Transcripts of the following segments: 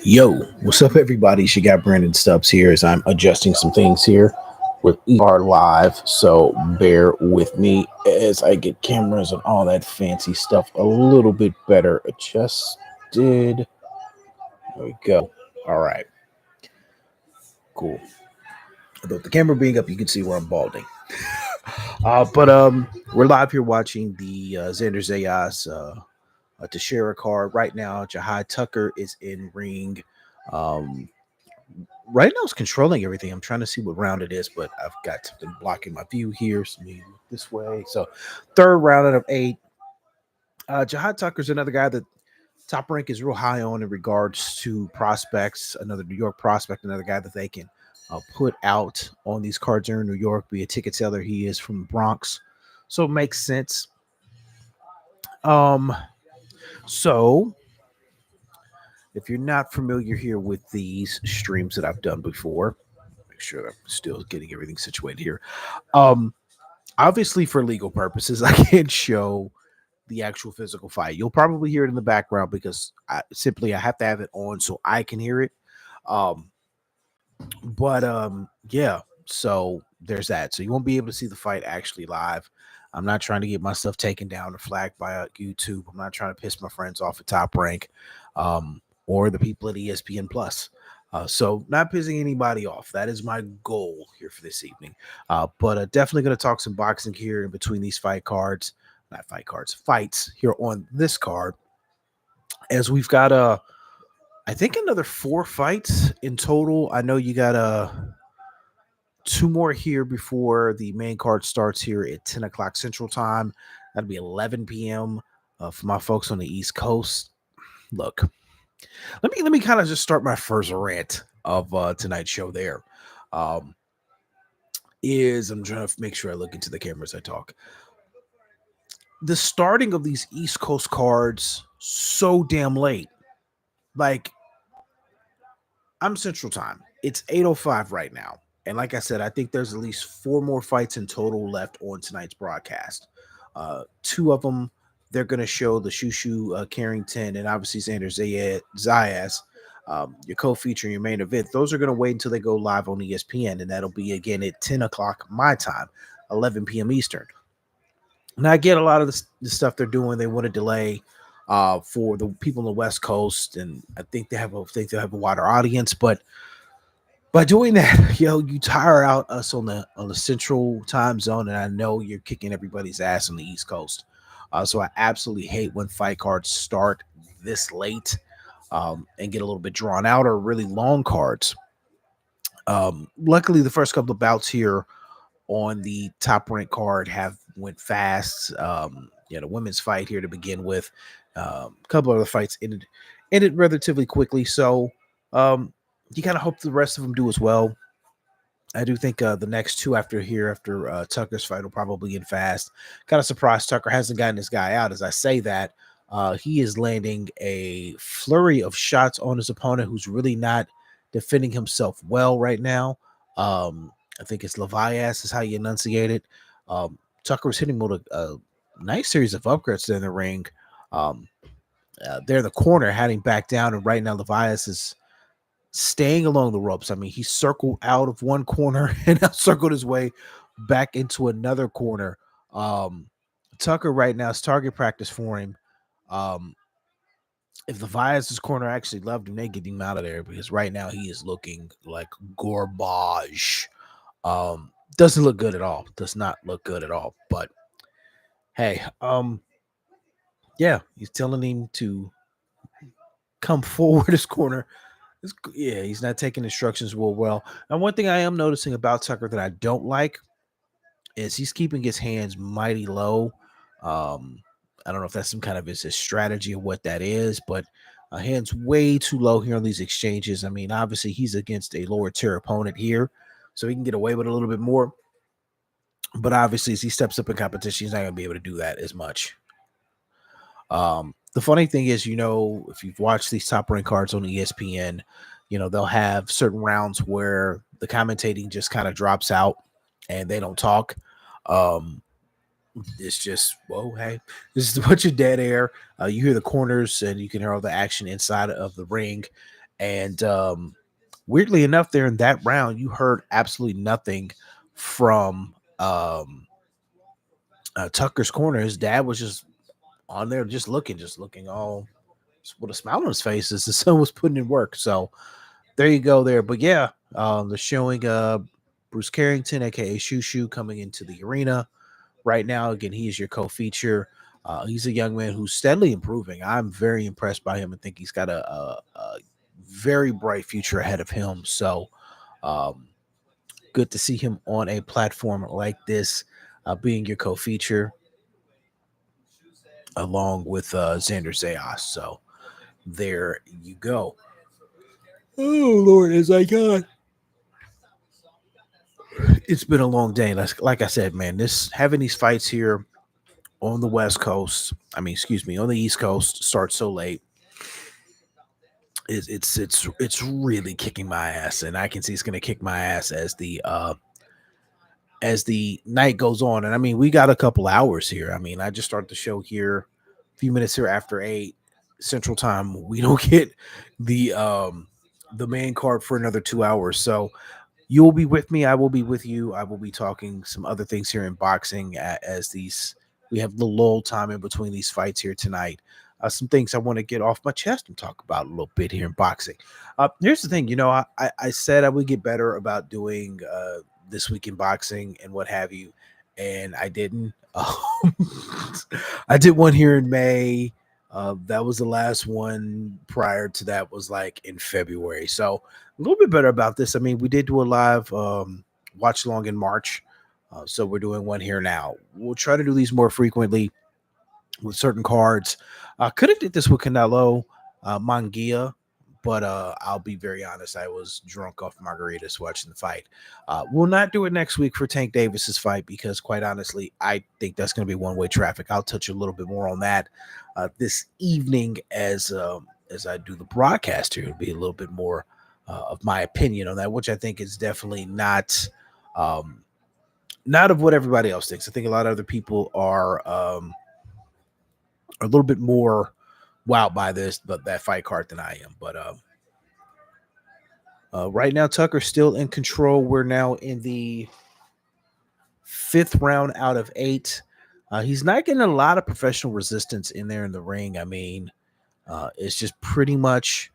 Yo, what's up, everybody? She got Brandon Stubbs here as I'm adjusting some things here with ER Live. So bear with me as I get cameras and all that fancy stuff a little bit better adjusted. There we go. All right, cool. Although the camera being up, you can see where I'm balding. But we're live here watching the Xander Zayas Teixeira card right now. Jahai Tucker is in ring. Um, right now it's controlling everything. I'm trying to see what round it is, but I've got something blocking my view here. So let me look this way. So third round out of eight. Jahad Tucker's another guy that Top Rank is real high on in regards to prospects. Another New York prospect, another guy that they can put out on these cards here in New York. Be a ticket seller. He is from the Bronx, so it makes sense. Um, so if you're not familiar here with these streams that I've done before, make sure I'm still getting everything situated here. Um, Obviously, for legal purposes, I can't show the actual physical fight. You'll probably hear it in the background because I have to have it on so I can hear it. Um, but yeah, so there's that. So you won't be able to see the fight actually live. I'm not trying to get my stuff taken down or flagged by YouTube. I'm not trying to piss my friends off at Top Rank or the people at ESPN Plus. So not pissing anybody off. That is my goal here for this evening. But definitely going to talk some boxing here in between these fight cards, not fight cards, fights here on this card. As we've got I think another four fights in total. I know you got two more here before the main card starts here at 10 o'clock Central Time. That'll be 11 p.m. For my folks on the East Coast. Look, let me kind of just start my first rant of tonight's show. There is I'm trying to make sure I look into the camera as I talk. The starting of these East Coast cards so damn late. Like I'm Central Time. It's 8:05 right now. And like I said, I think there's at least four more fights in total left on tonight's broadcast. Two of them, they're going to show the Shushu Carrington and obviously Xander Zayas, your co-feature and your main event. Those are going to wait until they go live on ESPN, and that'll be again at 10 o'clock my time, 11 p.m. Eastern. Now, I get a lot of the stuff they're doing. They want to delay for the people on the West Coast, and I think they have a wider audience, but by doing that, you tire out us on the central time zone, and I know you're kicking everybody's ass on the East Coast. So I absolutely hate when fight cards start this late and get a little bit drawn out or really long cards. Luckily, the first couple of bouts here on the Top Rank card have went fast. The women's fight here to begin with, a couple of the fights ended relatively quickly. So you kind of hope the rest of them do as well. I do think the next two after Tucker's fight will probably end fast. Kind of surprised Tucker hasn't gotten this guy out. As I say that, he is landing a flurry of shots on his opponent who's really not defending himself well right now. I think it's Levias is how you enunciate it. Tucker was hitting with a nice series of upgrades in the ring. They're in the corner, heading back down, and right now Levias is staying along the ropes. I mean, he circled out of one corner and now circled his way back into another corner. Tucker right now is target practice for him. If Levias' corner actually loved him, they get him out of there because right now he is looking like garbage. Doesn't look good at all. Does not look good at all. But hey, yeah, he's telling him to come forward his corner. He's not taking instructions well. And one thing I am noticing about Tucker that I don't like is he's keeping his hands mighty low. I don't know if that's some kind of his strategy or what that is, but hands way too low here on these exchanges. I mean, obviously he's against a lower tier opponent here, so he can get away with a little bit more. But obviously, as he steps up in competition, he's not going to be able to do that as much. The funny thing is, if you've watched these Top Rank cards on ESPN, they'll have certain rounds where the commentating just kind of drops out and they don't talk. It's just, hey, this is a bunch of dead air. You hear the corners and you can hear all the action inside of the ring. And weirdly enough, there in that round, you heard absolutely nothing from Tucker's corner. His dad was just on there, just looking all with a smile on his face as the son was putting in work. So there you go there. But yeah, they're showing Bruce Carrington, aka Shushu, coming into the arena right now. Again, he is your co-feature. He's a young man who's steadily improving. I'm very impressed by him and think he's got a very bright future ahead of him. So um, good to see him on a platform like this, being your co-feature along with Xander Zayas. So there you go. Oh Lord, as I got. It's been a long day. Like I said, man, this having these fights here on the West Coast, excuse me, on the East Coast, starts so late. It's really kicking my ass, and I can see it's going to kick my ass as the night goes on. And I mean, we got a couple hours here. I mean, I just started the show here a few minutes here after 8 Central Time. We don't get the main card for another 2 hours. So you'll be with me. I will be with you. I will be talking some other things here in boxing as these we have the lull time in between these fights here tonight. Some things I want to get off my chest and talk about a little bit here in boxing. Here's the thing, I said I would get better about doing this week in boxing and what have you, and I didn't. I did one here in May. That was the last one. Prior to that was like in February. So a little bit better about this. I mean, we did do a live watch along in March. So we're doing one here now. We'll try to do these more frequently with certain cards. Could have did this with Canelo Mangia, but I'll be very honest. I was drunk off margaritas watching the fight. We'll not do it next week for Tank Davis's fight because, quite honestly, I think that's going to be one-way traffic. I'll touch a little bit more on that this evening as I do the broadcast here. It'll be a little bit more of my opinion on that, which I think is definitely not of what everybody else thinks. I think a lot of other people are a little bit more wowed by that fight card than I am. But right now, Tucker's still in control. We're now in the 5th round out of 8. He's not getting a lot of professional resistance in there in the ring. I mean, it's just pretty much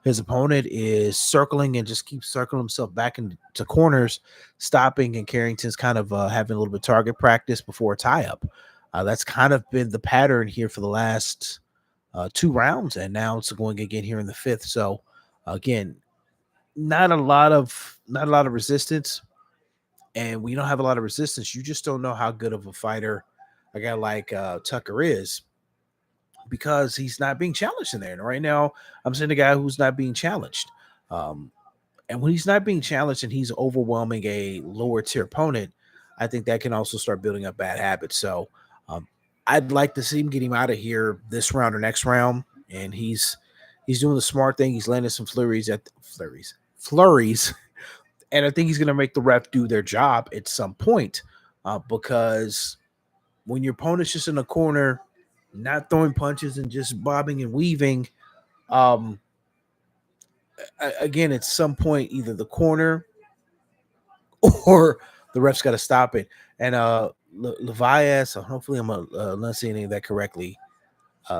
his opponent is circling and just keeps circling himself back into corners, stopping, and Carrington's kind of having a little bit of target practice before a tie-up. That's kind of been the pattern here for the last 2 rounds, and now it's going again here in the 5th. So again, not a lot of resistance, and when you don't have a lot of resistance, you just don't know how good of a fighter a guy like Tucker is, because he's not being challenged in there. And right now, I'm seeing a guy who's not being challenged. And when he's not being challenged and he's overwhelming a lower tier opponent, I think that can also start building up bad habits. So I'd like to see him get him out of here this round or next round. And he's doing the smart thing. He's landing some flurries. And I think he's going to make the ref do their job at some point, because when your opponent's just in the corner, not throwing punches and just bobbing and weaving, again, at some point, either the corner or the ref's got to stop it. And Levias, hopefully I'm enunciating that correctly.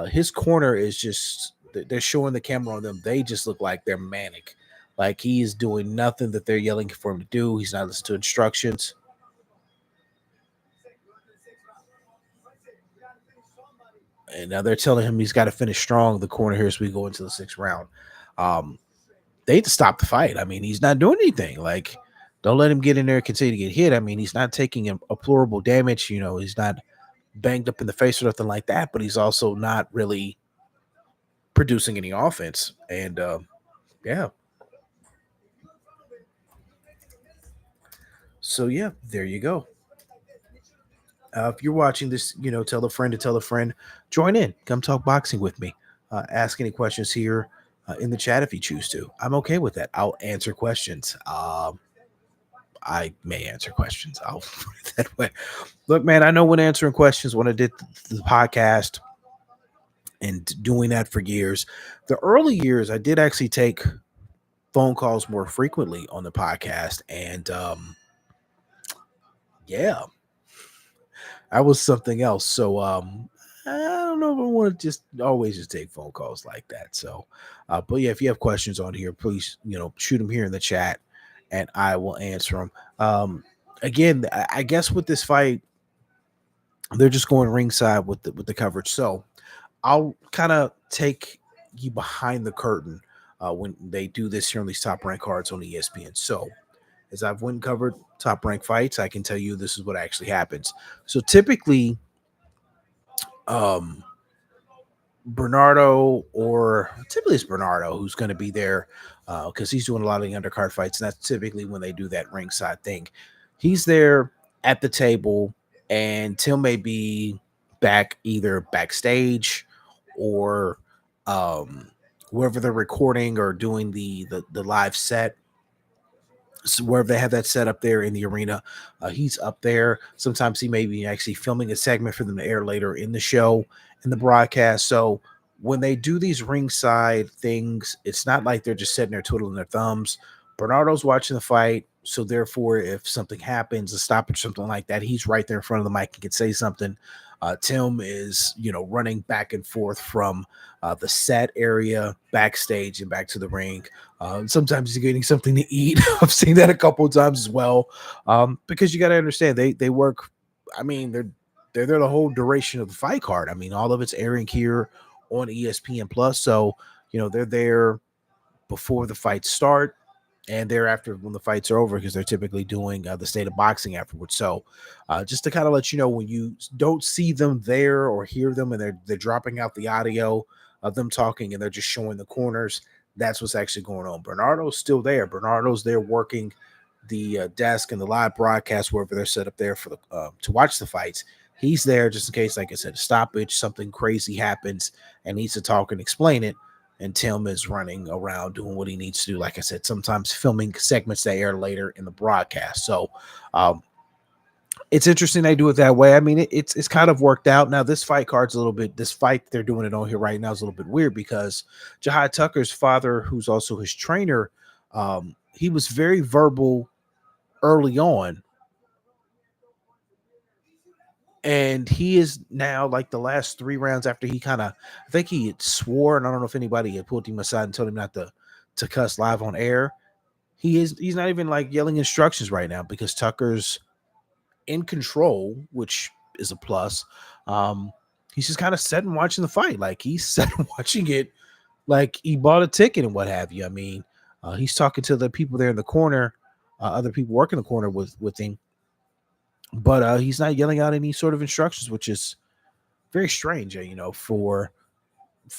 His corner is just, they're showing the camera on them. They just look like they're manic. Like he is doing nothing that they're yelling for him to do. He's not listening to instructions. And now they're telling him he's got to finish strong, the corner here, as we go into the 6th round. They need to stop the fight. I mean, he's not doing anything. Like, don't let him get in there and continue to get hit. I mean, he's not taking a plurable damage. You know, he's not banged up in the face or nothing like that, but he's also not really producing any offense. And yeah. So yeah, there you go. If you're watching this, tell a friend to tell a friend. Join in. Come talk boxing with me. Ask any questions here in the chat if you choose to. I'm okay with that. I'll answer questions. I may answer questions. I'll put it that way. Look, man, I know when answering questions, when I did the podcast and doing that for years, the early years, I did actually take phone calls more frequently on the podcast. And yeah, that was something else. So I don't know if I want to just always just take phone calls like that. So but yeah, if you have questions on here, please, shoot them here in the chat and I will answer them. Again, I guess with this fight, they're just going ringside with the coverage. So I'll kind of take you behind the curtain when they do this here on these top rank cards on ESPN. So as I've went and covered top rank fights, I can tell you this is what actually happens. So typically, um, typically it's Bernardo who's going to be there because he's doing a lot of the undercard fights, and that's typically when they do that ringside thing. He's there at the table, and Tim may be back either backstage or wherever they're recording or doing the live set. So wherever they have that set up there in the arena, he's up there. Sometimes he may be actually filming a segment for them to air later in the show, in the broadcast. So when they do these ringside things, it's not like they're just sitting there twiddling their thumbs. Bernardo's watching the fight, so therefore, if something happens, a stoppage, something like that, he's right there in front of the mic and can say something. Tim is, running back and forth from the set area backstage and back to the ring. Sometimes he's getting something to eat. I've seen that a couple of times as well. Because you got to understand, they work. I mean, they're there the whole duration of the fight card. I mean, all of it's airing here on ESPN Plus. So they're there before the fights start and thereafter when the fights are over, because they're typically doing the state of boxing afterwards. So just to kind of let you know, when you don't see them there or hear them and they're dropping out the audio of them talking and they're just showing the corners, that's what's actually going on. Bernardo's still there. Bernardo's there working the desk and the live broadcast wherever they're set up there for the to watch the fights. He's there just in case, like I said, a stoppage, something crazy happens and needs to talk and explain it. And Tim is running around doing what he needs to do. Like I said, sometimes filming segments that air later in the broadcast. So it's interesting they do it that way. I mean, it's kind of worked out. Now, this fight card's a little bit, this fight they're doing it on here right now is a little bit weird because Jahad Tucker's father, who's also his trainer, he was very verbal early on. And he is now, like, the last 3 rounds after he kind of, I think he had swore, and I don't know if anybody had pulled him aside and told him not to cuss live on air. He's not even like yelling instructions right now because Tucker's in control, which is a plus. He's just kind of sitting watching the fight. Like, he's sitting watching it like he bought a ticket and what have you. I mean, he's talking to the people there in the corner, other people working the corner with him. But he's not yelling out any sort of instructions, which is very strange, for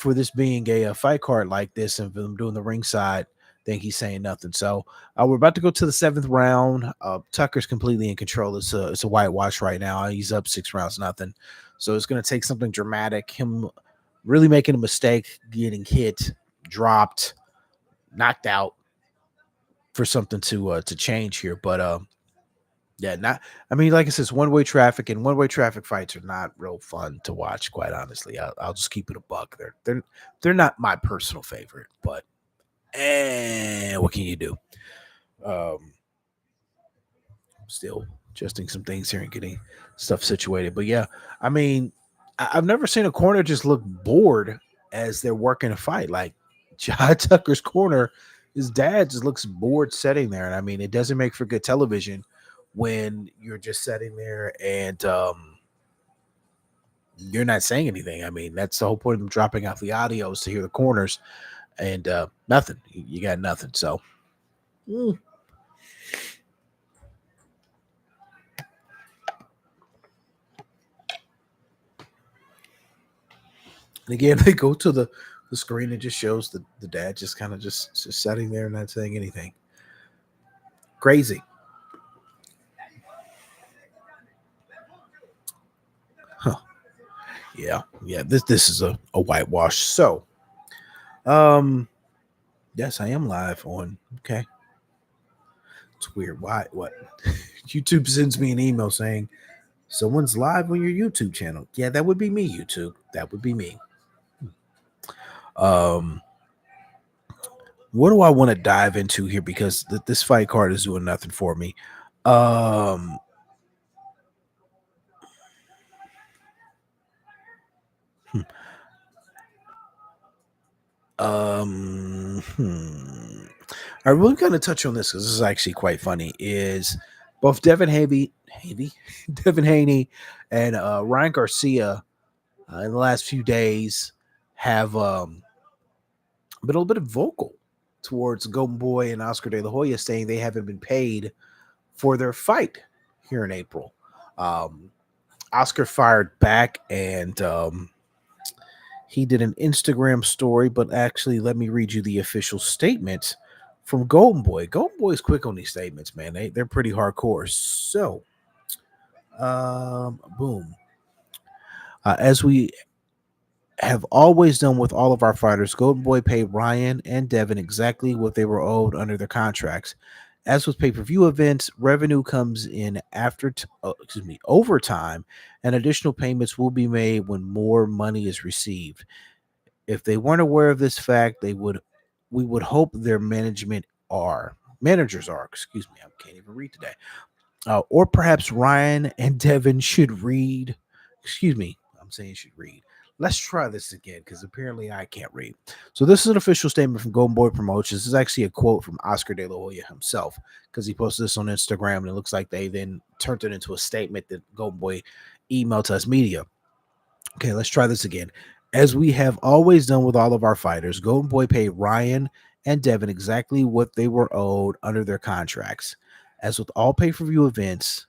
this being a fight card like this and for them doing the ringside thing, he's saying nothing. So we're about to go to the 7th round. Tucker's completely in control. It's a whitewash right now. He's up 6 rounds, nothing. So it's going to take something dramatic, him really making a mistake, getting hit, dropped, knocked out, for something to change here. But yeah, I mean, like I said, it's one-way traffic, and one-way traffic fights are not real fun to watch, quite honestly. I'll just keep it a buck. They're not my personal favorite, but what can you do? Still adjusting some things here and getting stuff situated. But yeah, I mean, I've never seen a corner just look bored as they're working a fight. Like Jai Tucker's corner, his dad just looks bored sitting there. And I mean, it doesn't make for good television when you're just sitting there and you're not saying anything. I mean, that's the whole point of them dropping out the audio is to hear the corners, and nothing. You got nothing. So, and again, they go to the screen and just shows the dad just kind of just sitting there and not saying anything. Crazy. Huh. Yeah. This is a whitewash. So, yes, I am live on. Okay. It's weird. Why? What? YouTube sends me an email saying someone's live on your YouTube channel. Yeah, that would be me, YouTube. That would be me. Let What do I want to dive into here? Because this fight card is doing nothing for me. Um, hmm, I really going to touch on this because this is actually quite funny. Is both Devin Haney, and Ryan Garcia in the last few days have been a little bit vocal towards Golden Boy and Oscar De La Hoya, saying they haven't been paid for their fight here in April. Um, Oscar fired back and he did an Instagram story, but actually, let me read you the official statement from Golden Boy. Golden Boy is quick on these statements, man. They're pretty hardcore. So, boom. As we have always done with all of our fighters, Golden Boy paid Ryan and Devin exactly what they were owed under their contracts. As with pay-per-view events, revenue comes in after overtime, and additional payments will be made when more money is received. If they weren't aware of this fact, we would hope their managers are, excuse me, I can't even read today. Or perhaps Ryan and Devin should read, excuse me, I'm saying should read. Let's try this again because apparently I can't read. So this is an official statement from Golden Boy Promotions. This is actually a quote from Oscar De La Hoya himself because he posted this on Instagram and it looks like they then turned it into a statement that Golden Boy emailed to us media. Okay, let's try this again. As we have always done with all of our fighters, Golden Boy paid Ryan and Devin exactly what they were owed under their contracts. As with all pay-per-view events,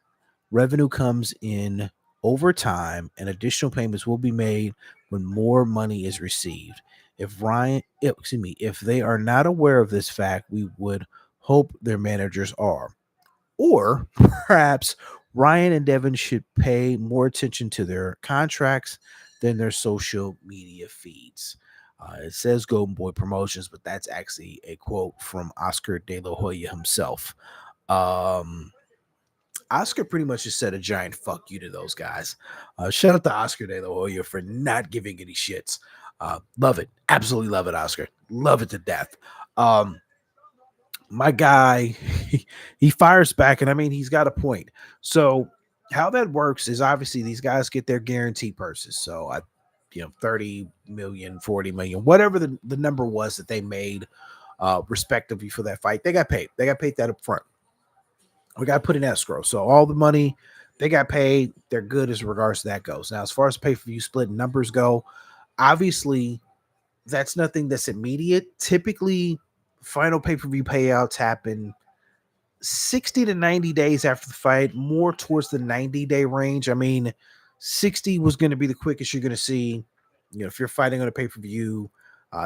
revenue comes in over time and additional payments will be made when more money is received. If they are not aware of this fact, we would hope their managers are. Or perhaps Ryan and Devin should pay more attention to their contracts than their social media feeds. It says Golden Boy Promotions, but that's actually a quote from Oscar De La Hoya himself. Um, Oscar pretty much just said a giant fuck you to those guys. Shout out to Oscar De La Hoya for not giving any shits. Love it. Absolutely love it, Oscar. Love it to death. My guy, he fires back, and I mean, he's got a point. So, how that works is obviously these guys get their guaranteed purses. So, 30 million, 40 million, whatever the number was that they made, respectively for that fight, they got paid. They got paid that up front. We got to put in escrow. So, all the money they got paid, they're good as regards to that goes. Now, as far as pay per view split numbers go, obviously, that's nothing that's immediate. Typically, final pay-per-view payouts happen 60 to 90 days after the fight, more towards the 90-day range. I mean, 60 was going to be the quickest you're going to see. If you're fighting on a pay-per-view,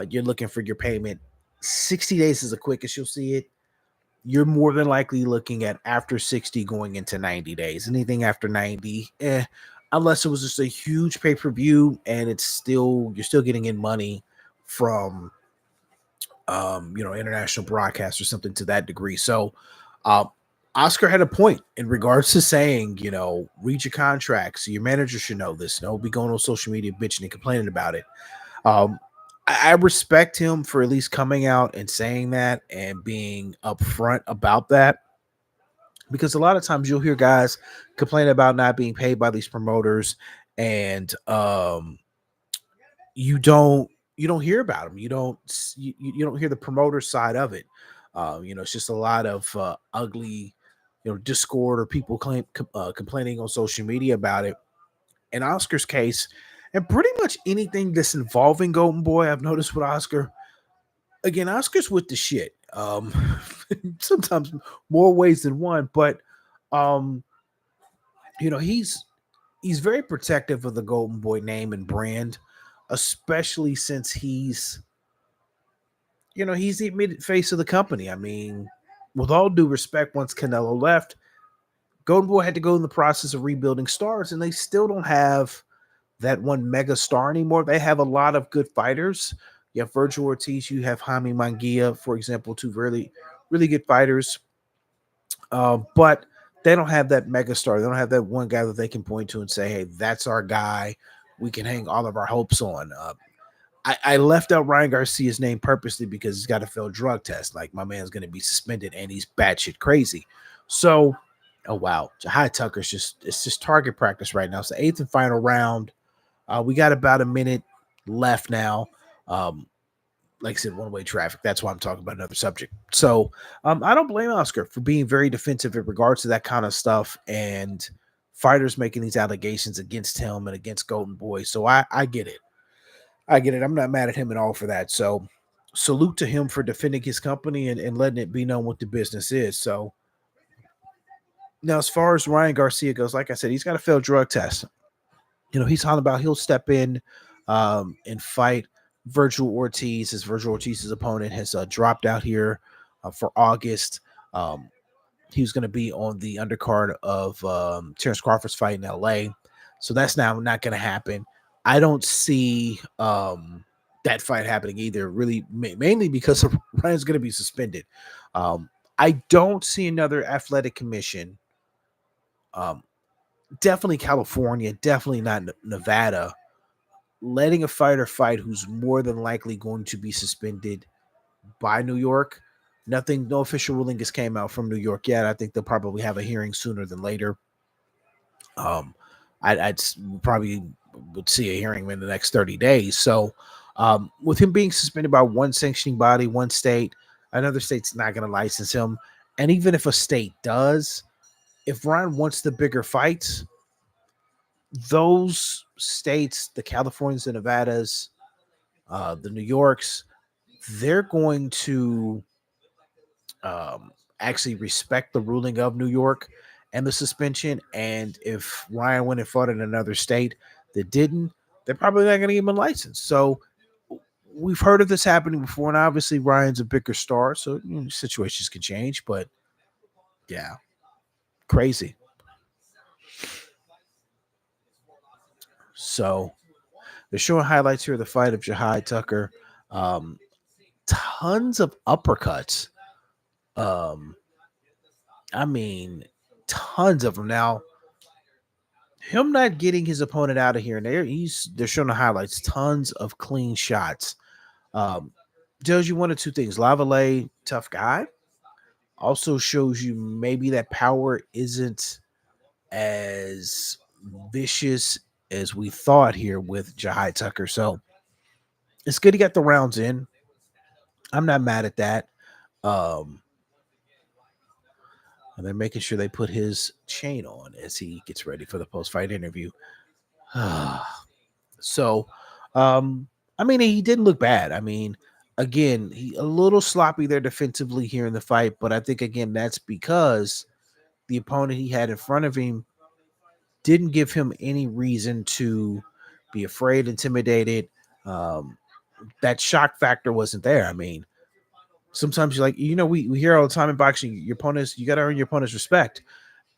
you're looking for your payment. 60 days is the quickest you'll see it. You're more than likely looking at after 60 going into 90 days. Anything after 90, unless it was just a huge pay-per-view and you're still getting in money from international broadcast or something to that degree. So Oscar had a point in regards to saying, read your contracts. Your manager should know this. Don't be going on social media bitching and complaining about it. I respect him for at least coming out and saying that and being upfront about that. Because a lot of times you'll hear guys complain about not being paid by these promoters, and you don't hear about them. You don't hear the promoter side of it. It's just a lot of ugly, discord or people complaining on social media about it. In Oscar's case, and pretty much anything that's involving Golden Boy, I've noticed with Oscar. Again, Oscar's with the shit. Sometimes more ways than one, but um, he's very protective of the Golden Boy name and brand, especially since he's the immediate face of the company. I mean, with all due respect, once Canelo left, Golden Boy had to go in the process of rebuilding stars, and they still don't have that one mega star anymore. They have a lot of good fighters. You have Virgil Ortiz, you have Jaime Manguia, for example, two really, really good fighters. But they don't have that mega star. They don't have that one guy that they can point to and say, hey, that's our guy. We can hang all of our hopes on. I left out Ryan Garcia's name purposely because he's got a failed drug test. Like my man's going to be suspended and he's batshit crazy. So, oh wow, Jahai Tucker's it's just target practice right now. It's the eighth and final round. We got about a minute left now. Like I said, one-way traffic. That's why I'm talking about another subject. So I don't blame Oscar for being very defensive in regards to that kind of stuff and fighters making these allegations against him and against Golden Boy. So I get it. I get it. I'm not mad at him at all for that. So salute to him for defending his company and letting it be known what the business is. So now, as far as Ryan Garcia goes, like I said, he's got a failed drug test. He's talking about he'll step in and fight Virgil Ortiz. As Virgil Ortiz's opponent has dropped out here for August. He was going to be on the undercard of Terrence Crawford's fight in LA. So that's now not going to happen. I don't see that fight happening either, really, mainly because Ryan's going to be suspended. I don't see another athletic commission. Definitely California, definitely not Nevada, letting a fighter fight who's more than likely going to be suspended by New York. No official ruling has came out from New York yet. I think they'll probably have a hearing sooner than later. I'd probably would see a hearing in the next 30 days. So with him being suspended by one sanctioning body, one state, another state's not going to license him. And even if a state does, if Ryan wants the bigger fights, those states, the Californias, the Nevadas, the New Yorks, they're going to actually respect the ruling of New York and the suspension. And if Ryan went and fought in another state that didn't, they're probably not going to give him a license. So we've heard of this happening before, and obviously Ryan's a bigger star, so situations can change. But yeah, crazy. So they're showing highlights here of the fight of Jahai Tucker. Tons of uppercuts. I mean, tons of them. Now, him not getting his opponent out of here, and they're showing the highlights. Tons of clean shots. Tells you one of two things. Lavallee, tough guy. Also shows you maybe that power isn't as vicious as we thought here with Jahai Tucker. So it's good he got the rounds in. I'm not mad at that. And they're making sure they put his chain on as he gets ready for the post-fight interview. So, I mean, he didn't look bad. I mean, again, he a little sloppy there defensively here in the fight, but I think again that's because the opponent he had in front of him didn't give him any reason to be afraid, intimidated. That shock factor wasn't there. I mean, sometimes you're like, we hear all the time in boxing, you got to earn your opponent's respect.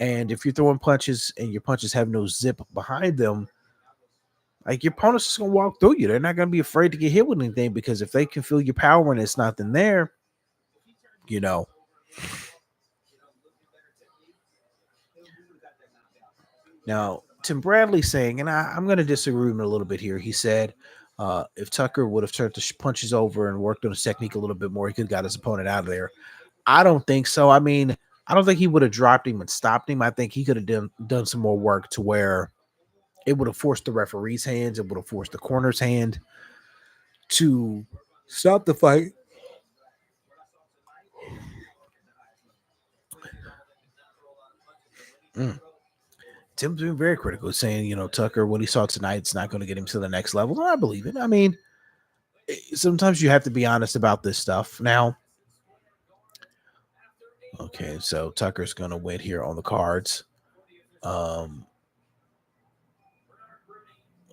And if you're throwing punches and your punches have no zip behind them, like your opponent's just going to walk through you. They're not going to be afraid to get hit with anything because if they can feel your power and it's nothing there, Now, Tim Bradley saying, and I'm going to disagree with him a little bit here. He said if Tucker would have turned the punches over and worked on his technique a little bit more, he could have got his opponent out of there. I don't think so. I mean, I don't think he would have dropped him and stopped him. I think he could have done some more work to where it would have forced the referee's hands. It would have forced the corner's hand to stop the fight. Tim's been very critical, saying, Tucker, what he saw tonight, is not going to get him to the next level. And I believe it. I mean, sometimes you have to be honest about this stuff. Now, okay, so Tucker's going to win here on the cards.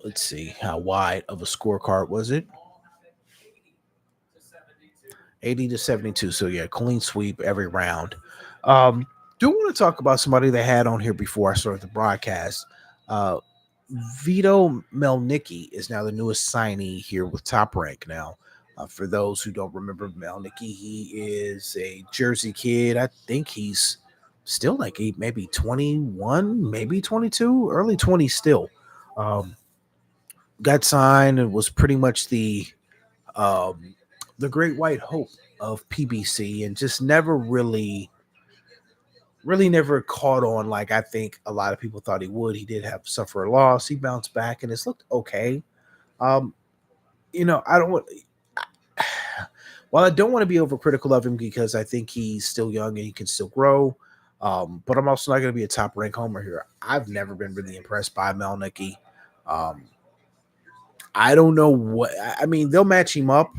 Let's see, how wide of a scorecard was it? 80-72. So yeah, clean sweep every round. Do want to talk about somebody they had on here before I started the broadcast. Vito Melnicki is now the newest signee here with Top Rank. Now, for those who don't remember Melnicki, he is a Jersey kid. I think he's still like maybe 21, maybe 22, early 20s still. Got signed and was pretty much the um, the Great White Hope of PBC, and just never really never caught on like I think a lot of people thought he would. He did have suffer a loss. He bounced back, and it's looked okay. Um, I don't want. While I don't want to be overcritical of him because I think he's still young and he can still grow, but I'm also not going to be a top rank homer here. I've never been really impressed by Malnicki. Um, I don't know what I mean. They'll match him up.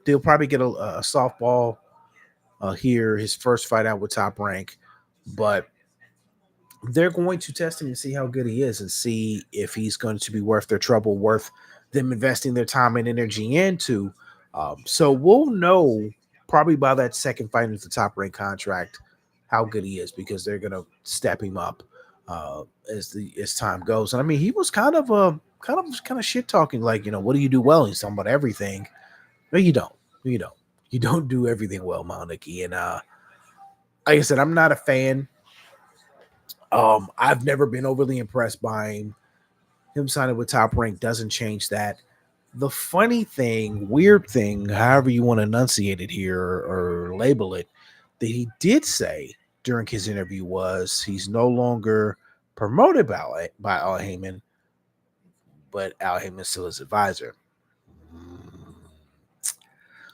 They'll probably get a softball here, his first fight out with Top Rank, but they're going to test him and see how good he is and see if he's going to be worth their trouble, worth them investing their time and energy into. So we'll know probably by that second fight into the Top Rank contract how good he is because they're going to step him up as time goes. And I mean, he was kind of shit talking like, what do you do well? He's talking about everything. No, you don't. You don't. You don't do everything well, Malnicki. And like I said, I'm not a fan. I've never been overly impressed by him. Him signing with Top Rank doesn't change that. The funny thing, weird thing, however you want to enunciate it here or label it, that he did say during his interview was he's no longer promoted by Al Heyman, but Al Heyman's still his advisor.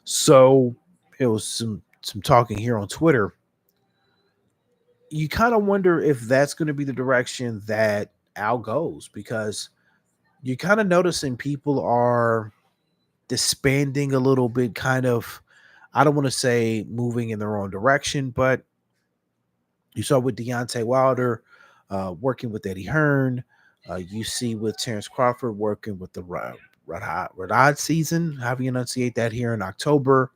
So it was some talking here on Twitter. You kind of wonder if that's going to be the direction that Al goes because you're kind of noticing people are disbanding a little bit, kind of. I don't want to say moving in the wrong direction, but you saw with Deontay Wilder working with Eddie Hearn. You see with Terrence Crawford working with the Red season. How do you enunciate that here in October?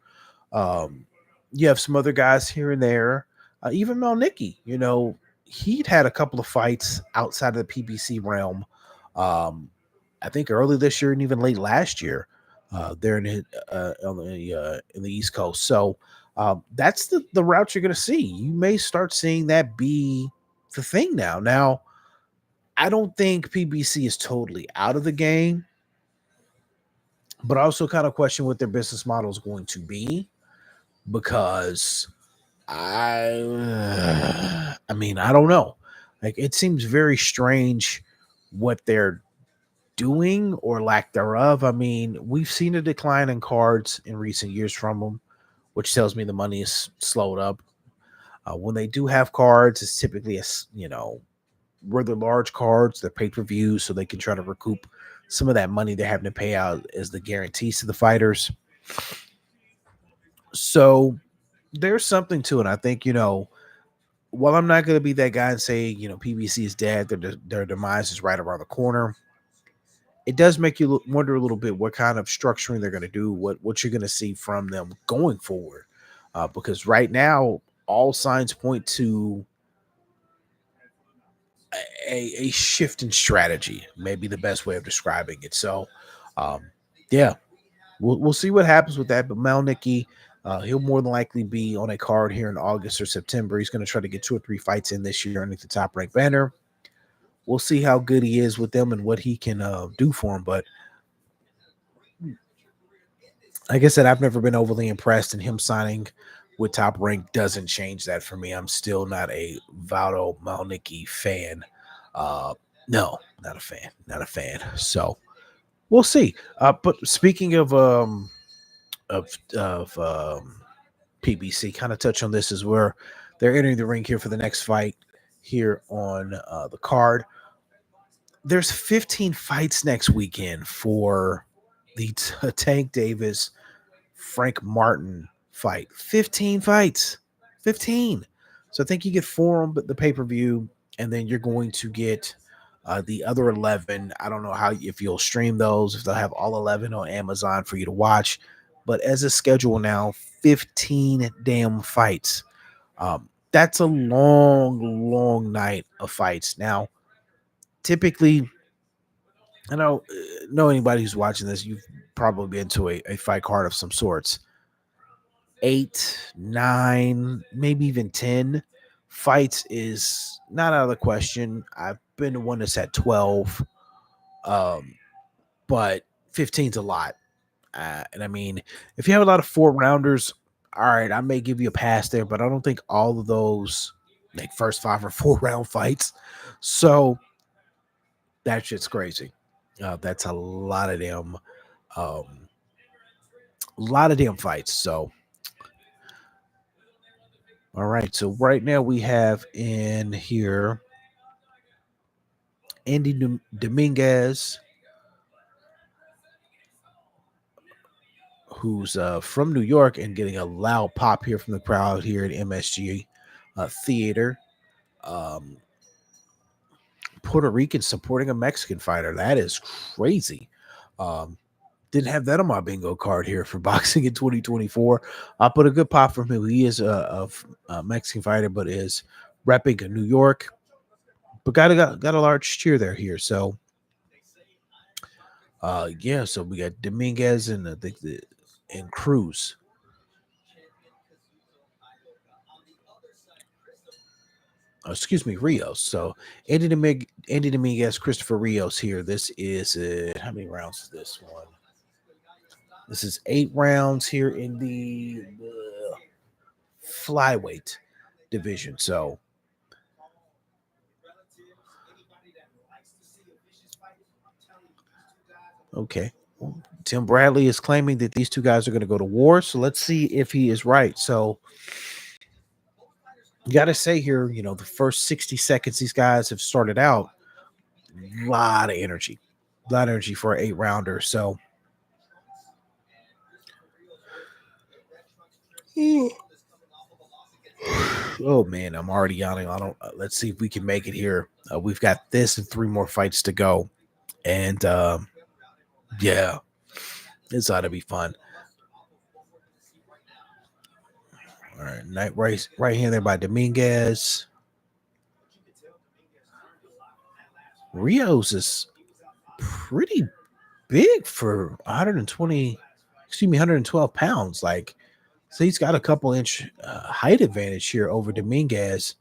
You have some other guys here and there. Even Malnicki, he'd had a couple of fights outside of the PBC realm. I think early this year and even late last year. There in the East Coast. So that's the route you're going to see. You may start seeing that be the thing now. Now, I don't think PBC is totally out of the game, but I also kind of question what their business model is going to be because I mean, I don't know. Like, it seems very strange what they're doing or lack thereof. I mean, we've seen a decline in cards in recent years from them, which tells me the money is slowed up. When they do have cards, it's typically where the large cards, they're pay per views, so they can try to recoup some of that money they're having to pay out as the guarantees to the fighters. So there's something to it. I think, while I'm not going to be that guy and say, PBC is dead, their demise is right around the corner, it does make you wonder a little bit what kind of structuring they're going to do, what you're going to see from them going forward. Because right now, all signs point to a shift in strategy, maybe the best way of describing it. So, yeah, we'll see what happens with that. But Malnicki, he'll more than likely be on a card here in August or September. He's going to try to get 2 or 3 fights in this year underneath the Top Rank banner. We'll see how good he is with them and what he can do for him. But like I said, I've never been overly impressed, and him signing with Top Rank doesn't change that for me. I'm still not a Valdo Malnicki fan. No, not a fan. So we'll see. But speaking of PBC, kind of touch on this as where they're entering the ring here for the next fight here on the card. There's 15 fights next weekend for the Tank Davis Frank Martin fight. 15 fights. 15. So I think you get 4 on the pay-per-view, and then you're going to get the other 11. I don't know if you'll stream those, if they'll have all 11 on Amazon for you to watch. But as a schedule now, 15 damn fights. That's a long, long night of fights. Now, typically, I know anybody who's watching this, you've probably been to a fight card of some sorts. 8, 9, maybe even 10 fights is not out of the question. I've been to one that's at 12, but 15's a lot. And I mean, if you have a lot of 4 rounders, all right, I may give you a pass there, but I don't think all of those make first 5 or 4 round fights. So that shit's crazy. That's um, a lot of damn fights. So, all right. So right now we have in here Andy Dominguez, who's from New York and getting a loud pop here from the crowd here at MSG Theater. Um, Puerto Rican supporting a Mexican fighter. That is crazy. Um, didn't have that on my bingo card here for boxing in 2024. I'll put a good pop from him. He is a Mexican fighter, but is repping New York. But got a large cheer there here. So yeah, so we got Dominguez and I think and Cruz. Excuse me, Rios. So Andy Dominguez, Christopher Rios here. This is how many rounds is this one? This is 8 rounds here in the flyweight division. So okay. Well, Tim Bradley is claiming that these two guys are going to go to war. So let's see if he is right. So you got to say here, the first 60 seconds these guys have started out, a lot of energy, for an 8 rounder. So oh man, I'm already yawning. I don't. Let's see if we can make it here. We've got this and 3 more fights to go, and yeah, this ought to be fun. All right, night race right here there by Dominguez. Rios is pretty big for 120, 112 pounds. Like, so he's got a couple inch height advantage here over Dominguez.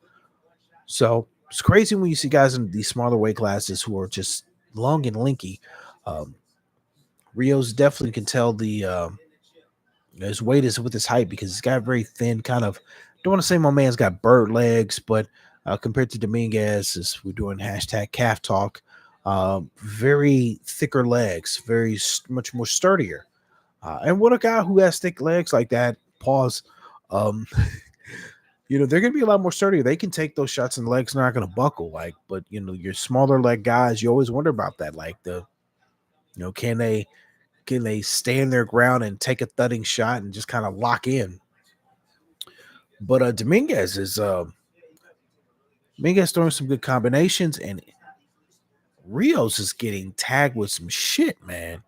So it's crazy when you see guys in these smaller weight classes who are just long and lanky. Um, Rios definitely can tell his weight is with his height because he's got very thin, kind of. Don't want to say my man's got bird legs, but compared to Dominguez, as we're doing hashtag calf talk, very thicker legs, much more sturdier. And what a guy who has thick legs like that, pause, um, they're going to be a lot more sturdier. They can take those shots and the legs not going to buckle. But your smaller leg guys, you always wonder about that. Like can they stand their ground and take a thudding shot and just kind of lock in? But Dominguez throwing some good combinations, and Rios is getting tagged with some shit, man.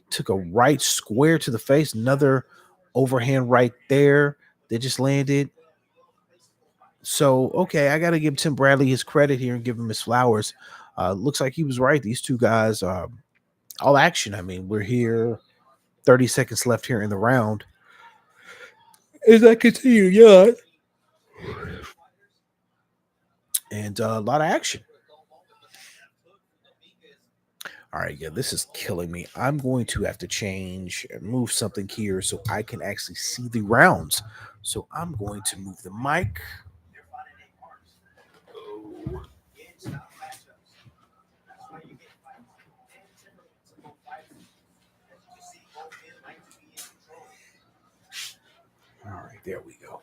Took a right square to the face, another overhand right there that just landed. So, okay, I got to give Tim Bradley his credit here and give him his flowers. Looks like he was right. These two guys, all action. I mean, we're here, 30 seconds left here in the round. As I continue, yeah. And a lot of action. All right, yeah, this is killing me. I'm going to have to change and move something here so I can actually see the rounds. So I'm going to move the mic. All right, there we go.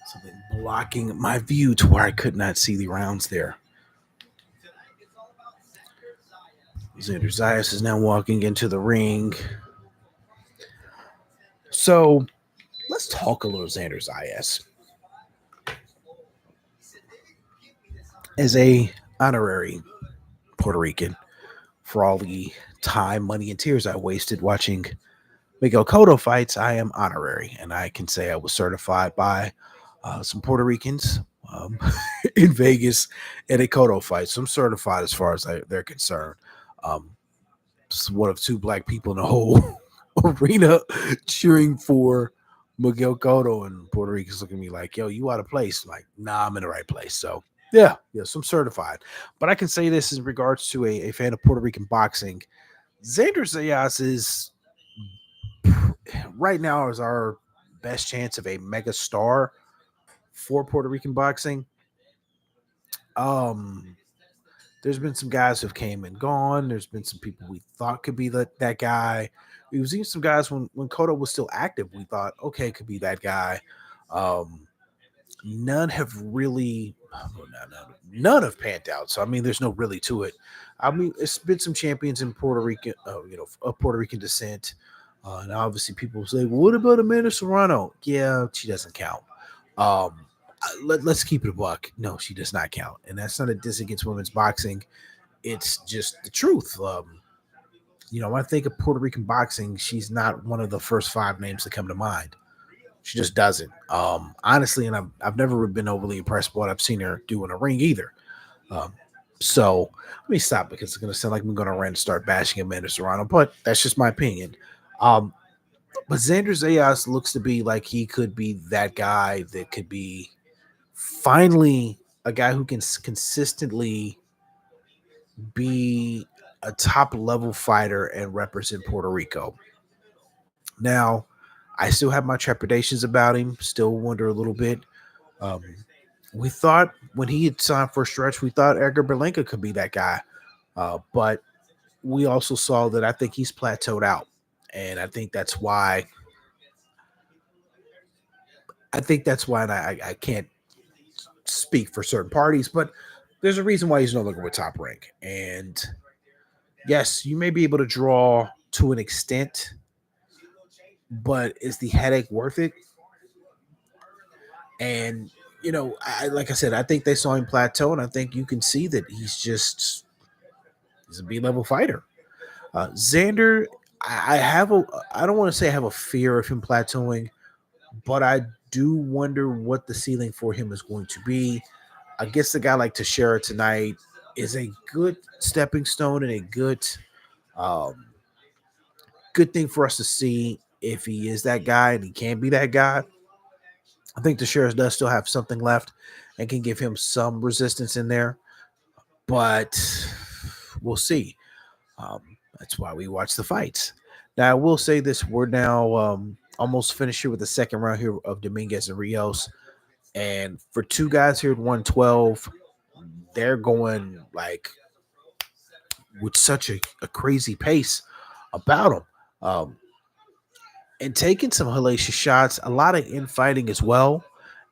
Something blocking my view to where I could not see the rounds there. Xander Zayas is now walking into the ring. So let's talk a little Xander Zayas. As a honorary Puerto Rican, for all the time, money, and tears I wasted watching Miguel Cotto fights, I am honorary, and I can say I was certified by some Puerto Ricans in Vegas at a Cotto fight. So I'm certified as far as they're concerned. One of 2 black people in the whole arena cheering for Miguel Cotto, and Puerto Ricans looking at me like, yo, you out of place. Like, nah, I'm in the right place. So yeah, so I'm certified. But I can say this in regards to a fan of Puerto Rican boxing. Xander Zayas is right now is our best chance of a mega star for Puerto Rican boxing. Um, there's been some guys who've came and gone. There's been some people we thought could be that guy. We've seen some guys when Cotto was still active. We thought, okay, could be that guy. Um, none have really, well, none have panned out. So I mean, there's no really to it. I mean, it's been some champions in Puerto Rican, of Puerto Rican descent, and obviously people say, well, "What about Amanda Serrano?" Yeah, she doesn't count. Um, let's keep it a buck. No, she does not count, and that's not a diss against women's boxing. It's just the truth. When I think of Puerto Rican boxing, she's not one of the first five names that come to mind. She just doesn't. Honestly, and I've never been overly impressed with what I've seen her do in a ring either. Um, so let me stop because it's going to sound like I'm going to rant and start bashing Amanda Serrano, but that's just my opinion. Um, but Xander Zayas looks to be like he could be that guy that could be finally a guy who can consistently be a top level fighter and represent Puerto Rico. Now, I still have my trepidations about him, still wonder a little bit. Um, we thought when he had signed for a stretch, we thought Edgar Berlinka could be that guy. But we also saw that I think he's plateaued out. And I think that's why, and I can't speak for certain parties, but there's a reason why he's no longer with Top Rank. And yes, you may be able to draw to an extent, but is the headache worth it? And like I said, I think they saw him plateau, and I think you can see that he's a B level fighter. Xander, I don't want to say I have a fear of him plateauing, but I do wonder what the ceiling for him is going to be. I guess a guy like Teixeira tonight is a good stepping stone and a um, good thing for us to see if he is that guy and he can be that guy. I think Teixeira does still have something left and can give him some resistance in there, but we'll see. That's why we watch the fights. Now, I will say this: we're now almost finished here with the second round here of Dominguez and Rios, and for two guys here at 112, they're going like with such a crazy pace about them, and taking some hellacious shots, a lot of infighting as well,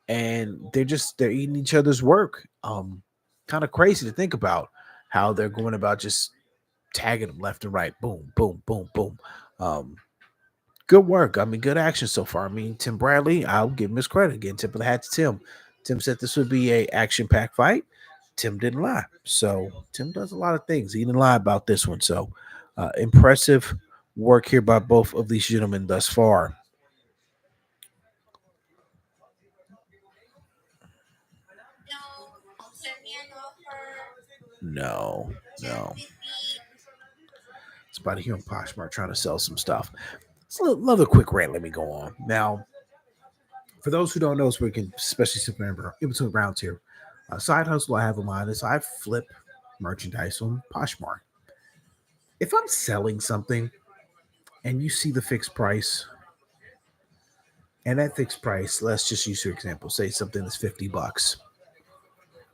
and they're eating each other's work. Kind of crazy to think about how they're going about just tagging them left and right. Boom, boom, boom, boom. Um, Good work. I mean, good action so far. I mean, Tim Bradley, I'll give him his credit. Again, tip of the hat to Tim. Tim said this would be a action-packed fight. Tim didn't lie. So Tim does a lot of things. He didn't lie about this one. So impressive work here by both of these gentlemen thus far. No, no. It's about here on Poshmark trying to sell some stuff. So another quick rant. Let me go on. Now, for those who don't know, so we can especially sit in between rounds here. A side hustle I have in mind is I flip merchandise on Poshmark. If I'm selling something and you see the fixed price, and that fixed price, let's just use your example, say something that's $50.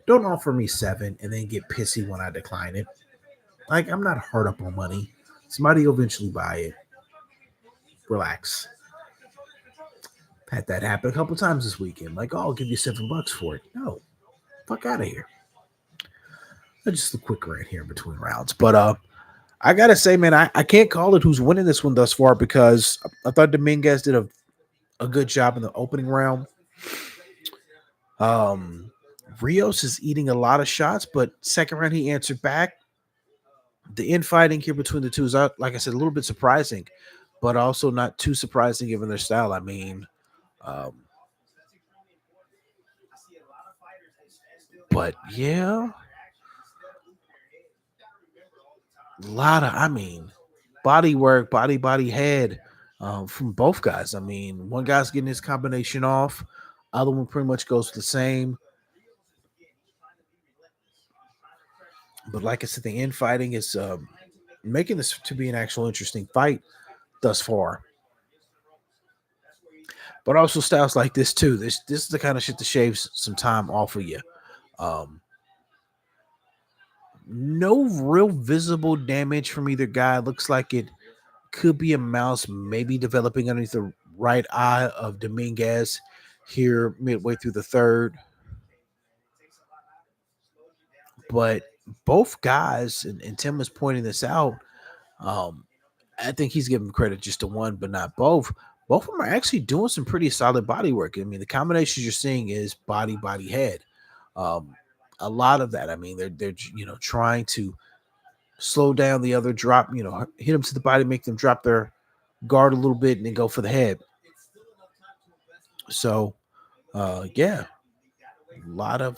Don't offer me seven and then get pissy when I decline it. Like, I'm not hard up on money. Somebody will eventually buy it. Relax. Had that happen a couple times this weekend. Like, oh, I'll give you $7 for it. No, fuck out of here. Just a quick rant here in between rounds. But I gotta say, man, I can't call it who's winning this one thus far because I thought Dominguez did a good job in the opening round. Um, Rios is eating a lot of shots, but second round he answered back. The infighting here between the two is, like I said, a little bit surprising, but also not too surprising given their style. I mean, um, but yeah, a lot of, I mean, body work, body, head from both guys. I mean, one guy's getting his combination off, other one pretty much goes the same. But like I said, the infighting is making this to be an actual interesting fight thus far. But also styles like this too. This is the kind of shit that shaves some time off of you. Um, no real visible damage from either guy. Looks like it could be a mouse, maybe developing underneath the right eye of Dominguez here midway through the third. But both guys, and Tim was pointing this out, um, I think he's giving credit just to one, but not both. Both of them are actually doing some pretty solid body work. I mean, the combinations you're seeing is body, body, head. Um, a lot of that. I mean, they're trying to slow down the other, drop, hit them to the body, make them drop their guard a little bit, and then go for the head. So, yeah, a lot of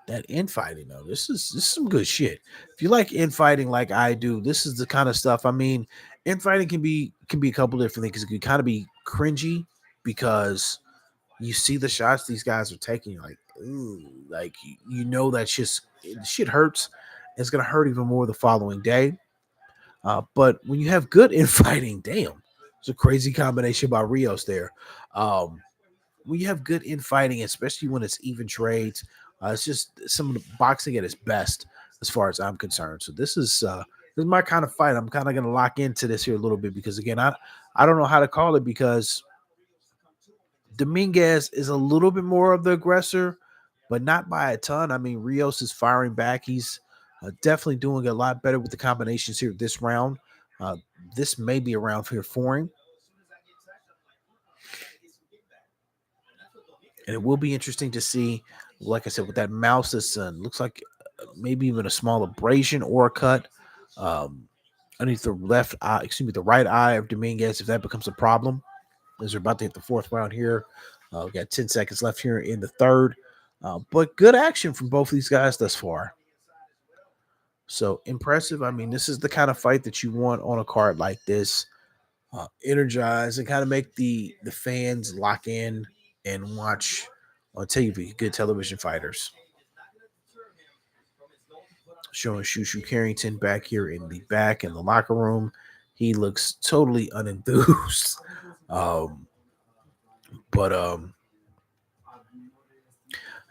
that infighting though. This is some good shit. If you like infighting like I do, this is the kind of stuff. I mean, infighting can be a couple different things. It can kind of be cringy because you see the shots these guys are taking, you're like, ooh, like that shit hurts. It's gonna hurt even more the following day. But when you have good infighting, damn, it's a crazy combination by Rios there. Um, when you have good infighting, especially when it's even trades, it's just some of the boxing at its best, as far as I'm concerned. So this is my kind of fight. I'm kind of gonna lock into this here a little bit because again, I don't know how to call it because Dominguez is a little bit more of the aggressor, but not by a ton. I mean, Rios is firing back. He's definitely doing a lot better with the combinations here this round. Uh, this may be a round here for him. And it will be interesting to see, like I said, with that mouse that's looks like maybe even a small abrasion or a cut um, underneath the left eye, the right eye of Dominguez, if that becomes a problem. As we're about to hit the fourth round here. We got 10 seconds left here in the third. But good action from both of these guys thus far. So impressive. I mean, this is the kind of fight that you want on a card like this. Energize and kind of make the fans lock in and watch on TV. Good television fighters. Showing Shushu Carrington back here in the back in the locker room. He looks totally unenthused. But I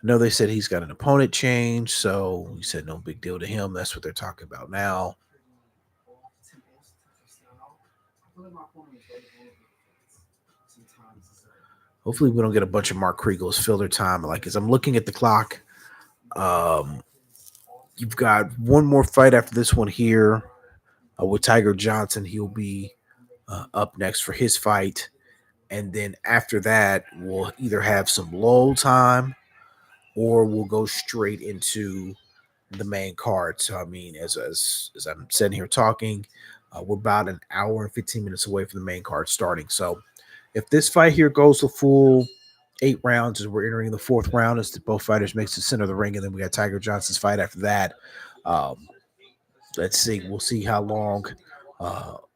know they said he's got an opponent change, so he said no big deal to him. That's what they're talking about now. Hopefully, we don't get a bunch of Mark Kriegel's filler time. Like, as I'm looking at the clock, you've got one more fight after this one here with Tiger Johnson. He'll be up next for his fight. And then after that, we'll either have some lull time or we'll go straight into the main card. So, I mean, as I'm sitting here talking, we're about an hour and 15 minutes away from the main card starting. So, if this fight here goes the full 8 rounds as we're entering the fourth round, as both fighters makes the center of the ring, and then we got Tiger Johnson's fight after that. Let's see. We'll see how long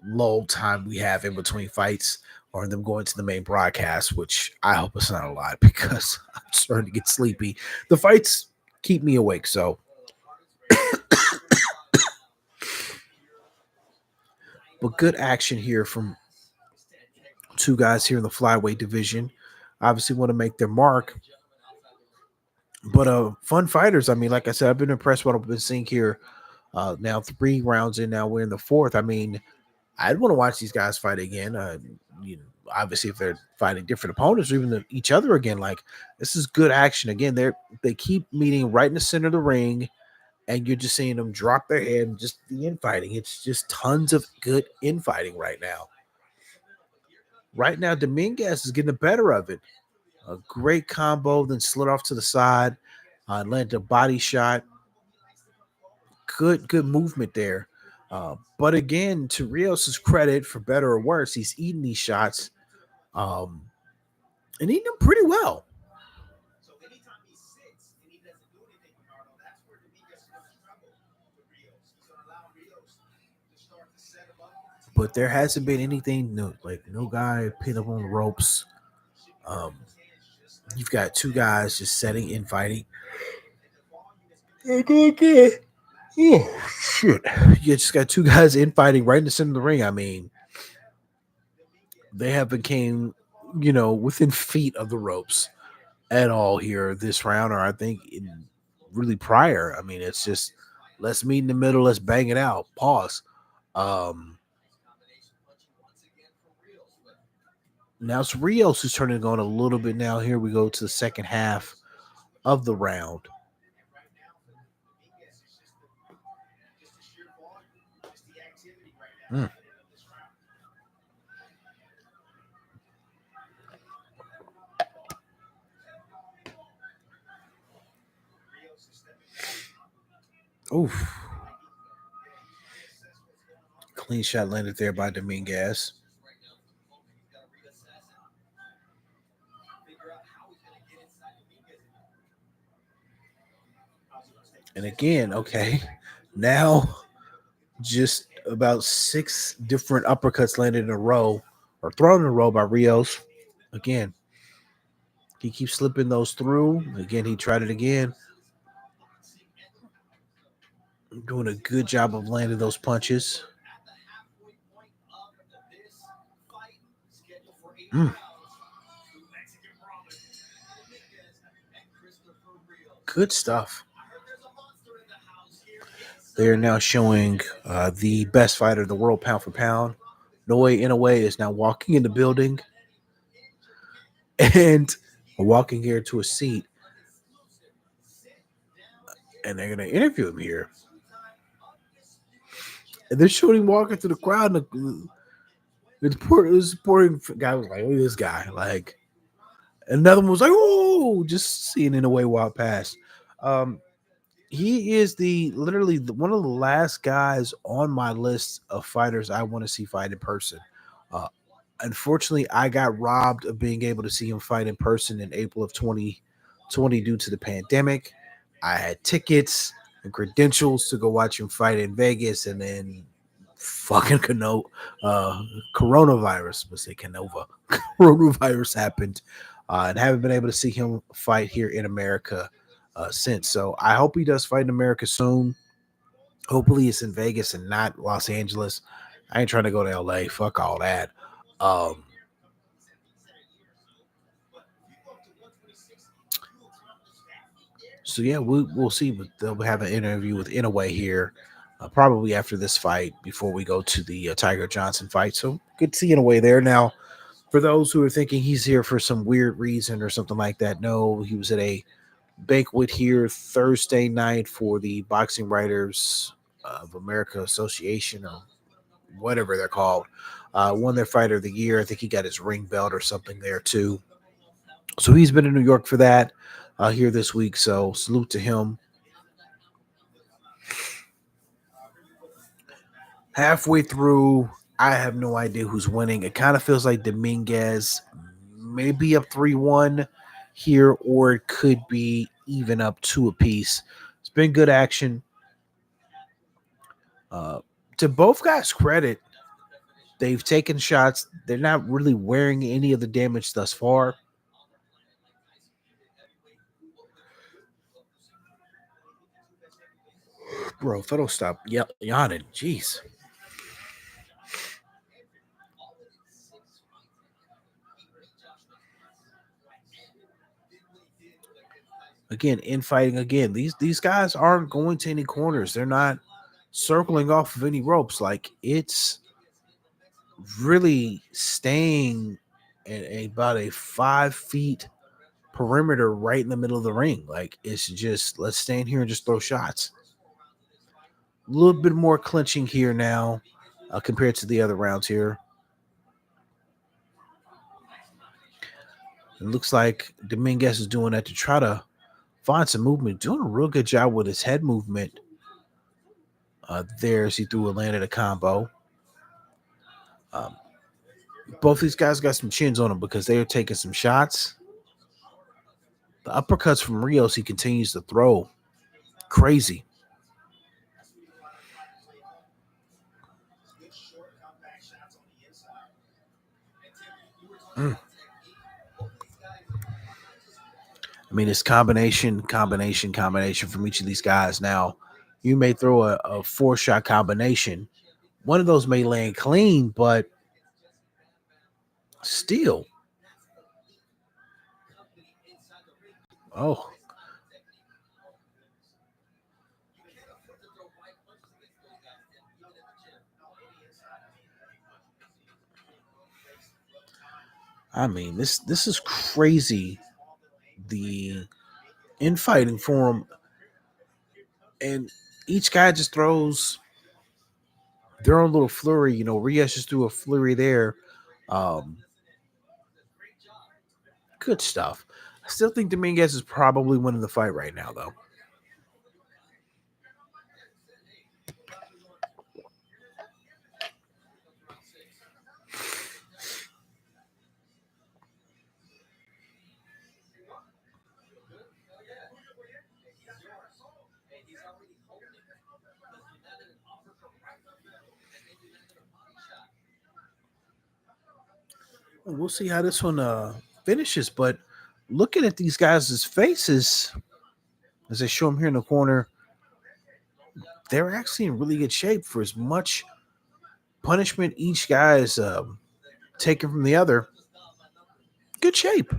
lull time we have in between fights or them going to the main broadcast, which I hope it's not a lot because I'm starting to get sleepy. The fights keep me awake, so but good action here from two guys here in the flyweight division. Obviously want to make their mark. But fun fighters. I mean, like I said, I've been impressed with what I've been seeing here. Now 3 rounds in, now we're in the fourth. I mean, I'd want to watch these guys fight again. Obviously, if they're fighting different opponents or even each other again, like this is good action. Again, they keep meeting right in the center of the ring, and you're just seeing them drop their head and just the infighting. It's just tons of good infighting right now. Right now, Dominguez is getting the better of it. A great combo, then slid off to the side, landed a body shot. Good movement there. But again, to Rios' credit, for better or worse, he's eating these shots and eating them pretty well. But there hasn't been anything, no guy pinned up on the ropes. Um, you've got two guys just setting and fighting. Okay. Oh shit! You just got two guys infighting right in the center of the ring. I mean, they have became, within feet of the ropes at all here this round, or I think really prior. I mean, it's just let's meet in the middle, let's bang it out. Pause. Um, Now it's Rios who's turning it on a little bit now. Here we go to the second half of the round. Mm. Oof. Clean shot landed there by Dominguez. And again, okay, now just about 6 different uppercuts landed in a row or thrown in a row by Rios. Again, he keeps slipping those through. Again, he tried it again. Doing a good job of landing those punches. Mm. Good stuff. They are now showing the best fighter in the world, pound for pound. Noi Inoue is now walking in the building and walking here to a seat. And they're going to interview him here. And they're showing him walking through the crowd. And the supporting guy was like, look at this guy. Like, another one was like, oh, just seeing Inoue walk past. He is literally one of the last guys on my list of fighters I want to see fight in person. Uh, Unfortunately, I got robbed of being able to see him fight in person in April of 2020 due to the pandemic. I had tickets and credentials to go watch him fight in Vegas, and then fucking coronavirus, let's say Canova, coronavirus happened, and haven't been able to see him fight here in America since. So I hope he does fight in America soon. Hopefully it's in Vegas and not Los Angeles. I ain't trying to go to LA. Fuck all that. Um, so yeah, we'll see. But they'll have an interview with Inoue here, probably after this fight before we go to the Tiger Johnson fight. So good to see Inoue there. Now, for those who are thinking he's here for some weird reason or something like that, no, he was at a banquet here Thursday night for the Boxing Writers of America Association or whatever they're called. Won their fighter of the year. I think he got his ring belt or something there too. So he's been in New York for that here this week. So salute to him. Halfway through, I have no idea who's winning. It kind of feels like Dominguez may be up 3-1 here, or it could be even up 2 apiece. It's been good action. To both guys' credit, they've taken shots. They're not really wearing any of the damage thus far. Bro, if I don't stop yawning, jeez. Again, infighting again. These guys aren't going to any corners. They're not circling off of any ropes. Like, it's really staying at about a 5 feet perimeter right in the middle of the ring. Like, it's just let's stand here and just throw shots. A little bit more clinching here now compared to the other rounds here. It looks like Dominguez is doing that to try to find some movement. Doing a real good job with his head movement. There as he threw a landed a combo. Both these guys got some chins on them because they are taking some shots. The uppercuts from Rios, he continues to throw. Crazy. Mm. I mean, it's combination from each of these guys now. You may throw a 4-shot combination. One of those may land clean, but still. Oh, I mean, this is crazy. The infighting for him, and each guy just throws their own little flurry. Rios just threw a flurry there. Um, Good stuff. I still think Dominguez is probably winning the fight right now, though. We'll see how this one finishes, but looking at these guys' faces as I show them here in the corner, they're actually in really good shape for as much punishment each guy is taking from the other. Good shape.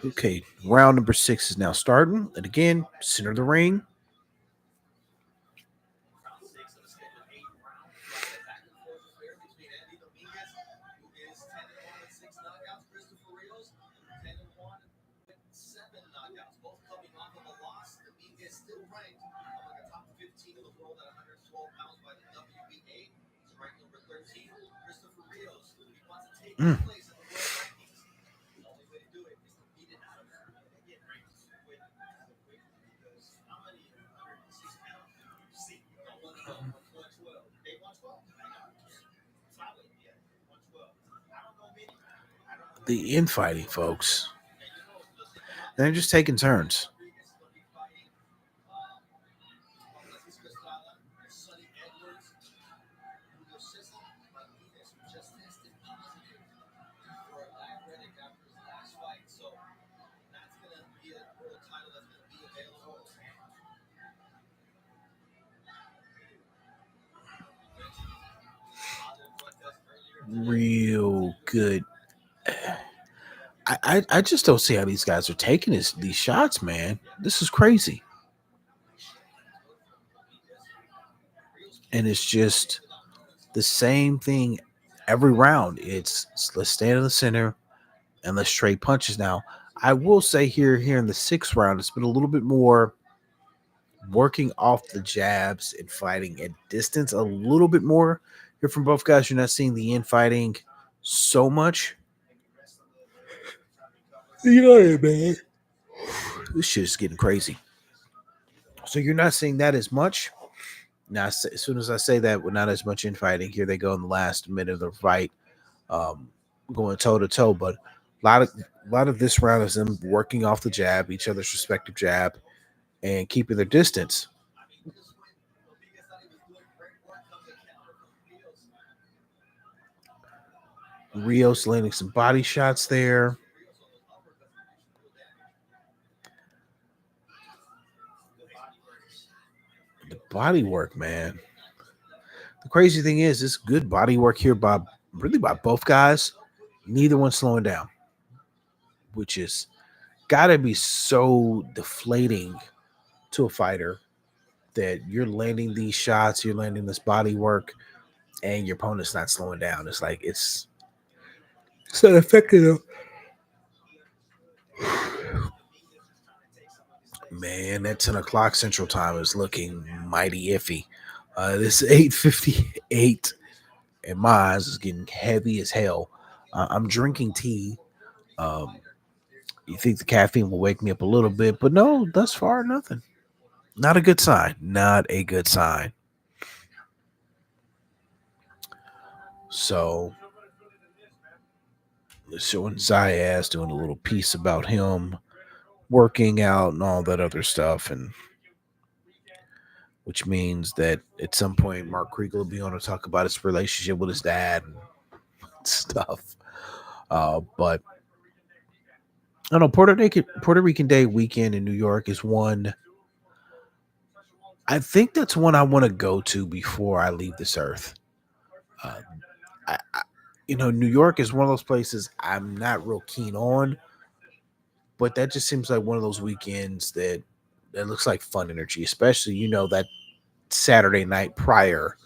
Okay, round number 6 is now starting. And again, center of the ring. Mm. The infighting, folks. And they're just taking turns. Real good. I just don't see how these guys are taking these shots, man. This is crazy. And it's just the same thing every round. It's let's stand in the center and let's trade punches. Now, I will say here in the 6th round, it's been a little bit more working off the jabs and fighting at distance a little bit more here from both guys. You're not seeing the infighting so much. You know it, man. This shit is getting crazy. So you're not seeing that as much. Now, as soon as I say that, with not as much infighting, here they go in the last minute of the fight, going toe to toe. But a lot of this round is them working off the jab, each other's respective jab, and keeping their distance. Rios landing some body shots there. The body work, man. The crazy thing is, this good body work here by both guys. Neither one slowing down, which is gotta be so deflating to a fighter that you're landing these shots, you're landing this body work, and your opponent's not slowing down. It's like it's not effective. Man, that 10 o'clock Central Time is looking mighty iffy. This 8:58 and my eyes is getting heavy as hell. I'm drinking tea. Um, you think the caffeine will wake me up a little bit, but no, thus far, nothing. Not a good sign. Not a good sign. So, showing Zayas doing a little piece about him working out and all that other stuff. And which means that at some point Mark Kriegel will be on to talk about his relationship with his dad and stuff. But I don't know, Puerto Rican Day weekend in New York is one. I think that's one I want to go to before I leave this earth. Uh, New York is one of those places I'm not real keen on, but that just seems like one of those weekends that looks like fun energy, especially that Saturday night prior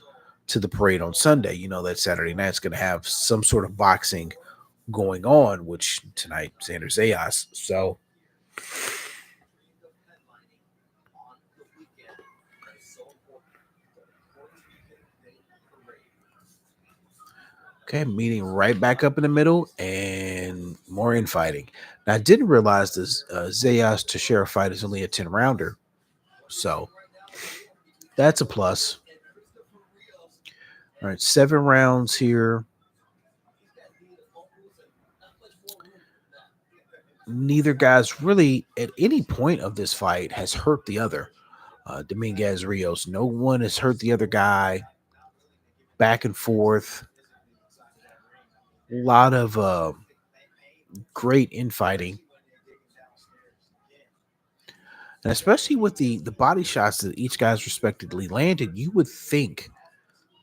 to the parade on Sunday. That Saturday night's going to have some sort of boxing going on, which tonight Xander Zayas. So okay, meeting right back up in the middle and more infighting. Now I didn't realize this Zayas Teixeira fight is only a 10 rounder, so that's a plus. All right, 7 rounds here. Neither guy's really at any point of this fight has hurt the other. Dominguez Rios, no one has hurt the other guy. Back and forth. A lot of great infighting. And especially with the body shots that each guy's respectively landed, you would think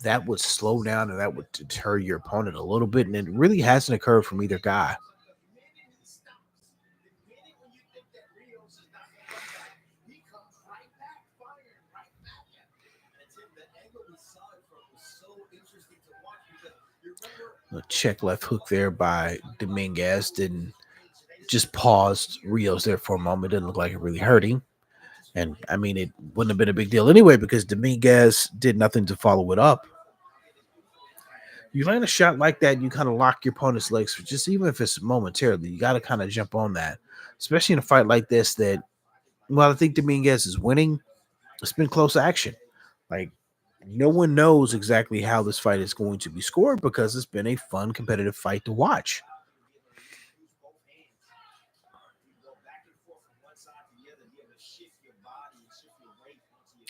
that would slow down and that would deter your opponent a little bit. And it really hasn't occurred from either guy. A check left hook there by Dominguez didn't just paused Rios there for a moment. Didn't look like it really hurt him. And I mean, it wouldn't have been a big deal anyway because Dominguez did nothing to follow it up. You land a shot like that, you kind of lock your opponent's legs, just even if it's momentarily. You got to kind of jump on that, especially in a fight like this. That, well, I think Dominguez is winning. It's been close action. Like, no one knows exactly how this fight is going to be scored because it's been a fun, competitive fight to watch.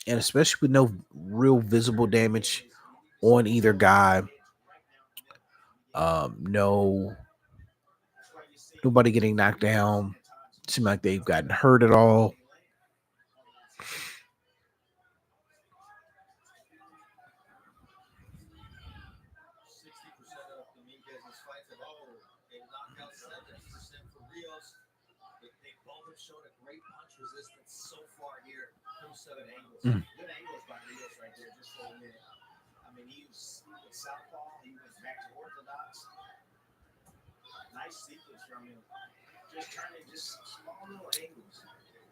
And especially with no real visible damage on either guy. Nobody getting knocked down. Seem like they've gotten hurt at all. Mm.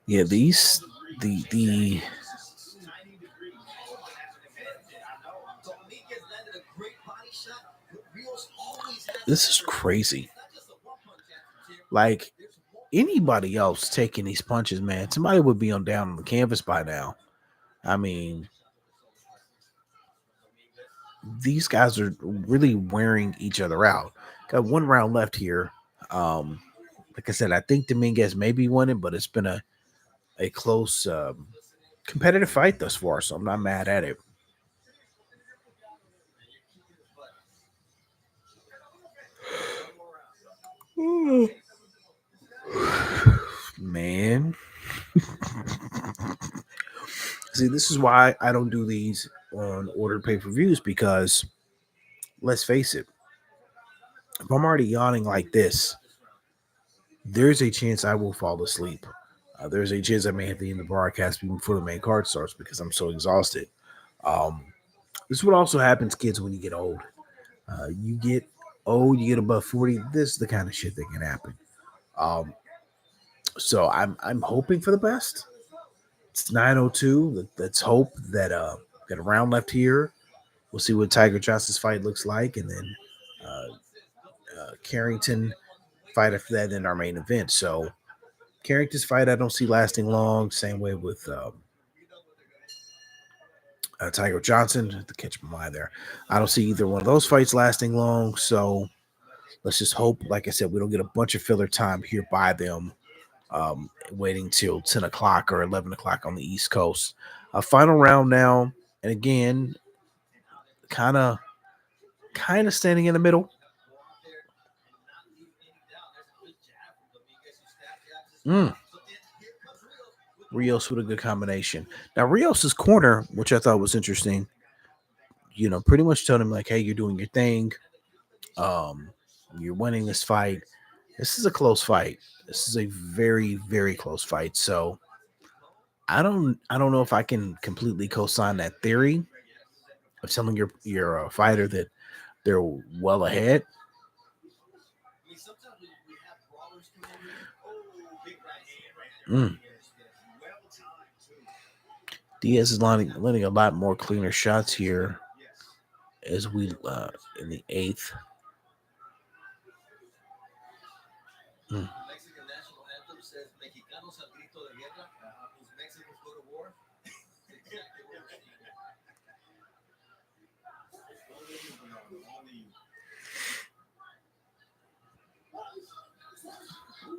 Yeah, the this is crazy. Like, anybody else taking these punches, man, somebody would be on down on the canvas by now. I mean, these guys are really wearing each other out. Got 1 round left here. Like I said, I think Dominguez maybe won it, but it's been a close, competitive fight thus far, so I'm not mad at it. Man. See, this is why I don't do these on ordered pay-per-views, because let's face it, if I'm already yawning like this, there's a chance I will fall asleep. There's a chance I may have to end the broadcast before the main card starts because I'm so exhausted. This is what also happens, kids, when you get old. You get old, you get above 40. This is the kind of shit that can happen. So I'm hoping for the best. It's 9:02. Let's hope that got a round left here. We'll see what Tiger Johnson's fight looks like, and then Carrington fight after that in our main event. So Carrington's fight I don't see lasting long. Same way with Tiger Johnson. To catch my eye there, I don't see either one of those fights lasting long. So let's just hope, like I said, we don't get a bunch of filler time here by them, waiting till 10 o'clock or 11 o'clock on the East Coast. A final round now, and again, kind of standing in the middle. Rios with a good combination. Now Rios's corner, which I thought was interesting, pretty much told him like, "Hey, you're doing your thing. Um, you're winning this fight. This is a close fight. This is a very, very close fight." So I don't know if I can completely co-sign that theory of telling your fighter that they're well ahead. Mm. Diaz is landing a lot more cleaner shots here as we in the eighth. Mm.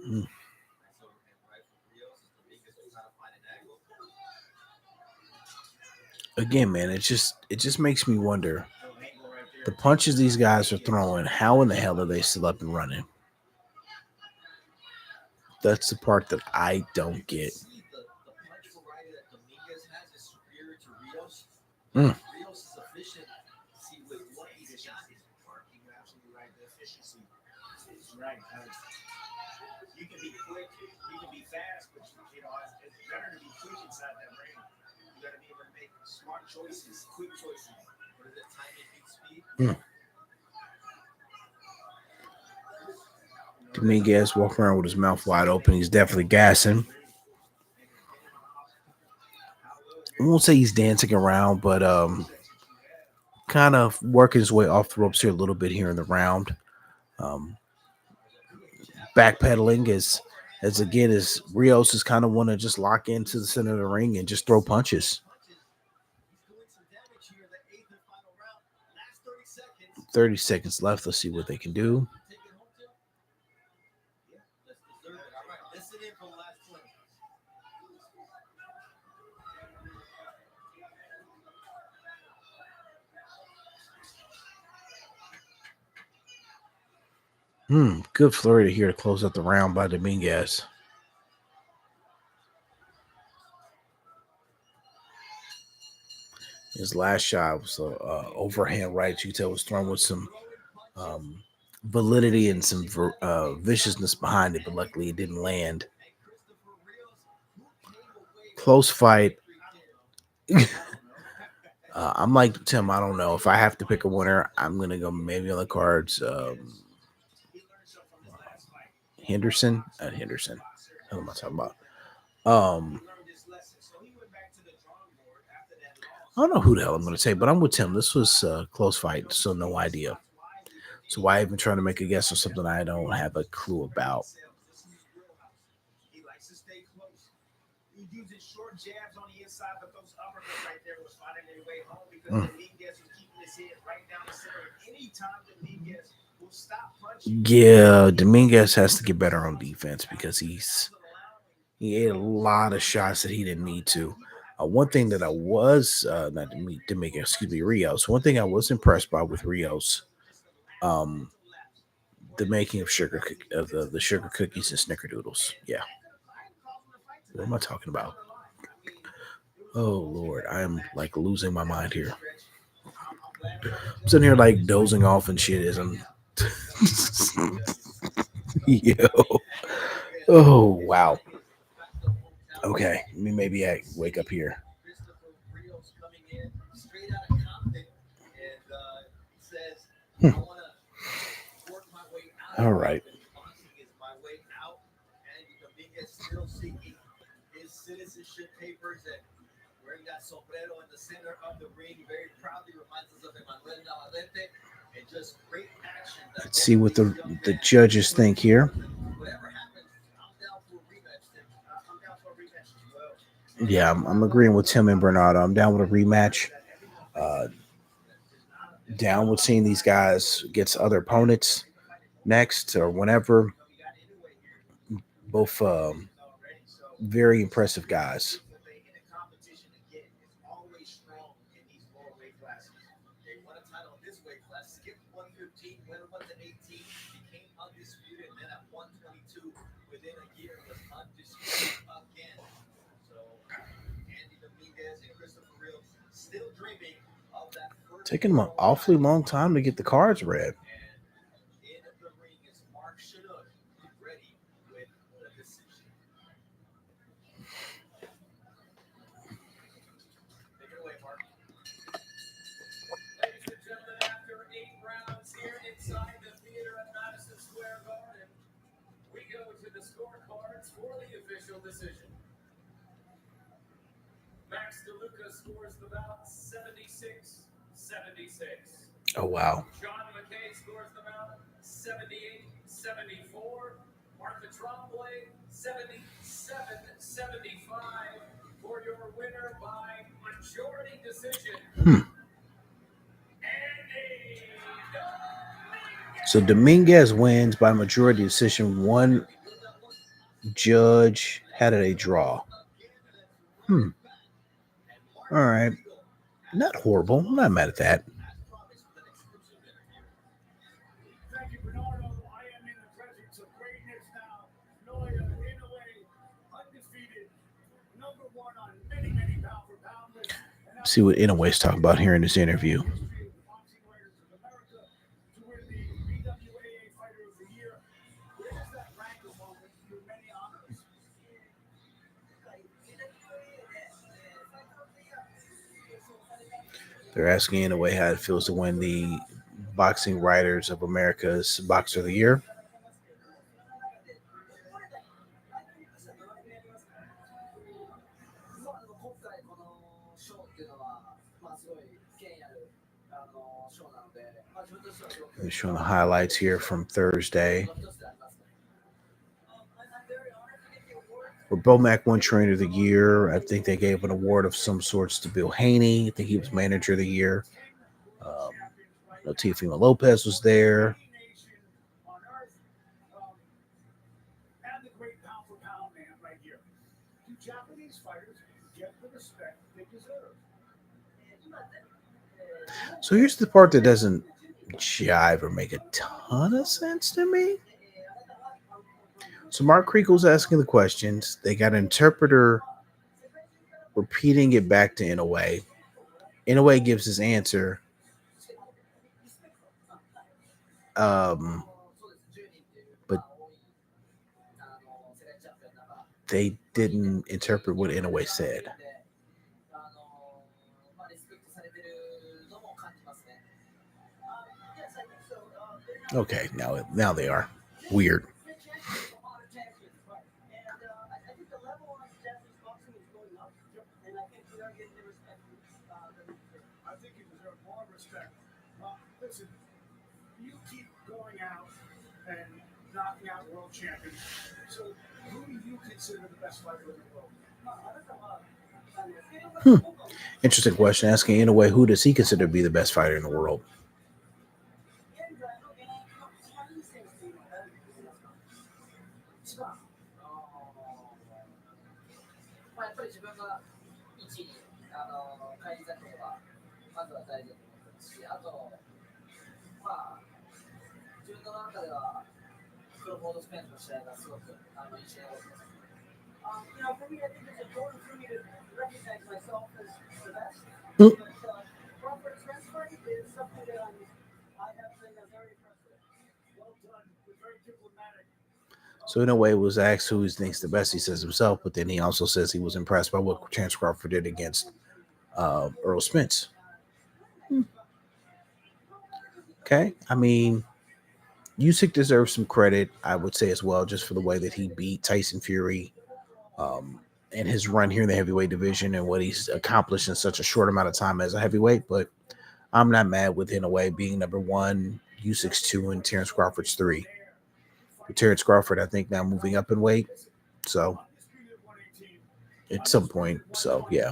Mm. Again, man, it just makes me wonder the punches these guys are throwing. How in the hell are they still up and running? That's the part that I don't get. Mm. Mm. Dominguez walking around with his mouth wide open. He's definitely gassing. I won't say he's dancing around, but kind of working his way off the ropes here a little bit here in the round. Um, Backpedaling as again as Rios is kind of want to just lock into the center of the ring and just throw punches. 30 seconds left. Let's see what they can do. Good flurry here to close out the round by Dominguez. His last shot was a overhand right. You could tell was thrown with some validity and some viciousness behind it, but luckily it didn't land. Close fight. I'm like Tim. I don't know if I have to pick a winner. I'm gonna go maybe on the cards. Henderson. Henderson. What am I talking about? I don't know who the hell I'm going to say, but I'm with Tim. This was a close fight, so no idea. So why even trying to make a guess on something I don't have a clue about? Mm. Yeah, Dominguez has to get better on defense because he ate a lot of shots that he didn't need to. One thing that I was not Dominguez, excuse me, Rios. One thing I was impressed by with Rios, um, the making of the sugar cookies and snickerdoodles. Yeah, what am I talking about? Oh Lord, I am like losing my mind here. I'm sitting here like dozing off and shit as I'm. Yo. Oh wow. Okay, let me maybe wake up here. Hmm. All right. Let's see what the judges think here. Yeah, I'm agreeing with Tim and Bernardo. I'm down with a rematch. Uh, Down with seeing these guys against other opponents next or whenever. Both very impressive guys. Taking him an awfully long time to get the cards read. Oh, wow. So Dominguez wins by majority decision. One judge had it a draw. All right. Not horrible. I'm not mad at that. See what Inoue's talking about here in this interview. They're asking Inoue how it feels to win the Boxing Writers of America's Boxer of the Year. They're showing the highlights here from Thursday. Where Bomac won Trainer of the Year. I think they gave an award of some sorts to Bill Haney. I think he was Manager of the Year. Teofimo Lopez was there. So here's the part that doesn't jive or make a ton of sense to me. So Mark Kriegel's asking the questions. They got an interpreter repeating it back to Inoue. Inoue gives his answer. But they didn't interpret what Inoue said. Okay, now they are. Weird. Champion. So, who do you consider the best fighter in the world? Interesting question. Asking Inoue, who does he consider to be the best fighter in the world? For me, I think it's important for me to recognize myself as the best. But proper transfer is something that I have been very impressed with. Well done. You're very diplomatic. So Inoue was asked who he thinks the best. He says himself, but then he also says he was impressed by what Chance Crawford did against Earl Spence. Okay, I mean, Usyk deserves some credit, I would say as well, just for the way that he beat Tyson Fury and his run here in the heavyweight division and what he's accomplished in such a short amount of time as a heavyweight. But I'm not mad with Inoue being number one, Usyk's 2, and Terence Crawford's 3. For Terence Crawford, I think now moving up in weight, so at some point, so yeah.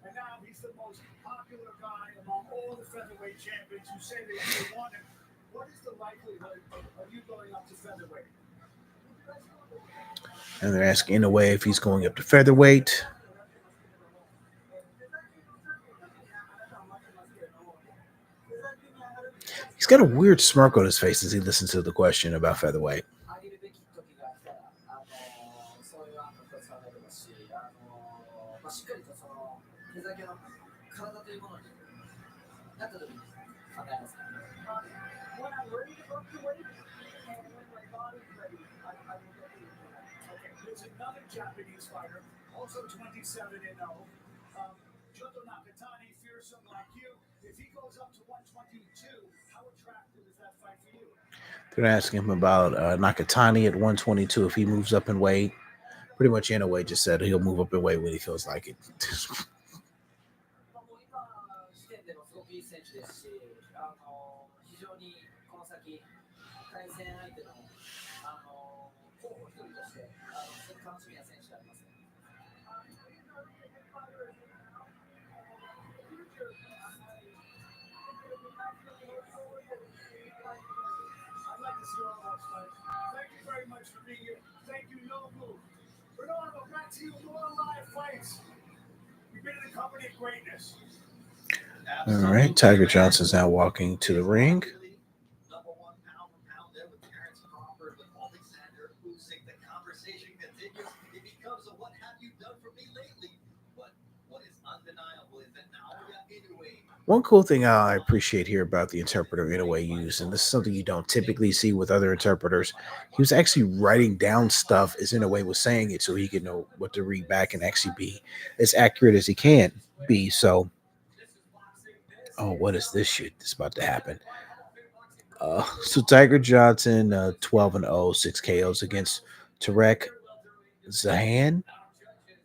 And now he's the most popular guy among all the featherweight champions who say they want him. What is the likelihood of you going up to featherweight? And they're asking Inoue if he's going up to featherweight. He's got a weird smirk on his face as he listens to the question about featherweight. fluctuating. And when my body's ready, I will get into that. Okay, there's another Japanese fighter, also 27-0. Junto Nakatani, fearsome like you. If he goes up to 122, how attractive is that fight for you? They're asking him about Nakatani at 122 if he moves up in weight. Pretty much Inoue just said he'll move up in weight when he feels like it. まあ、もう今時点でもすごくいい選手ですし、非常にこの先、対戦相手の、候補一人として、すごく楽しみな選手でありますね。I'd like to see all those fights. Thank you very much for being here. Thank you, Nobu. Bernardo, back to you. More live fights. You've been in the company of greatness. All right, Tiger Johnson's now walking to the ring. Number one pound for pound there with Terrence Crawford, with Alexander Usyk. The conversation continues. It becomes a what have you done for me lately? But what is undeniable is that Naoya Inoue. One cool thing I appreciate here about the interpreter Inoue used, and this is something you don't typically see with other interpreters, he was actually writing down stuff as Inoue was saying it so he could know what to read back and actually be as accurate as he can be. So, oh, what is this shit that's about to happen? So Tiger Johnson, 12-0, 6 KOs against Tarek Zahan,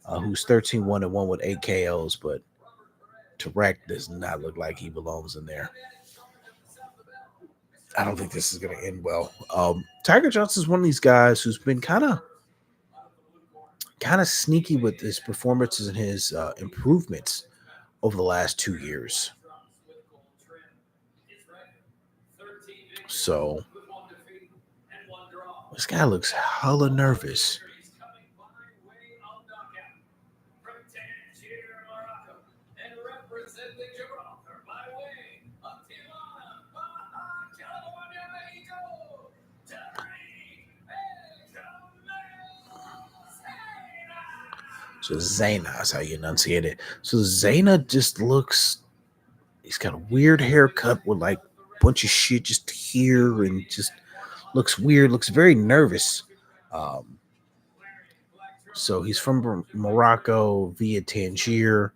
who's 13-1-1 with 8 KOs, but Tarek does not look like he belongs in there. I don't think this is going to end well. Tiger Johnson is one of these guys who's been kind of sneaky with his performances and his improvements over the last 2 years. So this guy looks hella nervous. So Zaina is how you enunciate it. So Zaina just looks, he's got a weird haircut with like a bunch of shit just here and just looks weird, looks very nervous. So he's from Morocco via Tangier,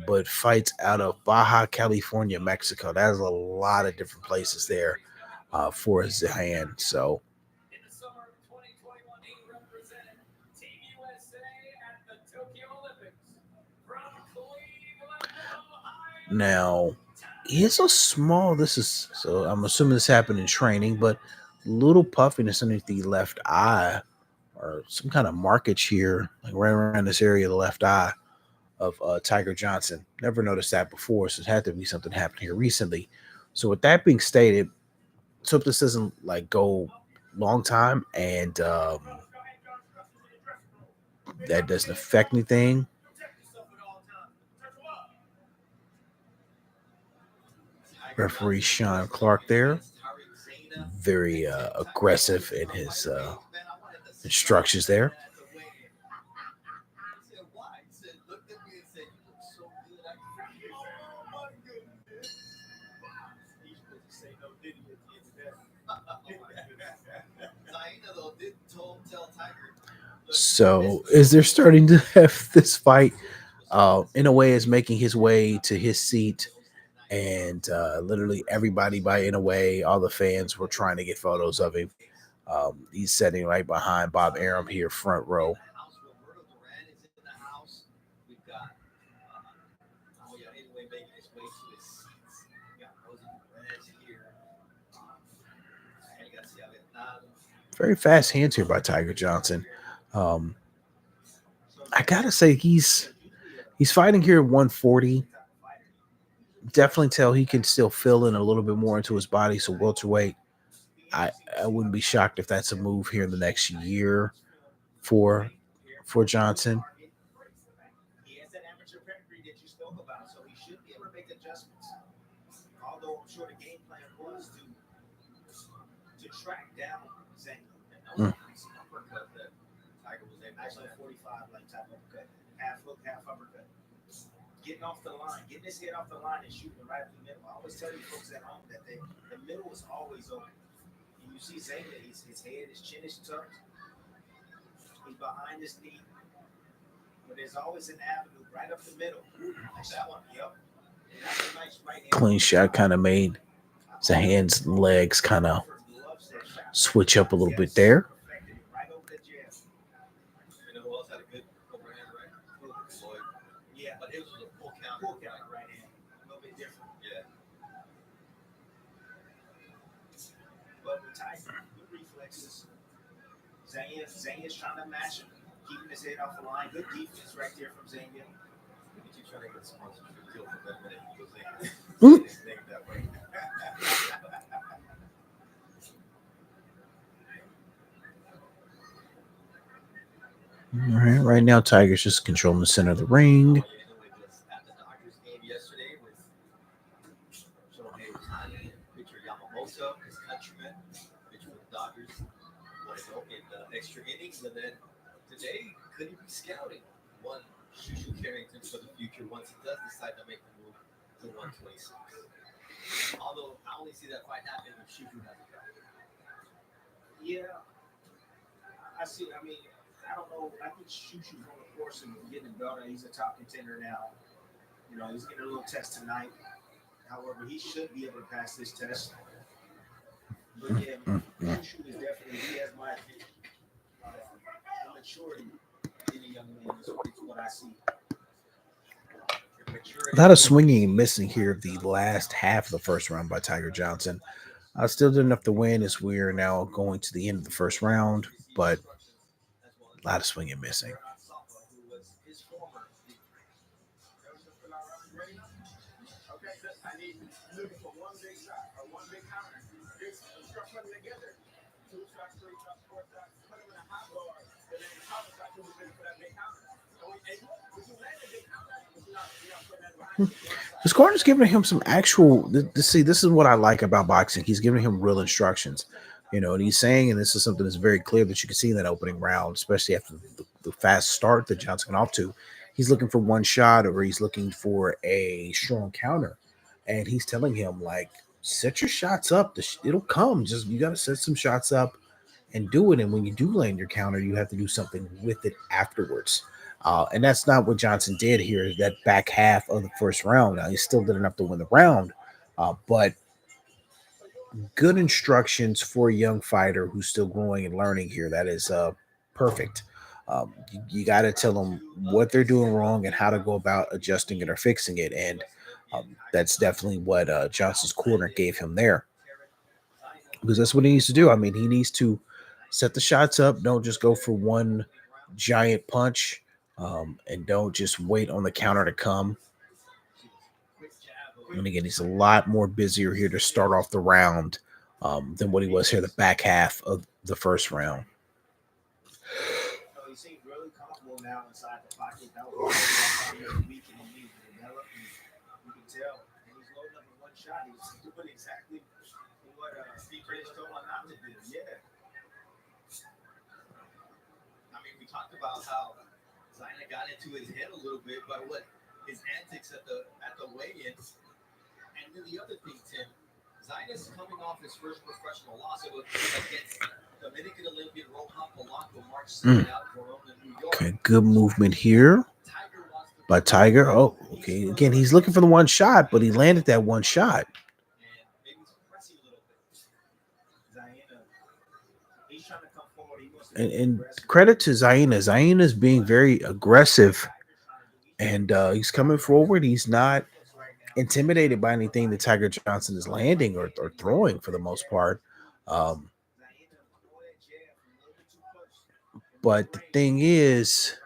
but fights out of Baja California, Mexico. That's a lot of different places there for Zahan. So In the summer of 2021, he represented Team USA at the Tokyo Olympics. From Cleveland, Ohio. now he's a small. This is so. I'm assuming this happened in training, but little puffiness underneath the left eye, or some kind of markage here, like right around this area of the left eye of Tiger Johnson. Never noticed that before, so it had to be something happened here recently. So with that being stated, so if this doesn't like go long time and that doesn't affect anything, referee Sean Clark there, very aggressive in his instructions there. So as they're starting to have this fight, Inoue is making his way to his seat, and literally everybody by Inoue, all the fans were trying to get photos of him. He's sitting right behind Bob Arum here, front row. Very fast hands here by Tiger Johnson. I gotta say he's fighting here at 140. Definitely tell he can still fill in a little bit more into his body. So welterweight, I wouldn't be shocked if that's a move here in the next year for Johnson. He has that amateur pedigree that you spoke about, so he should be able to make adjustments. Although I'm sure the game plan was to track down Zayn. And nice uppercut that Tiger was able to nice 45 like type uppercut, half hook, half uppercut. Getting off the line, getting his head off the line and shooting it right up the middle. I always tell you folks at home that the middle is always open. You see Zayna, his head, his chin is tucked. He's behind his knee. But there's always an avenue right up the middle. Like that one. Yep. And that's a nice right hand. Clean shot kind of made Zahan's legs kind of switch up a little bit there. Right over the jab. You know who else had a good overhand right? Floyd. Yeah, But it was a full count. full count right hand. A little bit different. Yeah. But with Tyson, good reflexes. Zanya's trying to match him, keeping his head off the line. Good defense right there from Zanya. You keep trying to get sponsorship deal for that minute. He goes in. Mm. His name that way. All right, right now Tiger's just controlling the center of the ring. At the Dodgers game yesterday with Shohei Ohtani, pitcher Yamamoto, his countryman, pitcher for the Dodgers, wanted to go in extra innings, and then today could he be scouting one Shushu Carrington for the future once he does decide to make the move to 126. Although I only see that fight happen if Shushu has a guy. Yeah, I see. I mean, I don't know. I think Shushu's on the course and getting better. He's a top contender now. You know, he's getting a little test tonight. However, he should be able to pass this test. But yeah, Shushu is definitely, he has my maturity in a young man. Is what I see. A lot of swinging and missing here the last half of the first round by Tiger Johnson. Still did enough to win as we're now going to the end of the first round, but a lot of swinging and missing. Okay, I need looking for one big shot or one big counter. Just start putting together 2 shots, 3 shots, 4 shots, put them in a hot bar, and then counter shot to for that big counter. And when you land a big counter, you're not putting that behind you. This corner's giving him some actual. See, this is what I like about boxing. He's giving him real instructions, you know, and he's saying, and this is something that's very clear that you can see in that opening round, especially after the fast start that Johnson got off to. He's looking for one shot, or he's looking for a strong counter, and he's telling him, like, set your shots up. It'll come. Just you got to set some shots up and do it. And when you do land your counter, you have to do something with it afterwards. And that's not what Johnson did here. That back half of the first round. Now, he still did enough to win the round, but good instructions for a young fighter who's still growing and learning here. That is perfect. You got to tell them what they're doing wrong and how to go about adjusting it or fixing it. And that's definitely what Johnson's corner gave him there, because that's what he needs to do. I mean, he needs to set the shots up. Don't just go for one giant punch, and don't just wait on the counter to come. And again, he's a lot more busier here to start off the round than what he was here the back half of the first round. He seemed really comfortable now inside the pocket. That was weak and he needed to develop. You can tell. And he's loading up in one shot. He's doing exactly what Steve British told him not to do. Yeah. I mean, we talked about how Zaina got into his head a little bit by what his antics at the weigh-ins. And then the other thing, Tim, Zaina's coming off his first professional loss. It was against Dominican Olympian Rohan Polanco, March 2nd out of Corona, New York. Okay, good movement here by Tiger. Oh, okay. Again, he's looking for the one shot, but he landed that one shot. And maybe he's pressing a little bit. Zaina, he's trying to come forward. He wants to And credit to Zaina. Zaina's being very aggressive, and he's coming forward. He's not intimidated by anything that Tiger Johnson is landing or throwing for the most part. But the thing is,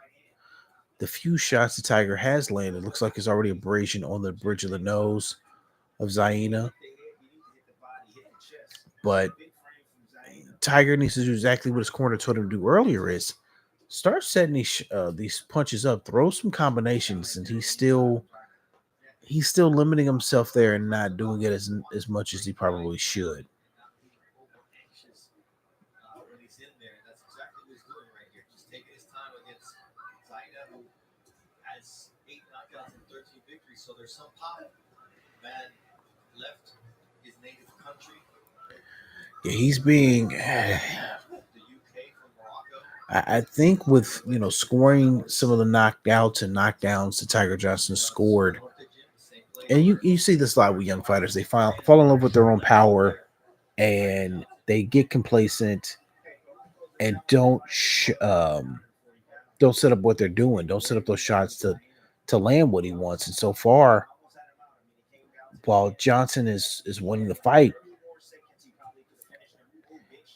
the few shots that Tiger has landed, looks like there's already abrasion on the bridge of the nose of Zaina. But Tiger needs to do exactly what his corner told him to do earlier, is start setting these punches up, throw some combinations, and he's still limiting himself there and not doing it as much as he probably should. When he's in there, and that's exactly what he's doing right here. Just taking his time against Zaina, who has 8 knockouts and 13 victories. So there's some pop. Man left his native country. Yeah, he's being. The UK from Morocco. I think with scoring some of the knockouts and knockdowns that Tiger Johnson scored, and you see this a lot with young fighters. They fall in love with their own power and they get complacent and don't set up what they're doing. Don't set up those shots to land what he wants. And so far, while Johnson is winning the fight,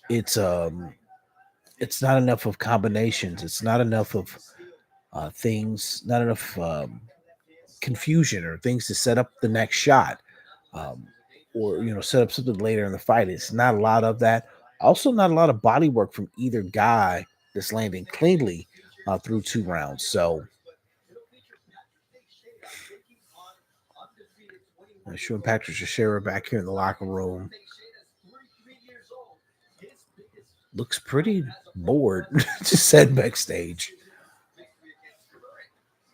it's not enough of combinations. It's not enough of things. Not enough confusion or things to set up the next shot, or set up something later in the fight. It's not a lot of that. Also, not a lot of body work from either guy that's landing cleanly through 2 rounds. So showing Patrick Teixeira back here in the locker room. Looks pretty bored. Just said backstage.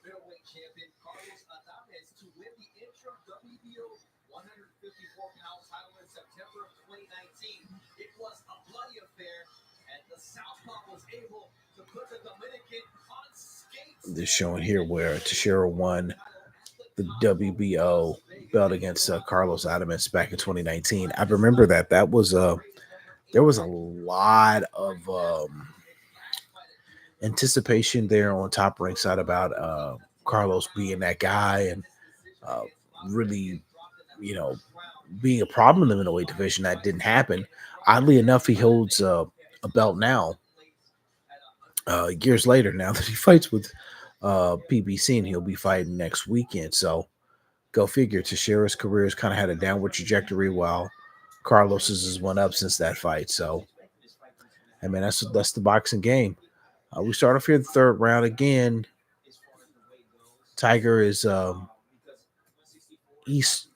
Middleweight champion Carlos Adames to win the interim WBO 154-pound title in September of 2019. It was a bloody affair, and the Southpaw was able to put the Dominican on skates. This showing here where Teixeira won the WBO belt against Carlos Adames back in 2019. I remember that. There was a lot of anticipation there on Top Ringside about Carlos being that guy and really, being a problem in the middleweight division. That didn't happen. Oddly enough, he holds a belt now. Years later, now that he fights with PBC, and he'll be fighting next weekend. So go figure. Teixeira's career has kind of had a downward trajectory, while Carlos's has went up since that fight. So, I mean, that's the boxing game. We start off here the third round again. Tiger is he's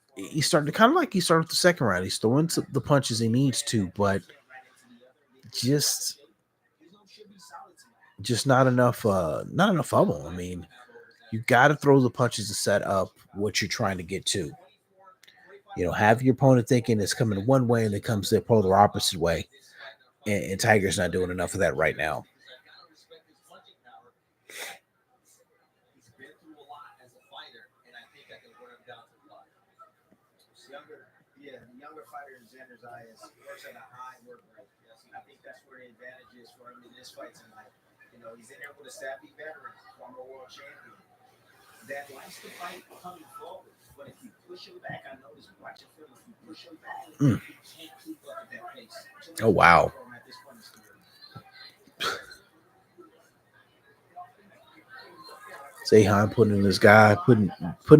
starting to kind of like he started the second round. He's throwing the punches he needs to, but just not enough of them. I mean, you got to throw the punches to set up what you're trying to get to. Have your opponent thinking it's coming one way and it comes the polar opposite way. And Tiger's not doing enough of that right now. He's been through a lot as a fighter, and I think I can run him down to blood. The younger fighter in Xander's eyes works at a high work rate. I think that's where the advantage is for him in this fight tonight. He's in there with a savvy veteran, former world champion, that likes to fight coming forward. But if you push him back, I noticed watching film, if you push him back, he can't keep up at that pace. Oh, wow. Zahan putting his guy, putting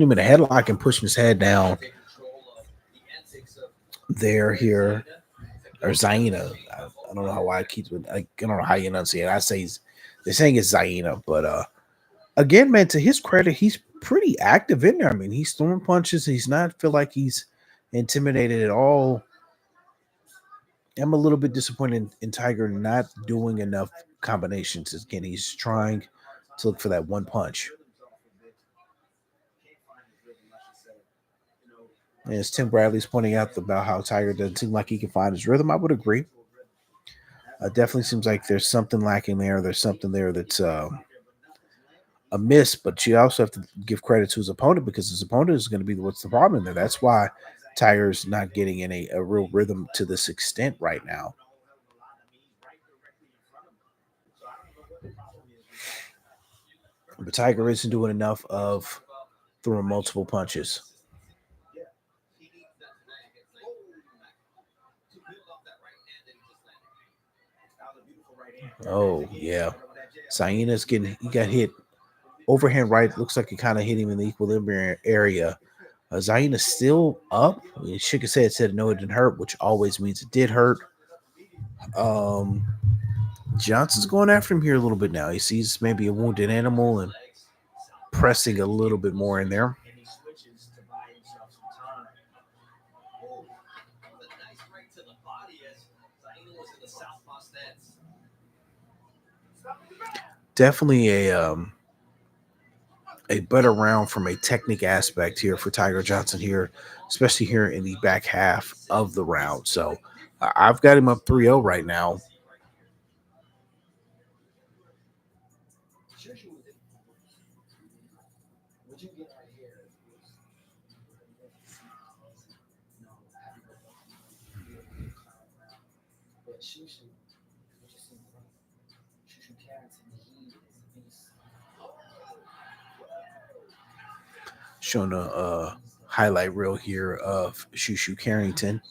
him in a headlock and pushing his head down. Here, or Zaina. I don't know why I don't know how you enunciate it. They're saying it's Zaina, but again, man, to his credit, he's pretty active in there. I mean, he's throwing punches. He's not feel like he's intimidated at all. I'm a little bit disappointed in Tiger not doing enough combinations. Again, he's trying to look for that one punch. And as Tim Bradley's pointing out about how Tiger doesn't seem like he can find his rhythm, I would agree. Definitely seems like there's something lacking there. There's something there that's a miss, but you also have to give credit to his opponent, because his opponent is going to be what's the problem there. That's why Tiger's not getting a real rhythm to this extent right now. But Tiger isn't doing enough of throwing multiple punches. Oh, yeah. He got hit overhand right. Looks like it kind of hit him in the equilibrium area. Zaina's still up. He shook his head, said no, it didn't hurt, which always means it did hurt. Johnson's going after him here a little bit now. He sees maybe a wounded animal and pressing a little bit more in there. Definitely a a better round from a technique aspect here for Tiger Johnson here, especially here in the back half of the round. So I've got him up 3-0 right now. What you get right here is but Shushu, what you see, Shushu Carrington, he is a beast. Showing a highlight reel here of Shushu Carrington,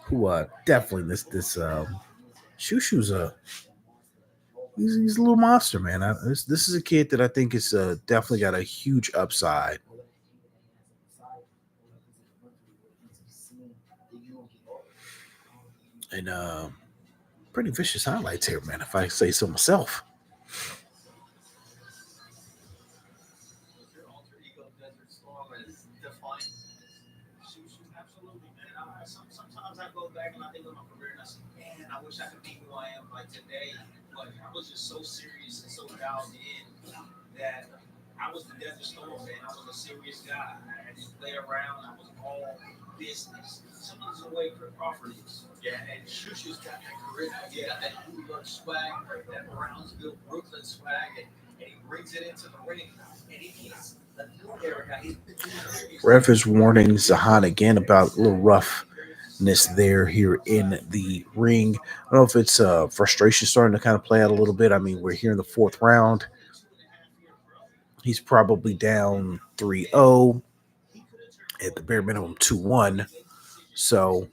who definitely this Shushu's he's a little monster, man. This is a kid that I think is definitely got a huge upside. And pretty vicious highlights here, man, if I say so myself. Sometimes I go back and I think of my career and I say, man, I wish I could be who I am like today. But I was just so serious and so dialed in that I was the Desert Storm, man. I was a serious guy. I didn't play around. I was all business. Similar to the way Kurt Crawford is. Yeah, and Shushu's got that charisma. He's got that New York swag, that Brownsville, Brooklyn swag, and he brings it into the ring. And he's a new era guy. He's been doing it. Ref is warning Zahan again about a little roughness there here in the ring. I don't know if it's frustration starting to kind of play out a little bit. I mean, we're here in the fourth round. He's probably down 3-0, at the bare minimum 2-1. So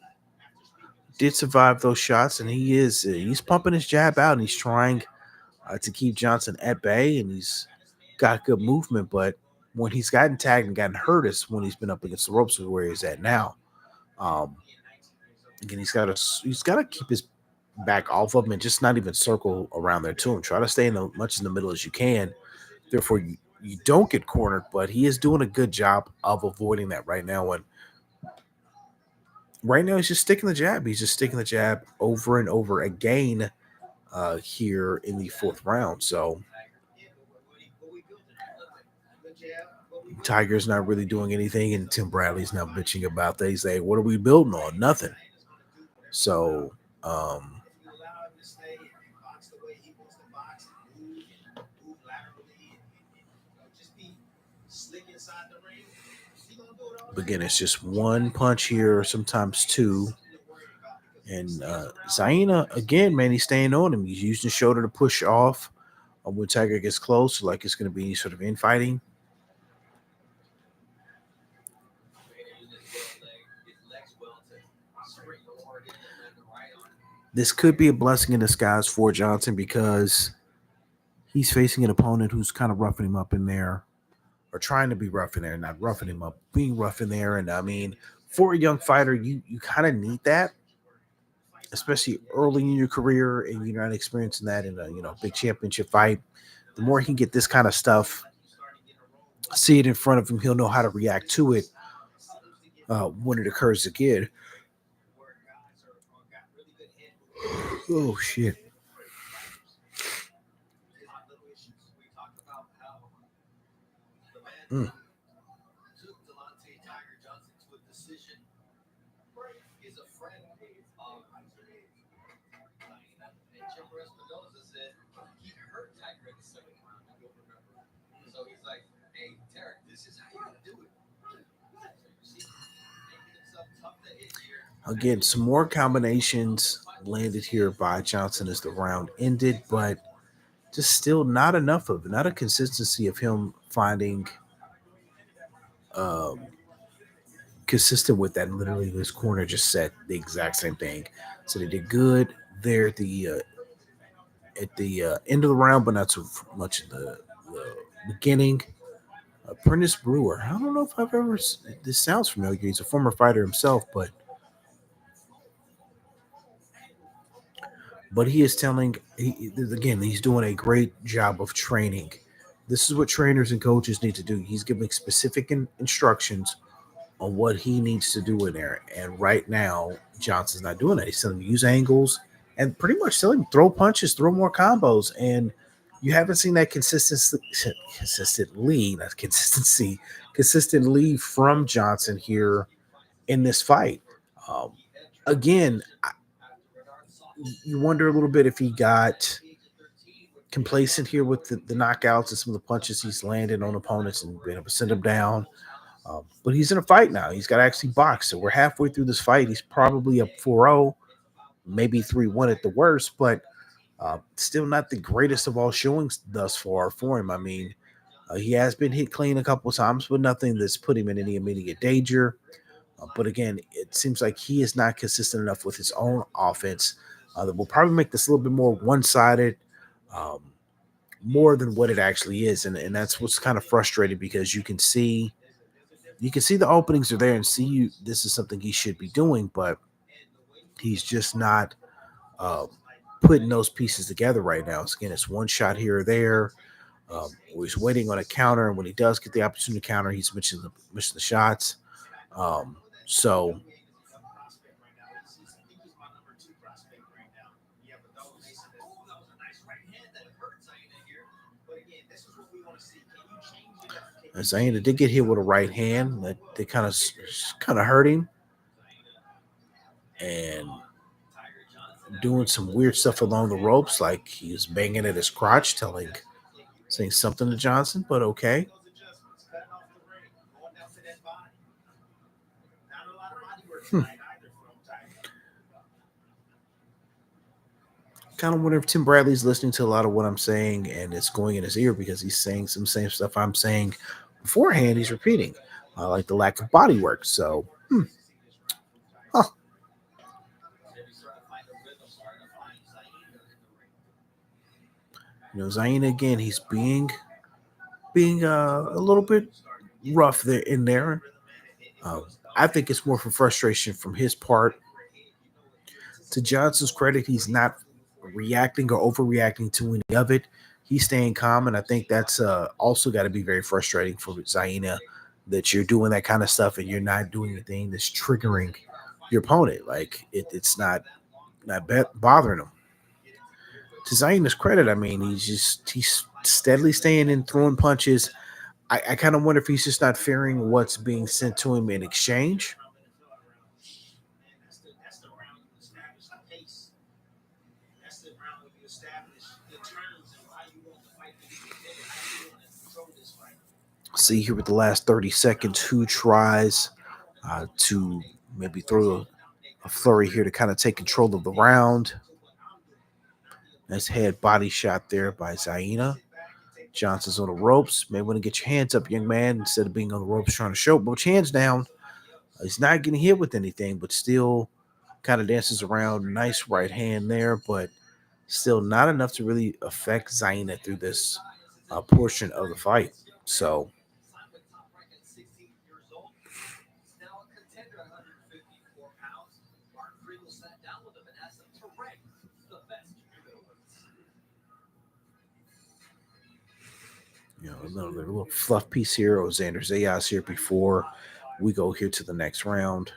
did survive those shots, and he's pumping his jab out, and he's trying to keep Johnson at bay, and he's got good movement. But when he's gotten tagged and gotten hurt is when he's been up against the ropes, where he's at now. Again, he's got to keep his back off of him and just not even circle around there to him. Try to stay in much in the middle as you can. Therefore, you don't get cornered, but he is doing a good job of avoiding that right now. And right now, he's just sticking the jab. He's just sticking the jab over and over again here in the fourth round. So Tiger's not really doing anything, and Tim Bradley's not bitching about that. He's like, what are we building on? Nothing. So, again, it's just one punch here, sometimes two. And Zaina, again, man, he's staying on him. He's using the shoulder to push off when Tiger gets close, like it's going to be any sort of infighting. This could be a blessing in disguise for Johnson because he's facing an opponent who's kind of roughing him up in there, or trying to be rough in there, not roughing him up, being rough in there. And I mean, for a young fighter, you kind of need that, especially early in your career, and you're not experiencing that in a big championship fight. The more he can get this kind of stuff, see it in front of him, he'll know how to react to it when it occurs again. Oh shit. Mm. So he's like, hey, Tarek, this is how you do it. Again, some more combinations landed here by Johnson as the round ended, but just still not enough of it. Not a consistency of him finding consistent with that. Literally, this corner just said the exact same thing. So they did good there at the end of the round, but not so much in the beginning. Prentice Brewer. I don't know if I've ever. This sounds familiar. He's a former fighter himself, but he is telling. He's doing a great job of training. This is what trainers and coaches need to do. He's giving specific instructions on what he needs to do in there. And right now, Johnson's not doing that. He's telling him to use angles and pretty much telling him throw punches, throw more combos, and You haven't seen that consistently from Johnson here in this fight. Um, again, you wonder a little bit if he got complacent here with the knockouts and some of the punches he's landed on opponents and been able to send them down. But he's in a fight now. He's got to actually box. So we're halfway through this fight. He's probably up 4-0, maybe 3-1 at the worst, but still not the greatest of all showings thus far for him. I mean, he has been hit clean a couple of times, but nothing that's put him in any immediate danger. But again, it seems like he is not consistent enough with his own offense that will probably make this a little bit more one-sided, um, more than what it actually is, and that's what's kind of frustrating because you can see the openings are there and see this is something he should be doing, but he's just not uh, putting those pieces together right now. So again, it's one shot here or there. He's waiting on a counter, and when he does get the opportunity to counter, he's missing the shots. So Zaina did get hit with a right hand that kind of hurt him, and doing some weird stuff along the ropes, like he was banging at his crotch, saying something to Johnson, but okay. Hmm. Kind of wonder if Tim Bradley's listening to a lot of what I'm saying and it's going in his ear because he's saying some same stuff I'm saying beforehand. He's repeating, like the lack of body work. So, huh. Zayn again, he's being a little bit rough there in there. Um, I think it's more from frustration from his part. To Johnson's credit, he's not reacting or overreacting to any of it. He's staying calm, and I think that's also got to be very frustrating for Zaina that you're doing that kind of stuff and you're not doing anything that's triggering your opponent. Like it's not bothering him. To Zaina's credit, I mean, he's steadily staying in, throwing punches. I kind of wonder if he's just not fearing what's being sent to him in exchange. See here with the last 30 seconds who tries to maybe throw a flurry here to kind of take control of the round. Nice head body shot there by Zaina. Johnson's on the ropes. May want to get your hands up, young man, instead of being on the ropes trying to show both hands down. He's not getting hit with anything, but still kind of dances around. Nice right hand there, but still not enough to really affect Zaina through this portion of the fight. So, another little fluff piece here. Xander Zayas here before we go here to the next round.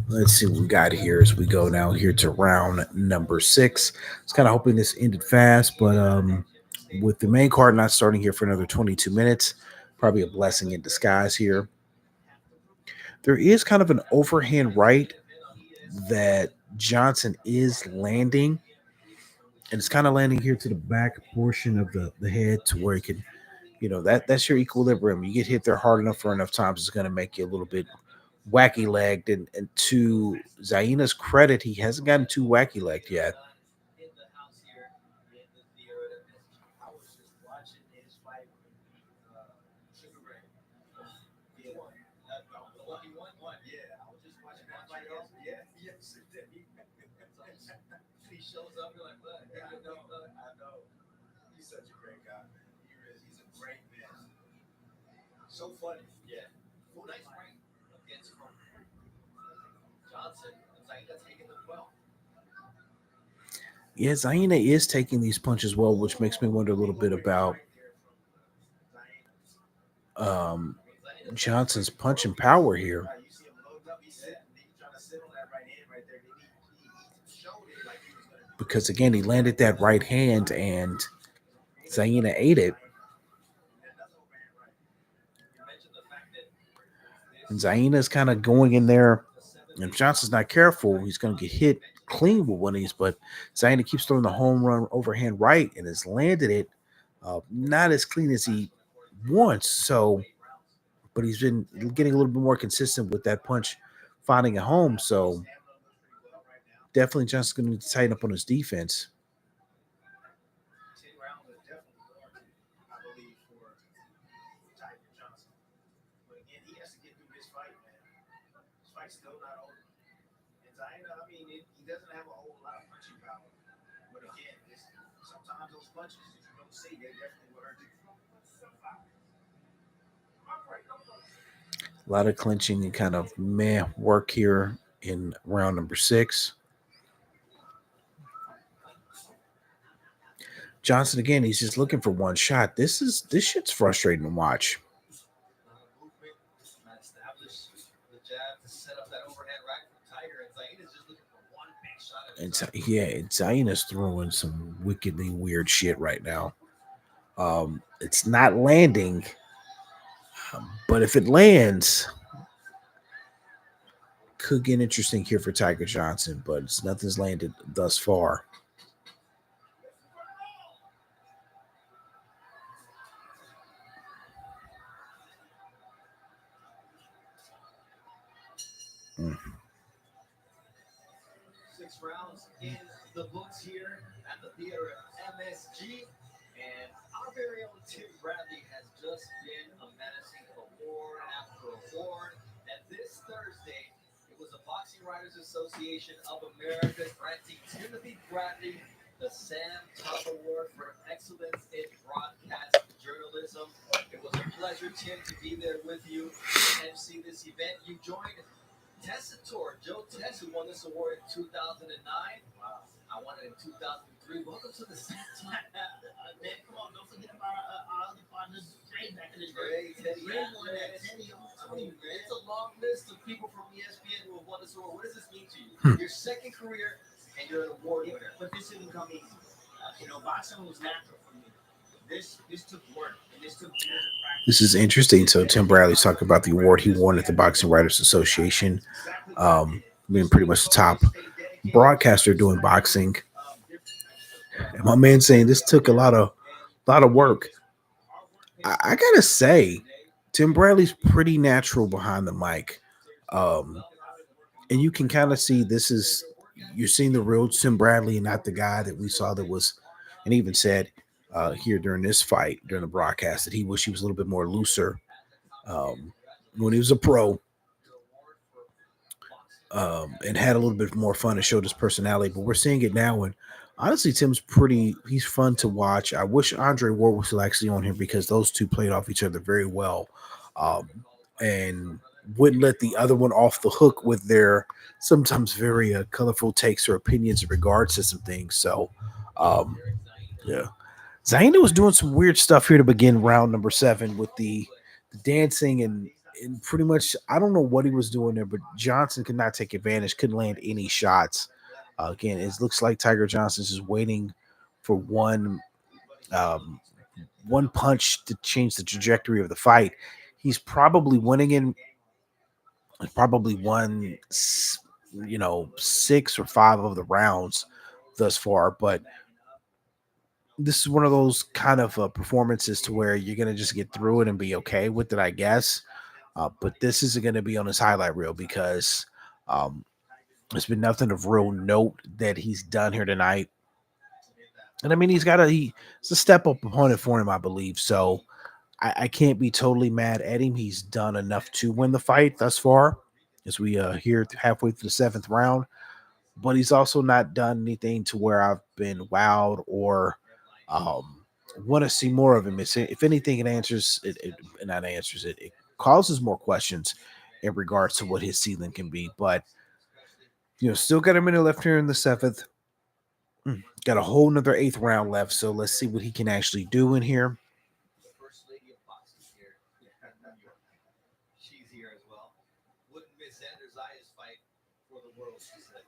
Let's see what we got here as we go now here to round number 6. I was kind of hoping this ended fast, but with the main card not starting here for another 22 minutes, probably a blessing in disguise here. There is kind of an overhand right that Johnson is landing, and it's kind of landing here to the back portion of the head to where it can, that's your equilibrium. You get hit there hard enough for enough times, it's going to make you a little bit wacky legged. And to Zaina's credit, he hasn't gotten too wacky legged yet. shows up, you're like, what? Yeah, I know. He's such a great guy, man. He is. He's a great man. So funny. Yeah. Well, nice right against from Johnson. Zaina taking them well. Yeah, Zaina is taking these punches well, which makes me wonder a little bit about um, Johnson's punching power here. Right, you see him loading up. He's sitting. He's trying to sit on that right hand right there. He showed it like he was going to. Because again, he landed that right hand and Zaina ate it. You mentioned the fact that And Zaina's kind of going in there. And if Johnson's not careful, he's going to get hit clean with one of these. But Zaina keeps throwing the home run overhand right and has landed it not as clean as he wants. So, but he's been getting a little bit more consistent with that punch, finding a home. So, definitely Johnson's going to need to tighten up on his defense. 10 rounds is definitely warranted, I believe, for Tiger Johnson. But again, he has to get through this fight, man. This fight's still not over. And Zaina, I mean, he doesn't have a whole lot of punching power. But again, sometimes those punches that you don't see, they definitely will hurt you. A lot of clinching and kind of meh work here in round number 6. Johnson again, he's just looking for one shot. This shit's frustrating to watch. movement, not establish the jab to set up that overhand right from Tiger, and Zaina's just looking for one big shot at a time. Yeah, Zaina's throwing some wickedly weird shit right now. It's not landing, but if it lands, could get interesting here for Tiger Johnson. But nothing's landed thus far. Mm. 6 rounds in the books here at the theater at MSG. And our very own Tim Bradley has just been a menacing award after award. And this Thursday, it was the Boxing Writers Association of America granting Timothy Bradley the Sam Top Award for Excellence in Broadcast Journalism. It was a pleasure, Tim, to be there with you and MC this event. You joined Tessitore, Joe Tess, who won this award in 2009. Wow. I won it in 2003. Welcome to the set. Man, come on, don't forget about our other partners, Trey, back in the Trey, day. Teddy, Trey won that Atlas. Teddy. I mean, it's a long list of people from ESPN who have won this award. What does this mean to you? Your second career, and you're an award winner. But this didn't come easy. Boxing was natural for me. This took work, and this took years of practice. This is interesting. So Tim Bradley's talking about the award he won at the Boxing Writers Association, being pretty much the top broadcaster doing boxing. And my man saying this took a lot of work. I gotta say, Tim Bradley's pretty natural behind the mic, and you can kind of see you're seeing the real Tim Bradley, and not the guy that we saw that was, and even said here during this fight during the broadcast that he wished he was a little bit more looser when he was a pro. And had a little bit more fun and showed his personality, but we're seeing it now. And honestly, he's fun to watch. I wish Andre Ward was still actually on here because those two played off each other very well, and wouldn't let the other one off the hook with their sometimes very colorful takes or opinions in regards to some things. So, yeah. Zaina was doing some weird stuff here to begin round number 7 with the dancing and pretty much, I don't know what he was doing there, but Johnson could not take advantage, couldn't land any shots. Again, it looks like Tiger Johnson's just waiting for one punch to change the trajectory of the fight. He's probably winning in, probably won, 6 or 5 of the rounds thus far, but this is one of those kind of performances to where you're going to just get through it and be okay with it, I guess. But this isn't going to be on his highlight reel because there's been nothing of real note that he's done here tonight. And I mean, it's a step up opponent for him, I believe. So I can't be totally mad at him. He's done enough to win the fight thus far as we here halfway through the 7th round. but he's also not done anything to where I've been wowed or want to see more of him. If anything, it causes more questions in regards to what his ceiling can be. But still got a minute left here in the seventh. Got a whole nother eighth round left, so let's see what he can actually do in here. The first lady of boxing here. She's here as well. Wouldn't miss Anders Aya's fight for the world, she said.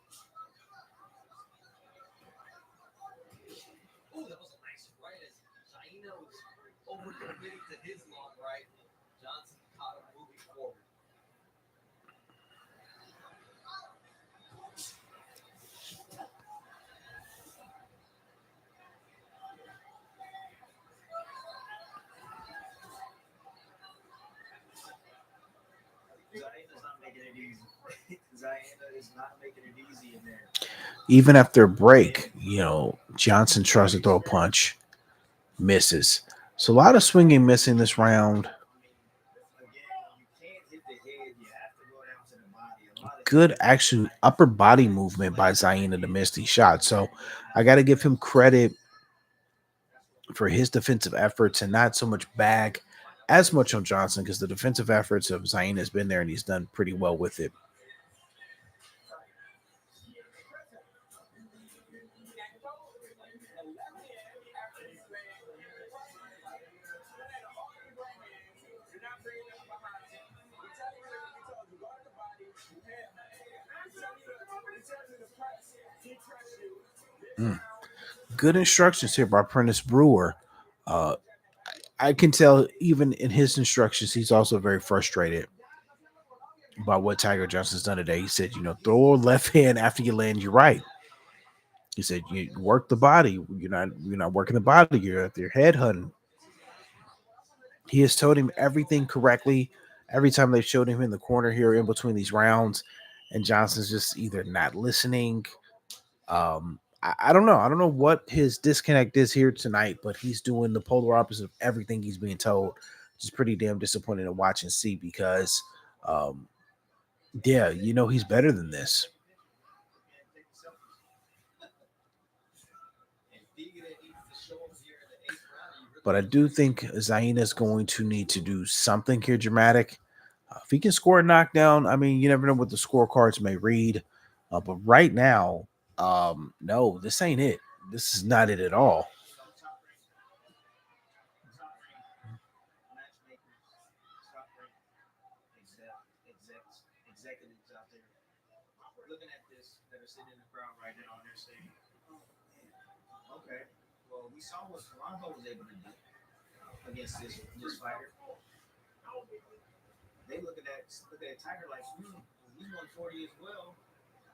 Oh, that was a nice right as Zaina was over-committing to his long right. Johnson caught him moving forward. Zaina's not making it easy. Zaina is not making it easy in there. Even after a break, Johnson tries to throw a punch, misses. So a lot of swinging missing this round. Again, you can't hit the head. You have to go down to the body. A lot of Good actually upper body movement by Zaina to miss these shots. So I got to give him credit for his defensive efforts and not so much bag as much on Johnson, because the defensive efforts of Zaina has been there and he's done pretty well with it. Good instructions here by Prentice Brewer. I can tell even in his instructions, he's also very frustrated by what Tiger Johnson's done today. He said, throw a left hand after you land your right. He said, you work the body. You're not working the body. You're at your head hunting. He has told him everything correctly every time they've showed him in the corner here in between these rounds, and Johnson's just either not listening. I don't know. I don't know what his disconnect is here tonight, but he's doing the polar opposite of everything he's being told. It's pretty damn disappointing to watch and see because, he's better than this. But I do think Zaina is going to need to do something here dramatic. If he can score a knockdown, I mean, you never know what the scorecards may read. But right now, no, this ain't it. This is not it at all. Executives out there looking at this that are sitting in the crowd right now and they're saying, okay, well, we saw what Toronto was able to do against this fighter. They look at Tiger like, he's 140 as well.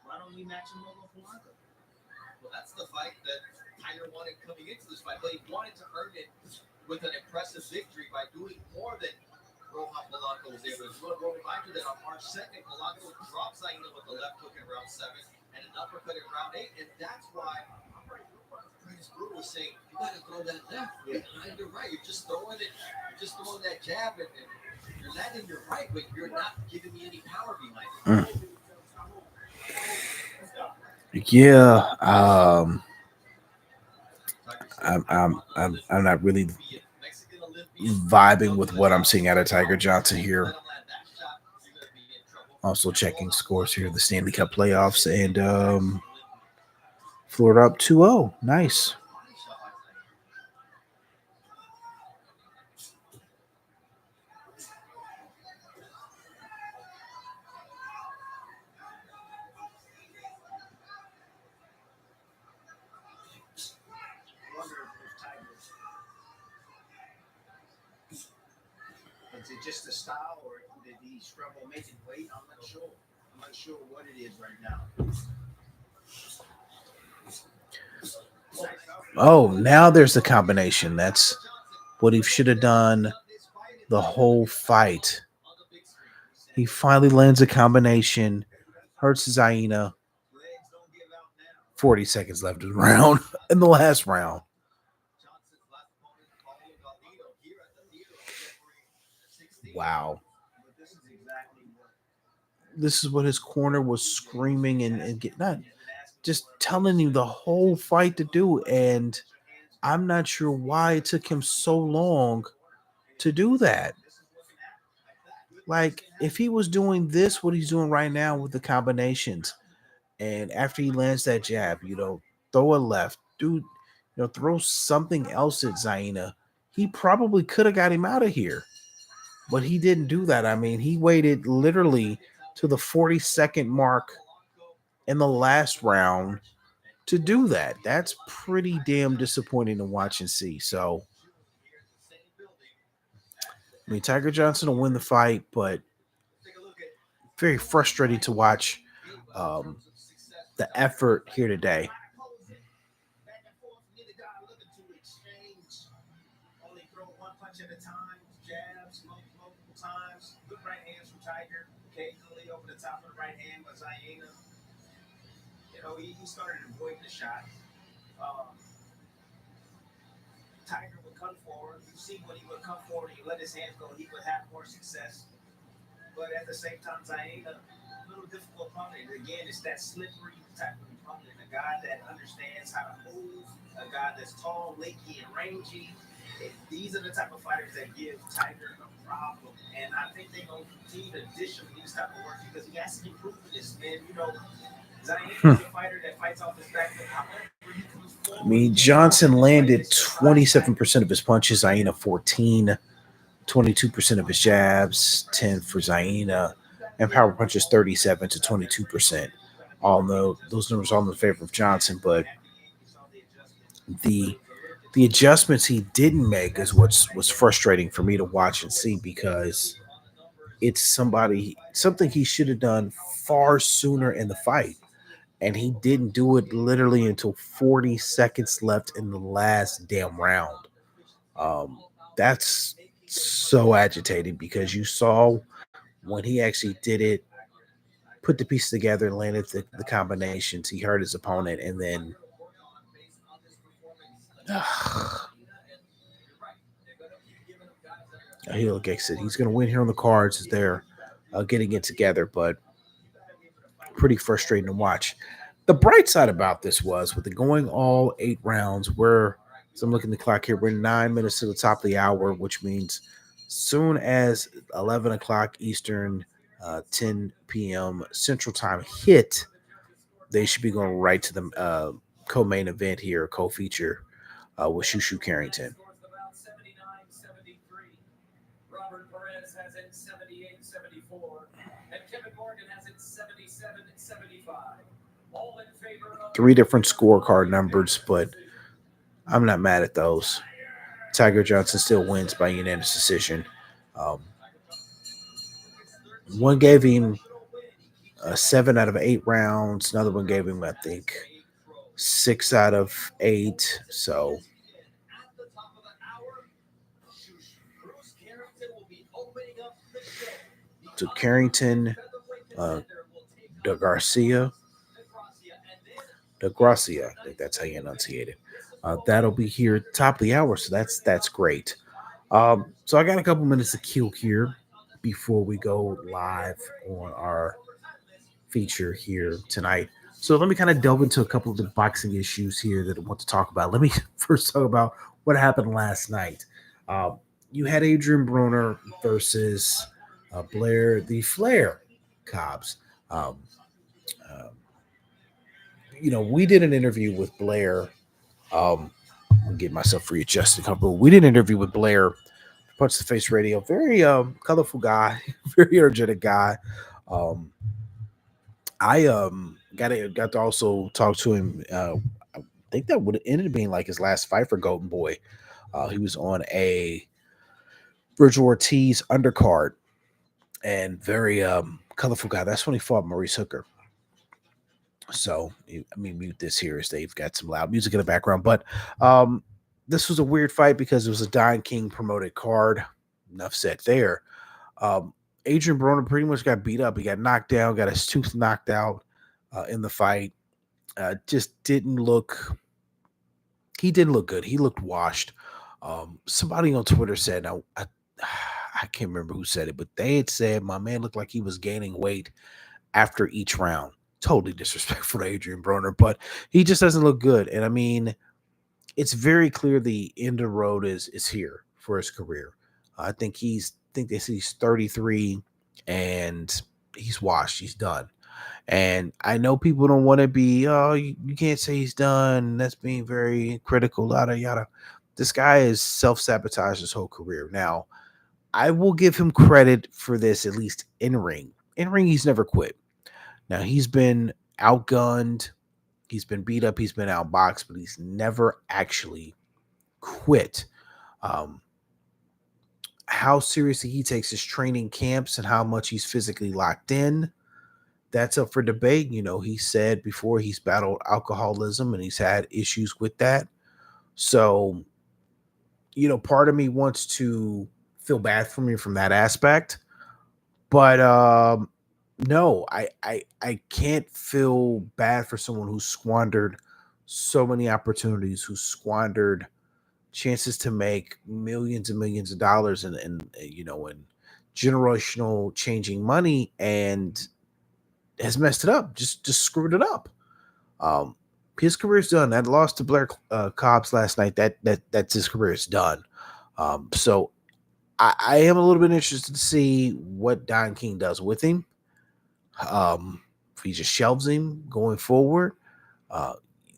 Why don't we match him up with Polanco? Well, that's the fight that Tiger wanted coming into this fight, but he wanted to earn it with an impressive victory by doing more than Rohan Polanco was able to do. We'll remind you that on March 2nd, Polanco dropped Zaina with the left hook in round 7 and an uppercut in round 8, and that's why Prentice Brewer was saying, you got to throw that left behind your right. You're just throwing that jab, and you're landing your right, but you're not giving me any power behind it. Yeah, I'm not really vibing with what I'm seeing out of Tiger Johnson here. Also checking scores here, the Stanley Cup playoffs, and Florida up 2-0. Nice. Is it just the style, or did he struggle making weight? I'm not sure. I'm not sure what it is right now. Oh, now there's the combination. That's what he should have done the whole fight. He finally lands a combination, hurts Zaina. 40 seconds left in the round, in the last round. Wow. This is what his corner was screaming and get not just telling him the whole fight to do. And I'm not sure why it took him so long to do that. Like, if he was doing this, what he's doing right now with the combinations, and after he lands that jab, throw a left, dude, throw something else at Zaina. He probably could have got him out of here, but he didn't do that. I mean, he waited literally to the 42nd mark in the last round to do that. That's pretty damn disappointing to watch and see. So, I mean, Tiger Johnson will win the fight, but very frustrating to watch the effort here today. Back and forth, neither guy looking to exchange. Only throw one punch at a time, jabs multiple times. Good right hands from Tiger. Occasionally over the top of the right hand was Zaina. He started avoiding the shot. Tiger would come forward. You see when he would come forward and he let his hands go, he would have more success. But at the same time, Zaina, a little difficult opponent. Again, it's that slippery type of opponent. A guy that understands how to move, a guy that's tall, lanky, and rangy. These are the type of fighters that give Tiger a problem. And I think they're going to continue to dish him these type of work because he has to improve this, man. Zaina is a fighter that fights off his back. I mean, Johnson landed 27% of his punches, Zaina 14, 22% of his jabs, 10 for Zaina, and power punches 37 to 22%. Although those numbers are all in favor of Johnson, but the adjustments he didn't make is what's frustrating for me to watch and see, because it's something he should have done far sooner in the fight. And he didn't do it literally until 40 seconds left in the last damn round. That's so agitating, because you saw when he actually did it, put the pieces together and landed the combinations, he hurt his opponent, and then he'll get it. He's going to win here on the cards. They're getting it together, but pretty frustrating to watch. The bright side about this was, with it going all 8 rounds, so I'm looking at the clock here, we're 9 minutes to the top of the hour, which means soon as 11 o'clock Eastern, 10 p.m. Central Time hit, they should be going right to the co-main event here, co-feature with Shushu Carrington. Robert Perez has it 78-74, and Kevin Morgan has it 77-75. All in favor of 3 different scorecard numbers, but I'm not mad at those. Tiger Johnson still wins by unanimous decision. One gave him 7 out of 8 rounds. Another one gave him, I think, 6 out of 8. So to Carrington, DeGracia, I think that's how you enunciate it. That'll be here top of the hour, so that's great. So I got a couple minutes to kill here before we go live on our feature here tonight. So let me kind of delve into a couple of the boxing issues here that I want to talk about. Let me first talk about what happened last night. You had Adrian Broner versus Blair the Flair Cobbs. We did an interview with Blair. I'll get myself readjusted. We did an interview with Blair, Punch the Face Radio. Very colorful guy, very energetic guy. I got to also talk to him. I think that would have ended up being like his last fight for Golden Boy. He was on a Virgil Ortiz undercard, and very colorful guy. That's when he fought Maurice Hooker. So, mute this here as they've got some loud music in the background. But this was a weird fight because it was a Don King promoted card. Enough said there. Adrian Broner pretty much got beat up. He got knocked down, got his tooth knocked out in the fight. Just didn't look. He didn't look good. He looked washed. Somebody on Twitter said, now I can't remember who said it, but they had said my man looked like he was gaining weight after each round. totally disrespectful to Adrian Broner, but he just doesn't look good. And I mean, it's very clear the end of the road is here for his career. I think they say he's 33 and he's washed. He's done. And I know people don't want to be, oh, you can't say he's done. That's being very critical, yada yada. This guy is self-sabotaged his whole career. Now, I will give him credit for this, at least in ring. In ring, he's never quit. Now he's been outgunned, he's been beat up, he's been outboxed, but he's never actually quit. Um, how seriously he takes his training camps and how much he's physically locked in, that's up for debate. You know, he said before he's battled alcoholism and he's had issues with that. So, you know, part of me wants to feel bad for me from that aspect. But no, I can't feel bad for someone who squandered so many opportunities, who squandered chances to make millions and millions of dollars and you know, in generational changing money, and has messed it up, just screwed it up. Um, his career's done. That loss to Blair Cobbs last night, that's his career is done. So I am a little bit interested to see what Don King does with him. If he just shelves him going forward. Uh,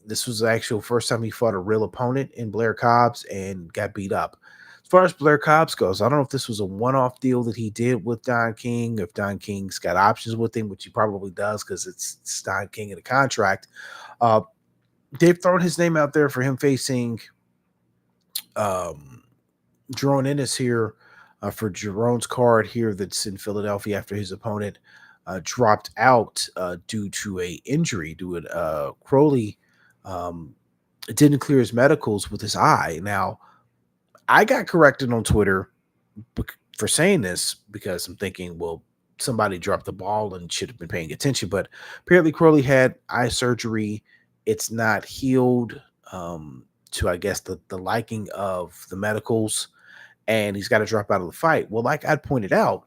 this was the actual first time he fought a real opponent in Blair Cobbs and got beat up. As far as Blair Cobbs goes, I don't know if this was a one-off deal that he did with Don King, if Don King's got options with him, which he probably does because it's Don King in the contract. Uh, they've thrown his name out there for him facing Jerome Ennis here for Jerome's card here that's in Philadelphia after his opponent dropped out due to a injury. Crowley didn't clear his medicals with his eye. Now, I got corrected on Twitter for saying this because I'm thinking, well, somebody dropped the ball and should have been paying attention. But apparently Crowley had eye surgery. It's not healed to, I guess, the liking of the medicals, and he's got to drop out of the fight. Well, like I pointed out,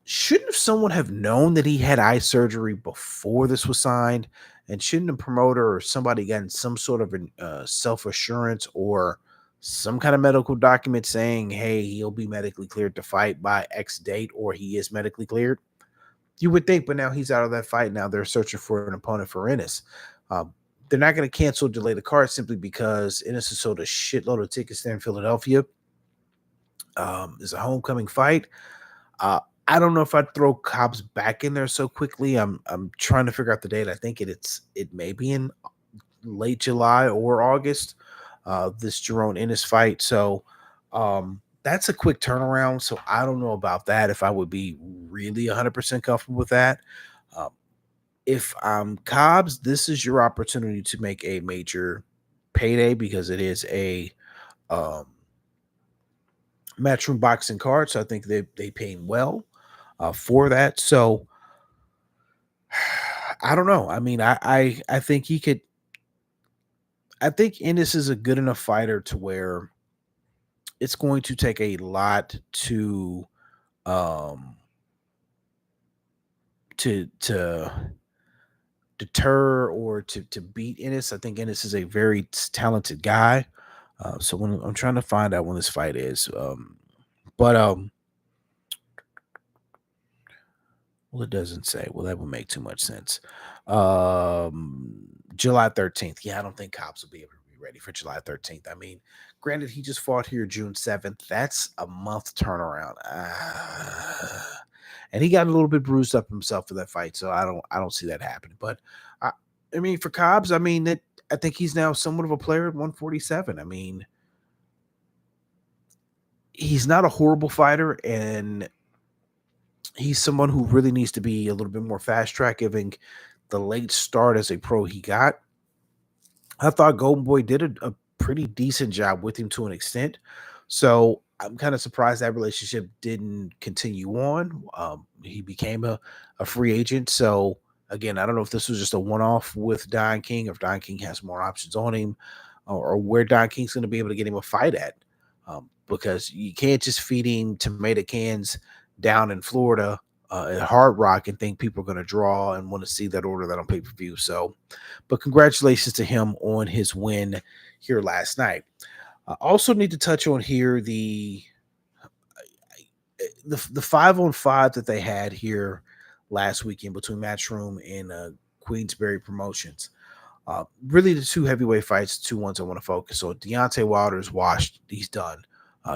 shouldn't someone have known that he had eye surgery before this was signed? And shouldn't a promoter or somebody gotten some sort of self-assurance or some kind of medical document saying, hey, he'll be medically cleared to fight by X date, or he is medically cleared? You would think, but now he's out of that fight. Now they're searching for an opponent for Ennis. They're not going to cancel, delay the card simply because Ennis has sold a shitload of tickets there in Philadelphia. It's a homecoming fight. I don't know if I'd throw Cobbs back in there so quickly. I'm trying to figure out the date. I think it may be in late July or August. This Jerome Ennis fight. So that's a quick turnaround. So I don't know about that, if I would be really 100% comfortable with that. If I'm Cobbs, this is your opportunity to make a major payday because it is a Matchroom boxing card. So I think they pay him well for that. So I don't know. I mean, I think he could. I think Ennis is a good enough fighter to where it's going to take a lot to deter or to beat Ennis. I think Ennis is a very talented guy. So when I'm trying to find out when this fight is, but well, it doesn't say. Well, that would make too much sense. July 13th. Yeah, I don't think Cobbs will be able to be ready for July 13th. I mean, granted, he just fought here June 7th. That's a month turnaround. And he got a little bit bruised up himself for that fight, so I don't see that happening. But I mean, for Cobbs, I mean, I think he's now somewhat of a player at 147. I mean, he's not a horrible fighter, and he's someone who really needs to be a little bit more fast track, giving the late start as a pro he got. I thought Golden Boy did a pretty decent job with him to an extent. So I'm kind of surprised that relationship didn't continue on. He became a free agent. So again, I don't know if this was just a one-off with Don King, or if Don King has more options on him, or where Don King's going to be able to get him a fight at. Because you can't just feed him tomato cans down in Florida at Hard Rock and think people are going to draw and want to see that order that on pay-per-view. So, but congratulations to him on his win here last night. I also need to touch on here the 5-on-5 that they had here last weekend between Matchroom and Queensberry Promotions. Really, the two heavyweight fights, two ones I want to focus on. Deontay Wilder is washed. He's done.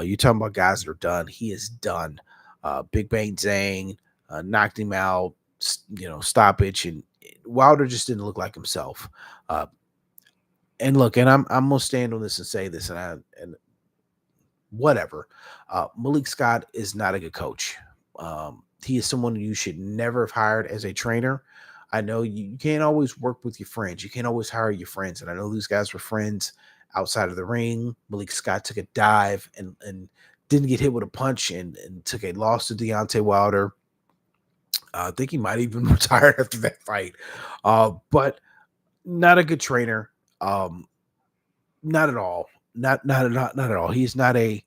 You're talking about guys that are done. He is done. Big Bang Zhang knocked him out, stoppage, and Wilder just didn't look like himself. And look, and I'm gonna stand on this and say this, and whatever. Malik Scott is not a good coach. He is someone you should never have hired as a trainer. I know you can't always work with your friends. You can't always hire your friends. And I know these guys were friends outside of the ring. Malik Scott took a dive and didn't get hit with a punch and took a loss to Deontay Wilder. I think he might even retire after that fight. But not a good trainer. Not at all. Not at all. He's not a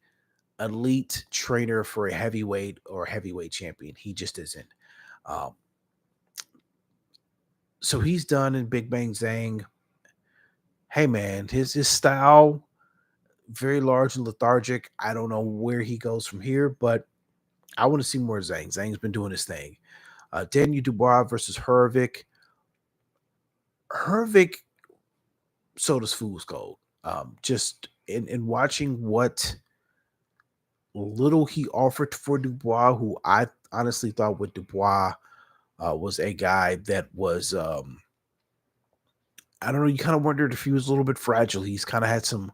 elite trainer for a heavyweight or heavyweight champion. He just isn't. So he's done in Big Bang Zhang. Hey man, his style very large and lethargic. I don't know where he goes from here, but I want to see more Zhang. Zhang's been doing his thing. Daniel Dubois versus Hervik. Hervik sold his fool's gold. Just in watching what little he offered for Dubois, who I honestly thought with Dubois was a guy that was, I don't know, you kind of wondered if he was a little bit fragile. He's kind of had some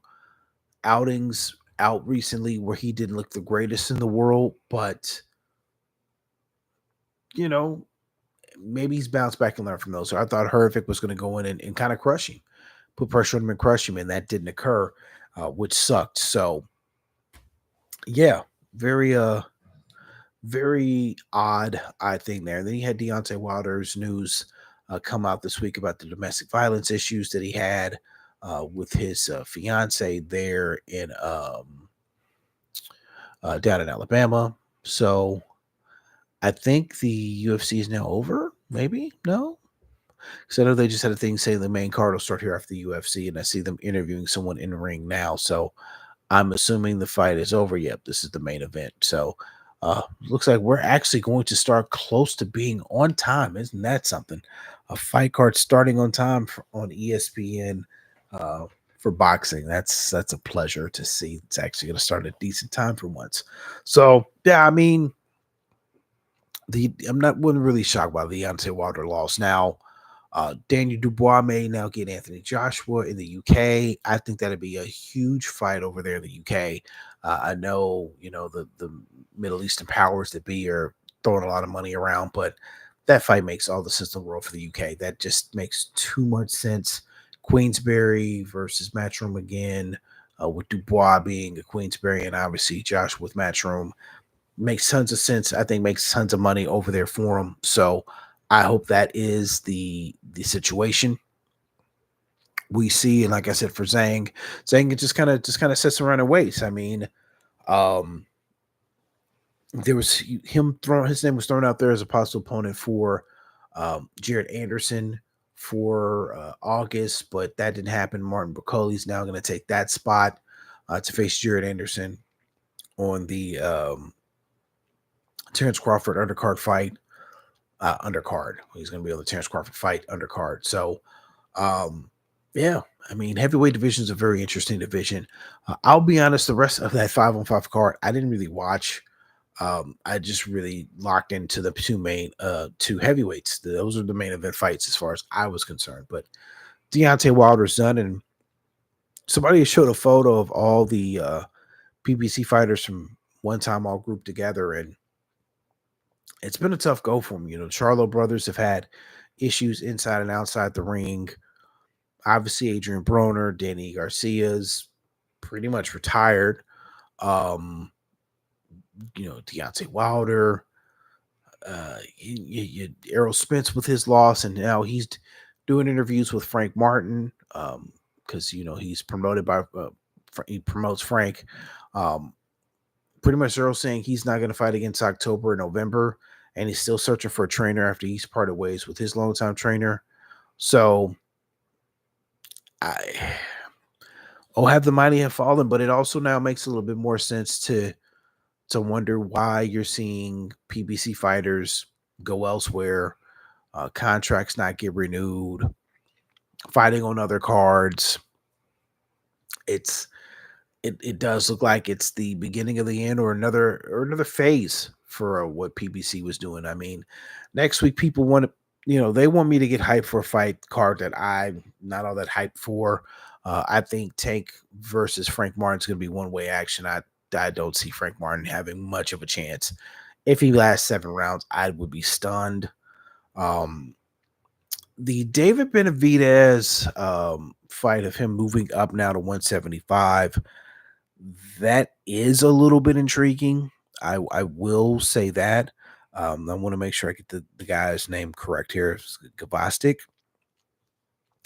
outings out recently where he didn't look the greatest in the world, but, maybe he's bounced back and learned from those. So I thought Hervik was going to go in and kind of crush him, put pressure on him and crush him, and that didn't occur, which sucked. So, yeah, very odd, I think there. And then you had Deontay Wilder's news come out this week about the domestic violence issues that he had with his fiance there in down in Alabama. So I think the UFC is now over. Maybe no, because I know they just had a thing saying the main card will start here after the UFC, and I see them interviewing someone in the ring now. So I'm assuming the fight is over. Yep, this is the main event. So looks like we're actually going to start close to being on time. Isn't that something? A fight card starting on time on ESPN for boxing. That's a pleasure to see. It's actually going to start at a decent time for once. So yeah, I mean, wasn't really shocked by the Deontay Wilder loss. Now, Daniel Dubois may now get Anthony Joshua in the UK. I think that'd be a huge fight over there in the UK. I know, the Middle Eastern powers that be are throwing a lot of money around, but that fight makes all the sense in the world for the UK. That just makes too much sense. Queensberry versus Matchroom again, with Dubois being a Queensberry and obviously Joshua with Matchroom. Makes tons of sense. I think makes tons of money over there for him. So I hope that is the situation we see. And like I said, for Zhang it just kind of sits around and waits. I mean, there was his name was thrown out there as a possible opponent for Jared Anderson for August, but that didn't happen. Martin Bakoli's now going to take that spot to face Jared Anderson on the Terrence Crawford undercard fight. Undercard. He's going to be on the Terrence Crawford fight undercard. So, yeah, I mean, heavyweight division is a very interesting division. I'll be honest, the rest of that 5-on-5 card, I didn't really watch. I just really locked into the two heavyweights. Those are the main event fights as far as I was concerned. But Deontay Wilder's done, and somebody showed a photo of all the PBC fighters from one time all grouped together, and it's been a tough go for them. Charlo brothers have had issues inside and outside the ring. Obviously, Adrian Broner, Danny Garcia's pretty much retired. Deontay Wilder, Errol Spence with his loss, and now he's doing interviews with Frank Martin because he's promoted by he promotes Frank. Pretty much Errol saying he's not going to fight against October and November, and he's still searching for a trainer after he's parted ways with his longtime trainer. So have the mighty have fallen, but it also now makes a little bit more sense to wonder why you're seeing PBC fighters go elsewhere, contracts not get renewed, fighting on other cards. It does look like it's the beginning of the end, or another phase for what PBC was doing. I mean, next week people want to, they want me to get hyped for a fight card that I'm not all that hyped for. I think Tank versus Frank Martin is going to be one-way action. I don't see Frank Martin having much of a chance. If he lasts 7 rounds, I would be stunned. The David Benavidez fight of him moving up now to 175, that is a little bit intriguing. I will say that. I want to make sure I get the guy's name correct here. Gavastik.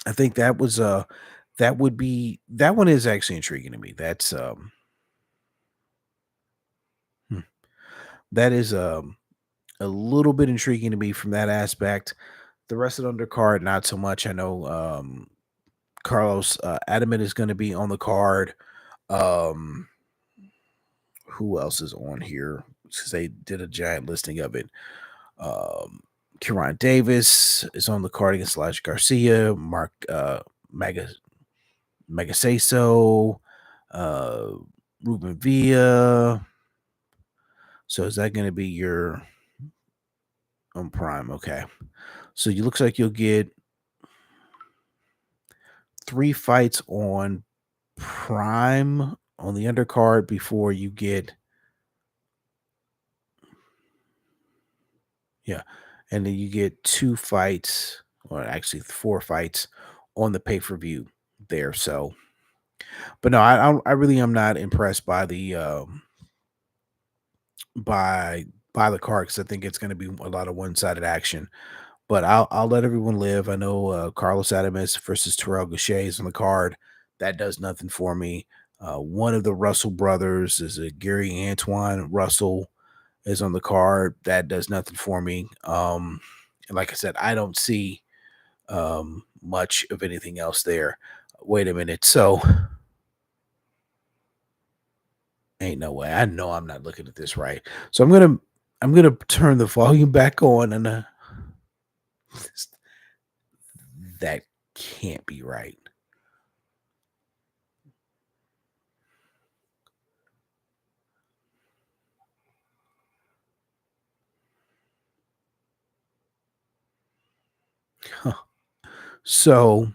I think that one is actually intriguing to me. That's that is a little bit intriguing to me from that aspect. The rest of the undercard, not so much. I know Carlos Adamet is going to be on the card. Who else is on here? Because they did a giant listing of it. Kieran Davis is on the card against Elijah Garcia. Mark Magasaso, Ruben Villa. So is that going to be your on Prime? Okay. So it looks like you'll get 3 fights on Prime on the undercard before you get, and then you get 2 fights, or actually 4 fights on the pay-per-view there. So, but no, I really am not impressed by the by the card, because I think it's going to be a lot of one-sided action. But I'll let everyone live. I know Carlos Adames versus Terrell Gausha is on the card. That does nothing for me. One of the Russell brothers is a Gary Antoine Russell is on the card. That does nothing for me. And like I said, I don't see much of anything else there. Wait a minute. So ain't no way. I know I'm not looking at this right. So I'm gonna turn the volume back on, and that can't be right. Huh. So,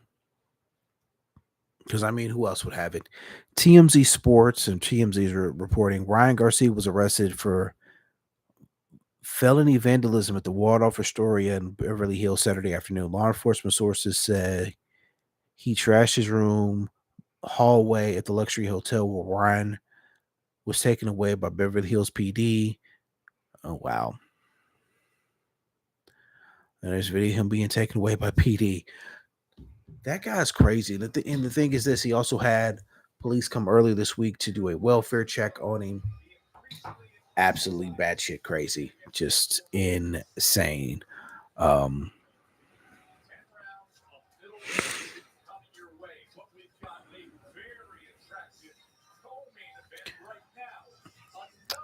because I mean, who else would have it? TMZ Sports and TMZ are reporting Ryan Garcia was arrested for felony vandalism at the Waldorf Astoria in Beverly Hills Saturday afternoon. Law enforcement sources say he trashed his room hallway at the luxury hotel where Ryan was taken away by Beverly Hills PD. Oh, wow. And there's video of him being taken away by PD. That guy's crazy. And the thing is this, he also had police come earlier this week to do a welfare check on him. Absolutely batshit crazy. Just insane. All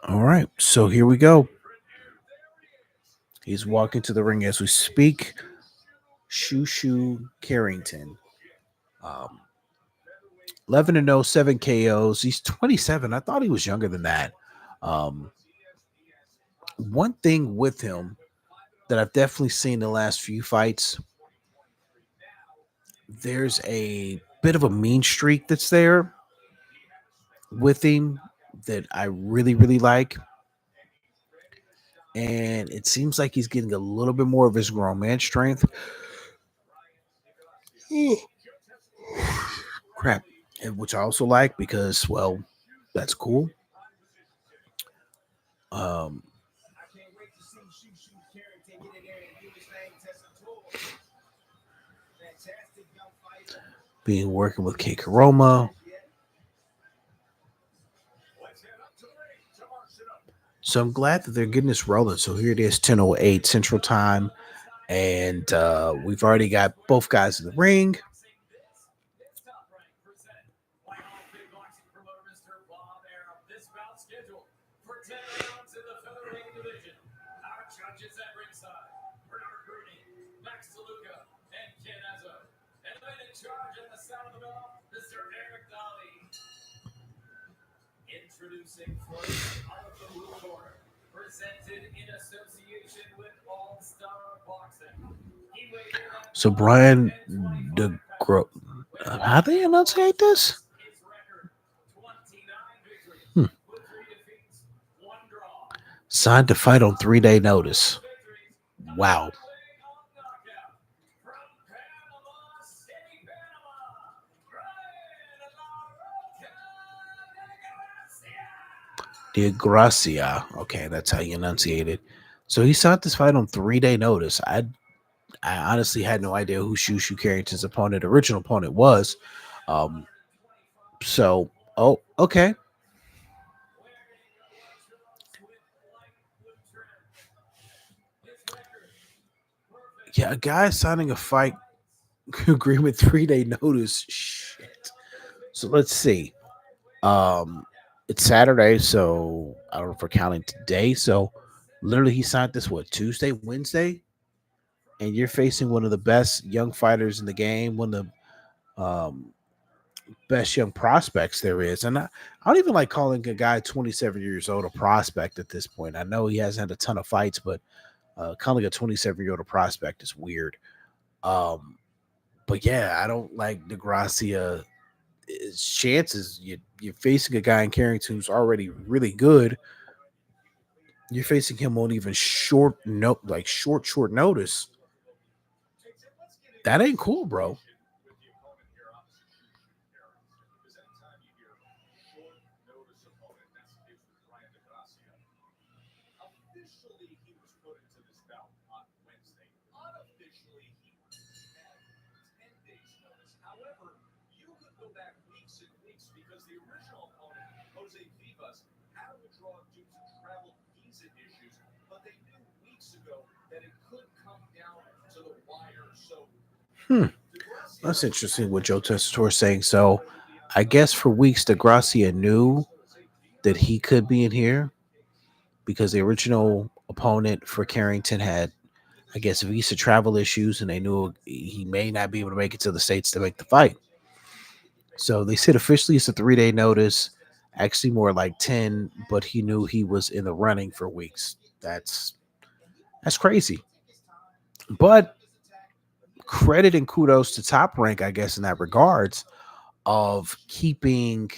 right, so here we go. He's walking to the ring as we speak. Shushu Carrington. 11-0, 7 KOs. He's 27. I thought he was younger than that. One thing with him that I've definitely seen the last few fights, there's a bit of a mean streak that's there with him that I really, really like. And it seems like he's getting a little bit more of his grown man strength. Crap. Which I also like because, well, that's cool. Being working with Kei Karoma. So I'm glad that they're getting this rolling. So here it is, 10:08 Central Time, and we've already got both guys in the ring. Introducing first out of the blue corner, presented in association with All Star Boxing. He weighed in at So Brian how do they enunciate this? his record, 29 victories Hmm. with 3 defeats, 1 draw. Signed to fight on 3-day notice. Victories Wow. on knockout from Panama City, Panama. Brian De Gracia. Okay, that's how you enunciate it. So he signed this fight on 3-day notice. I honestly had no idea who Shushu Carrington's original opponent was. So, okay. Yeah, a guy signing a fight agreement 3-day notice. Shit. So let's see. It's Saturday, so I don't know if we're counting today. So literally he signed this Tuesday, Wednesday? And you're facing one of the best young fighters in the game, one of the best young prospects there is. And I don't even like calling a guy 27 years old a prospect at this point. I know he hasn't had a ton of fights, but calling a 27-year-old a prospect is weird. But yeah, I don't like DeGracia. His chances, you're facing a guy in Carrington who's already really good. You're facing him on even short notice. That ain't cool, bro. Officially, he was put into this bout on Wednesday. Unofficially, he had 10 days' notice. However, you could go back weeks and weeks because the original opponent, Jose Vivas, had to withdraw due to travel visa issues, but they knew weeks ago that it could come down to the wire. So, That's interesting what Joe Tessitore is saying. So I guess for weeks, DeGracia knew that he could be in here because the original opponent for Carrington had, I guess, visa travel issues, and they knew he may not be able to make it to the States to make the fight. So they said officially it's a 3-day notice, actually more like 10, but he knew he was in the running for weeks. That's crazy. But credit and kudos to Top Rank, I guess, in that regards of keeping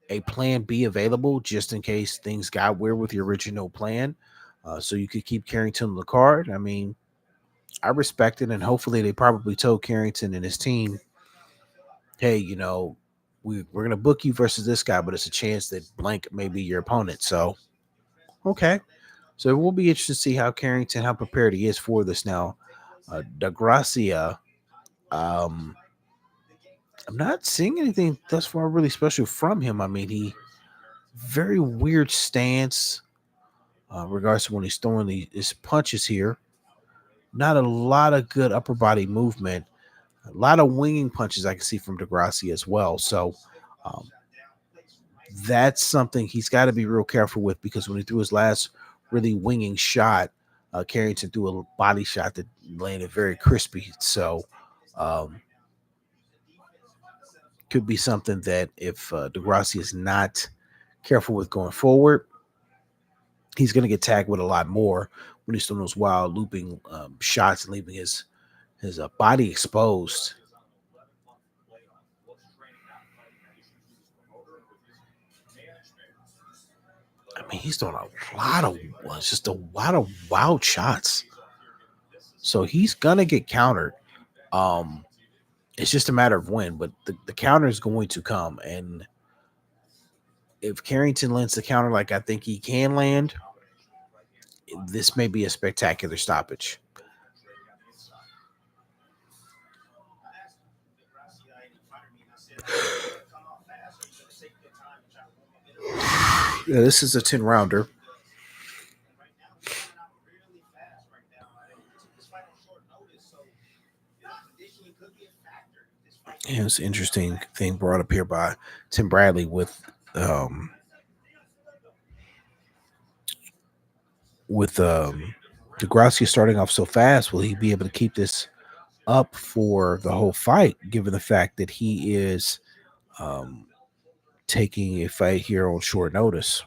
a plan B available just in case things got weird with your original plan. So you could keep Carrington on the card. I mean, I respect it, and hopefully they probably told Carrington and his team, hey, we're going to book you versus this guy, but it's a chance that blank may be your opponent. So, okay. So it will be interesting to see how prepared he is for this now. DeGracia, I'm not seeing anything thus far really special from him. I mean, he very weird stance regards to when he's throwing his punches here. Not a lot of good upper body movement. A lot of winging punches I can see from DeGracia as well. So that's something he's got to be real careful with, because when he threw his last really winging shot, Carrington threw a body shot that landed very crispy. So could be something that if DeGracia is not careful with going forward, he's going to get tagged with a lot more when he's throwing those wild looping shots and leaving his body exposed. I mean, he's doing a lot of wild shots. So he's gonna get countered. It's just a matter of when, but the counter is going to come. And if Carrington lands the counter like I think he can land, this may be a spectacular stoppage. Yeah, this is a 10 rounder. Right now, he's coming out really fast right now. And he took this fight on short notice, so conditioning could be a factor. This fight Yeah, it's an interesting thing brought up here by Tim Bradley um with DeGracia starting off so fast. Will he be able to keep this up for the whole fight, given the fact that he is um, taking a fight here on short notice?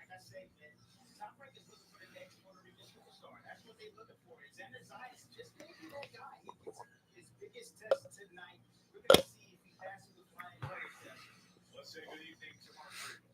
like I say, man, Top Rank is looking for the next Puerto Rican superstar. That's what they're looking for. Xander Zayas just may be that guy. He gets his biggest test tonight. We're going to see if he passes the flying colors test. Let's say good evening to Mark Regal.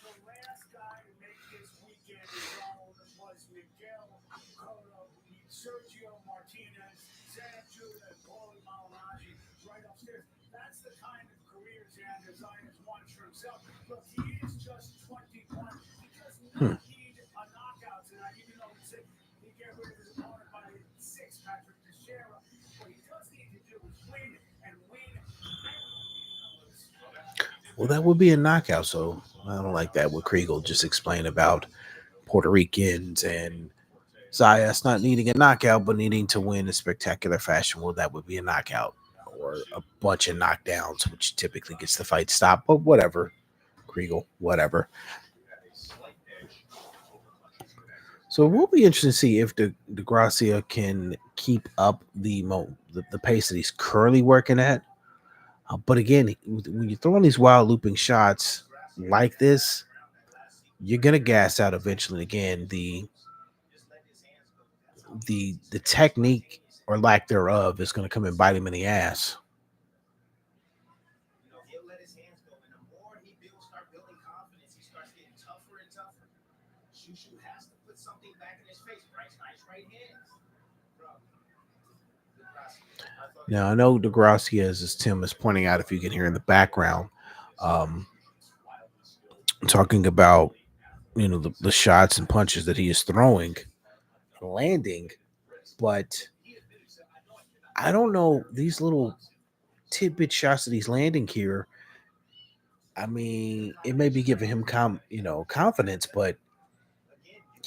The last guy to make this weekend his own was Miguel Cotto, Sergio Martinez, Sam Judah, and Paulie Malignaggi right upstairs. That's the kind of career Xander Zayas wants for himself. Look, he is just 21. He does not need a knockout tonight, even though he said he get rid of his opponent by 6, Patrick Teixeira. What he does need to do is win and win. Well, that would be a knockout. So I don't like that. What Kriegel just explained about Puerto Ricans and Zayas not needing a knockout, but needing to win in spectacular fashion. Well, that would be a knockout or a bunch of knockdowns, which typically gets the fight stopped. But whatever, Kriegel, whatever. So it will be interesting to see if DeGracia can keep up the pace that he's currently working at. But again, when you're throwing these wild looping shots like this, you're gonna gas out eventually. Again, the technique or lack thereof is gonna come and bite him in the ass. He'll let his hands go. And the more he start building confidence, he starts getting tougher and tougher. Shushu has to put something back in his face. Bryce, nice right hands. Now I know DeGracia, as Tim is pointing out, if you can hear in the background, talking about the shots and punches that he is throwing, landing, but I don't know these little tidbit shots that he's landing here. I mean, it may be giving him confidence, but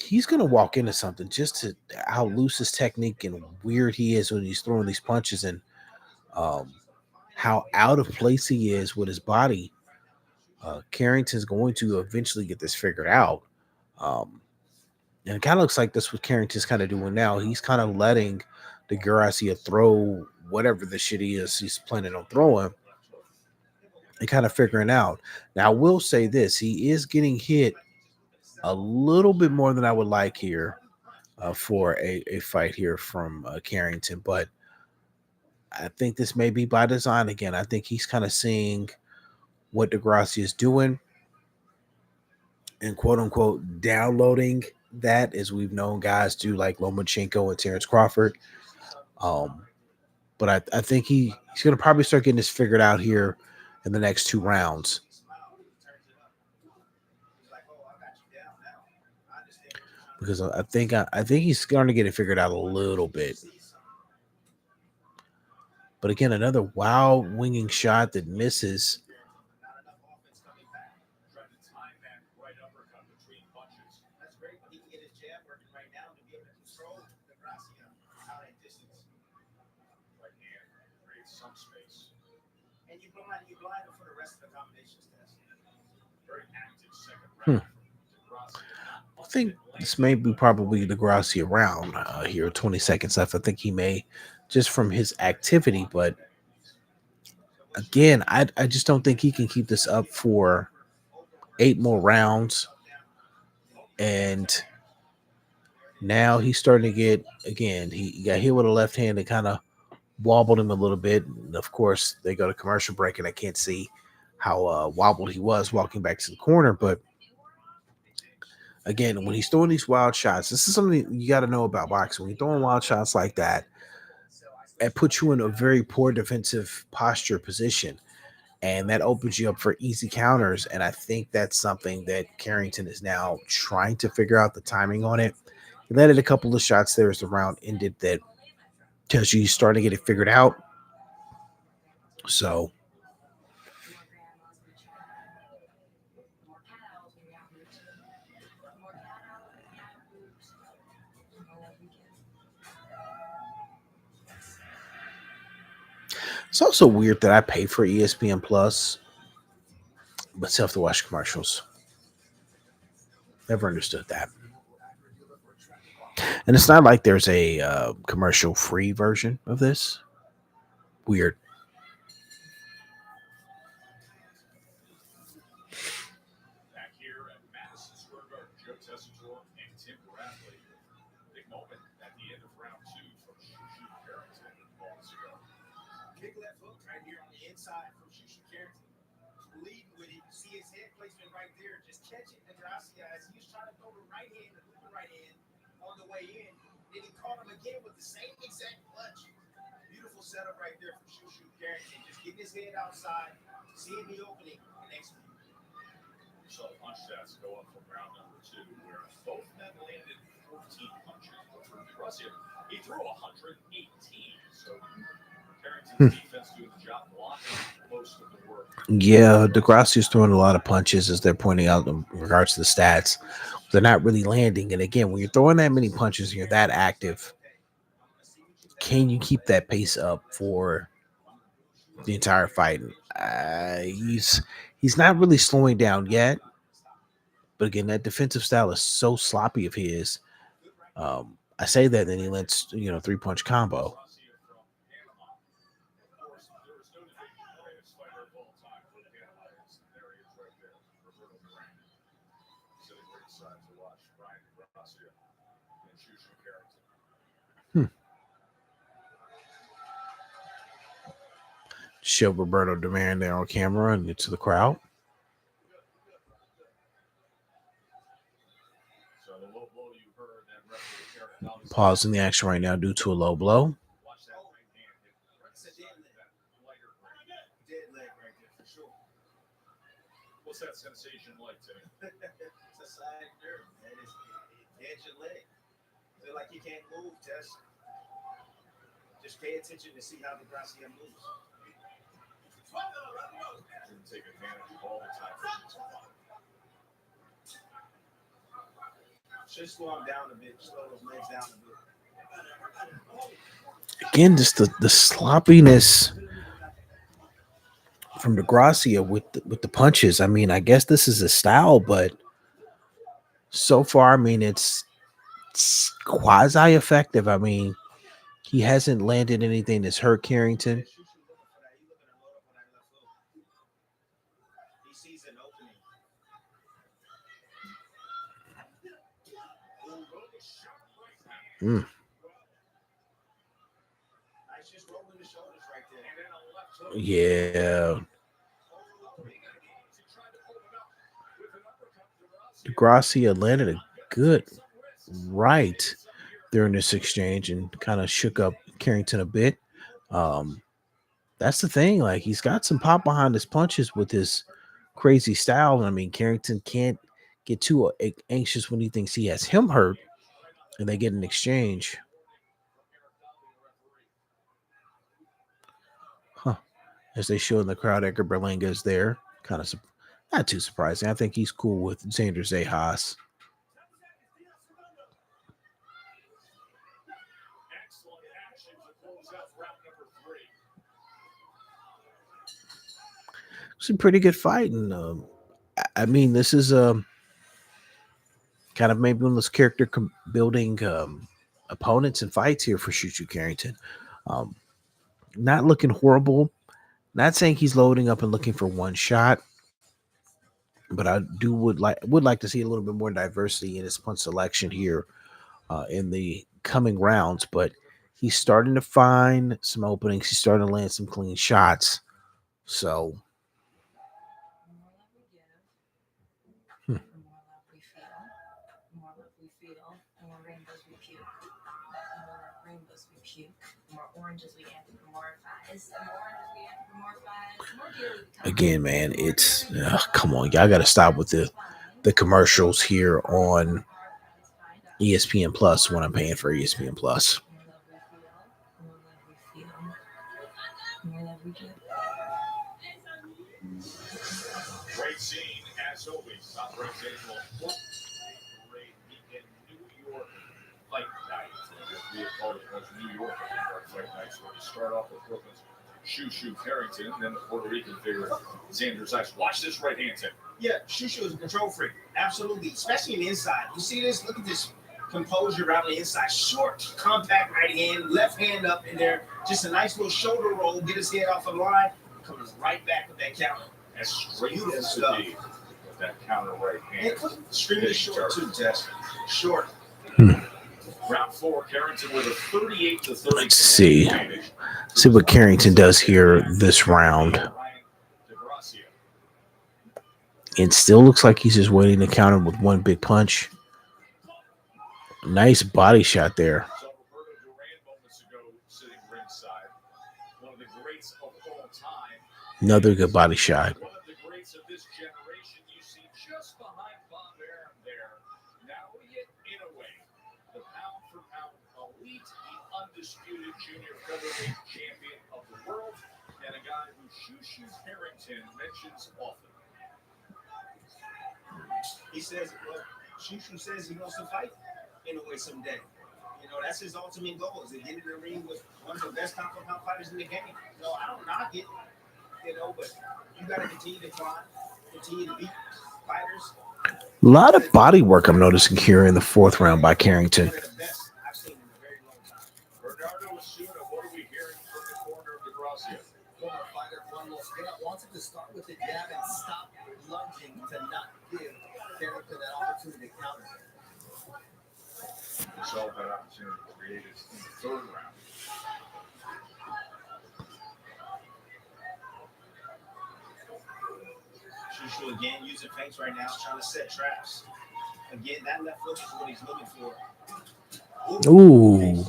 he's gonna walk into something just to how loose his technique and weird he is when he's throwing these punches, and how out of place he is with his body. Carrington's going to eventually get this figured out. And it kind of looks like that's what Carrington's kind of doing now. He's kind of letting DeGracia throw whatever the shit he is he's planning on throwing and kind of figuring out. Now, I will say this. He is getting hit a little bit more than I would like here for a fight here from Carrington. But I think this may be by design again. I think he's kind of seeing what DeGracia is doing and quote unquote downloading that, as we've known guys do, like Lomachenko and Terrence Crawford. But I think he's going to probably start getting this figured out here in the next 2 rounds. Because I think he's going to get it figured out a little bit. But again, another wild winging shot that misses. I think this may be probably DeGracia round here, 20 seconds left. I think he may, just from his activity, but again, I just don't think he can keep this up for 8 more rounds. And now he's starting to get, again, he got hit with a left hand that kind of wobbled him a little bit. And of course, they go to commercial break, and I can't see how wobbled he was walking back to the corner. But again, when he's throwing these wild shots, this is something you got to know about boxing. When you're throwing wild shots like that, it puts you in a very poor defensive posture position, and that opens you up for easy counters. And I think that's something that Carrington is now trying to figure out the timing on it. He landed a couple of shots there as the round ended that because she's starting to get it figured out. So it's also weird that I pay for ESPN Plus, but still have to watch commercials. Never understood that. And it's not like there's a commercial free version of this. Weird. Back here at Madison Square Garden, Joe Tessitore and Tim Bradley. Big moment at the end of round 2 from Shushu Carrington moments ago. Big left hook right here on the inside from Shushu Carrington. Leading with it. You see his head placement right there. Just catching Degracia as he was trying to throw the right hand, the right hand on the way in. Then he caught him again with the same exact punch. Beautiful setup right there from Shushu Carrington. Just getting his head outside, seeing the opening, and executing. So punch stats go up from round number 2, where both men landed 14 punches. But for Degracia, he threw 118. So Carrington's defense doing the job blocking most of the work. Yeah, DeGrassi's throwing a lot of punches, as they're pointing out in regards to the stats. They're not really landing. And again, when you're throwing that many punches and you're that active, can you keep that pace up for the entire fight? He's not really slowing down yet. But again, that defensive style is so sloppy of his. I say that, then he lets 3-punch combo. Show Roberto Duran there on camera and into the crowd. Pausing the action right now due to a low blow. What's that sensation like, Tim? It's a side nerve, man. It's edge your leg. Feel like you can't move, Tess. Just pay attention to see how Degracia moves. Didn't take advantage of all the time. Should slow him down a bit. Slow those legs down a bit. Again, just the sloppiness from Degracia with the punches. I mean, I guess this is a style, but so far, I mean, it's quasi effective. I mean, he hasn't landed anything that's hurt Carrington. He sees an opening. Mm. Nice, just rolling the shoulders right there. Yeah. Degracia landed a good right during this exchange and kind of shook up Carrington a bit. That's the thing. Like, he's got some pop behind his punches with his crazy style. I mean, Carrington can't get too anxious when he thinks he has him hurt, and they get an exchange. As they show in the crowd, Edgar Berlanga is there. Kind of not too surprising. I think he's cool with Xander Zejas. It's a pretty good fight, and I mean, this is kind of maybe one of those character building opponents and fights here for Shushu Carrington. Not looking horrible. Not saying he's loading up and looking for one shot, but I would like to see a little bit more diversity in his punch selection here in the coming rounds. But he's starting to find some openings. He's starting to land some clean shots. So. Again, man, it's come on, y'all got to stop with the commercials here on ESPN Plus when I'm paying for ESPN Plus. Great scene, as always. Top ranked baseball. Great weekend, New York fight night. Be a part of those New York fight nights where we start off with Brooklyn's Shushu Carrington, then the Puerto Rican figure Xander Zayas. Watch this right hand, Tim. Yeah, Shushu is a control freak. Absolutely. Especially in the inside. You see this? Look at this composure around the inside. Short, compact right hand, left hand up in there. Just a nice little shoulder roll. Get his head off the line. Comes right back with that counter. As straight Beautiful as stuff. it be with that counter right hand. Extremely short, too, Jess. Short. Round 4, Carrington with a 38 to 30. Let's see. See what Carrington does here this round. It still looks like he's just waiting to counter with one big punch. Nice body shot there. So Roberto Duran moments ago sitting ringside. One of the greats of all time. Another good body shot. One of the greats of this generation. You see just behind Bob Arum there. Now, in a way, the pound for pound elite, the undisputed junior featherweight champion of the world, and a guy who Shushu Carrington mentions often. He says, well, Shushu says he wants to fight in a way someday. You know, that's his ultimate goal, is to get in the ring with one of the best top of fighters in the game. No, I don't knock it, you know, but you got to continue to climb, continue to beat fighters. A lot of body work I'm noticing here in the fourth round by Carrington. One of the best I've seen in a very long time. Bernardo Asuna, what are we hearing from the corner of the Gracia? Former fighter Juan Mosquera wanted to start with the jab and stop lunging to not give Carrington that opportunity to counter. We saw that opportunity created in the third round. Shushu again using feints right now, trying to set traps. Again, that left hook is what he's looking for. Ooh.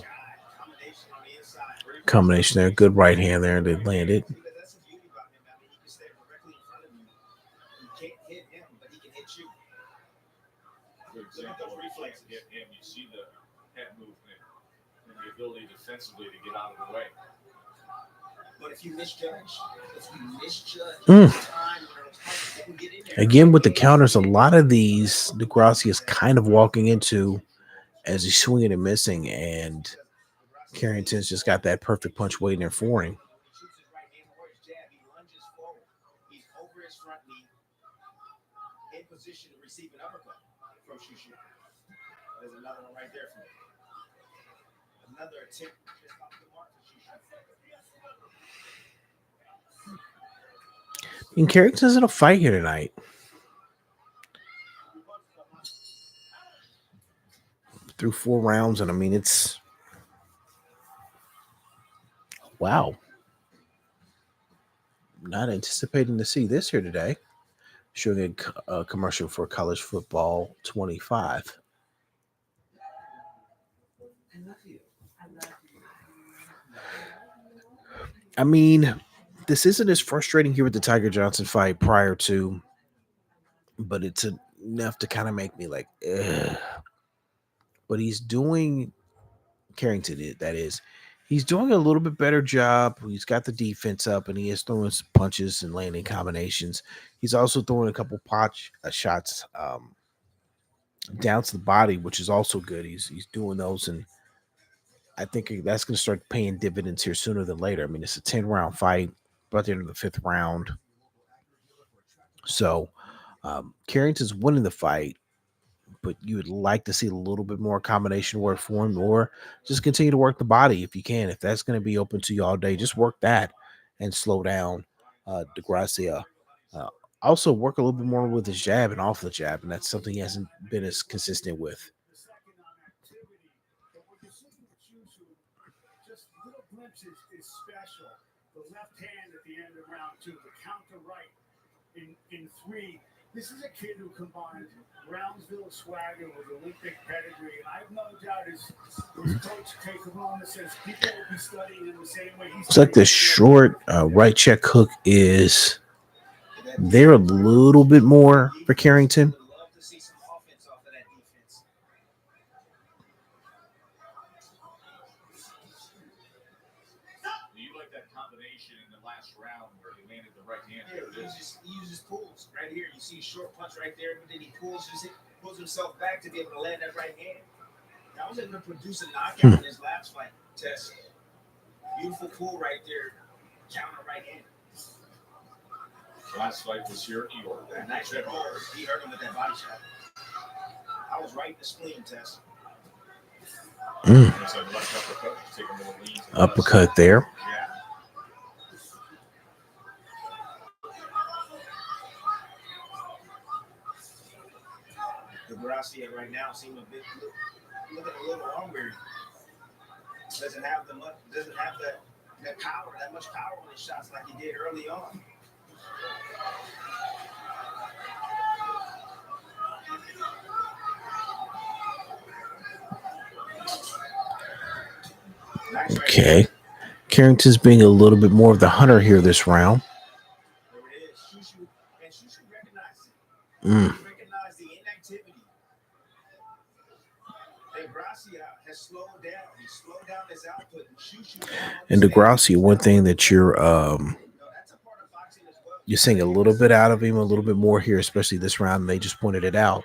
Combination on the inside. Combination there. Good right hand there. They landed. Because that's the beauty about him. I mean, he can stay directly in front of you. You can't hit him, but he can hit you. Good example of reflex to get him. You see the head movement and the ability defensively to get out of the way. But if you misjudge, Mm. the time where it was hard to get in there. Again, with the counters, a lot of these Degrassi is kind of walking into as he's swinging and missing, and Carrington's just got that perfect punch waiting there for him. He shoots his right hand or his jab. He lunges forward. He's over his front knee, in position to receive an uppercut from Shushu. There's another one right there for him. Another attempt just off the mark for Shushu. And Carrington's in a fight here tonight. Through 4 rounds, and I mean, it's wow. Not anticipating to see this here today. Showing a commercial for College Football 25. I mean, this isn't as frustrating here with the Tiger Johnson fight prior to, but it's enough to kind of make me like, ugh. But he's doing, Carrington, that is, he's doing a little bit better job. He's got the defense up, and he is throwing some punches and landing combinations. He's also throwing a couple shots down to the body, which is also good. He's doing those, and I think that's going to start paying dividends here sooner than later. I mean, it's a 10-round fight, about the end of the 5th round. So Carrington's winning the fight, but you would like to see a little bit more combination work for him, or just continue to work the body if you can. If that's going to be open to you all day, just work that and slow down Degracia. Also work a little bit more with his jab and off the jab, and that's something he hasn't been as consistent with. The second on activity, but what you're seeing with Shushu, just little glimpses is special. The left hand at the end of round 2, the counter right in 3. This is a kid who combines Brownsville swagger with Olympic pedigree, and I have no doubt his coach Kay Corona says people will be studying in the same way he's. It's like the short right check hook is there a little bit more for Carrington. Would love to see some offense off of that defense. You like that combination combination in the last round where he landed the right hand. Yeah, he uses pulls right here. You see short punch right there, but then he pulls himself back to be able to land that right hand. I was able to produce a knockout in his last fight test. Beautiful pull right there, counter right hand. Last fight was here in New York. Nice red roll. He hurt him with that body shot. I was right in the spleen test. It's a left uppercut. Take him to the lead. Uppercut there. Yeah. The Gracia right now seems a bit looking a little hungry. Doesn't have that power, that much power on his shots like he did early on. Nice right Okay. there. Carrington's being a little bit more of the hunter here this round. There it is. Shushu, and Shushu recognized it. Mm. He recognized the inactivity. And Gracia has slowed down. He slowed down his output. And Shushu And DeGracia, one thing that you're that's a part of boxing as well. you're seeing a little bit out of him, a little bit more here, especially this round. And they just pointed it out.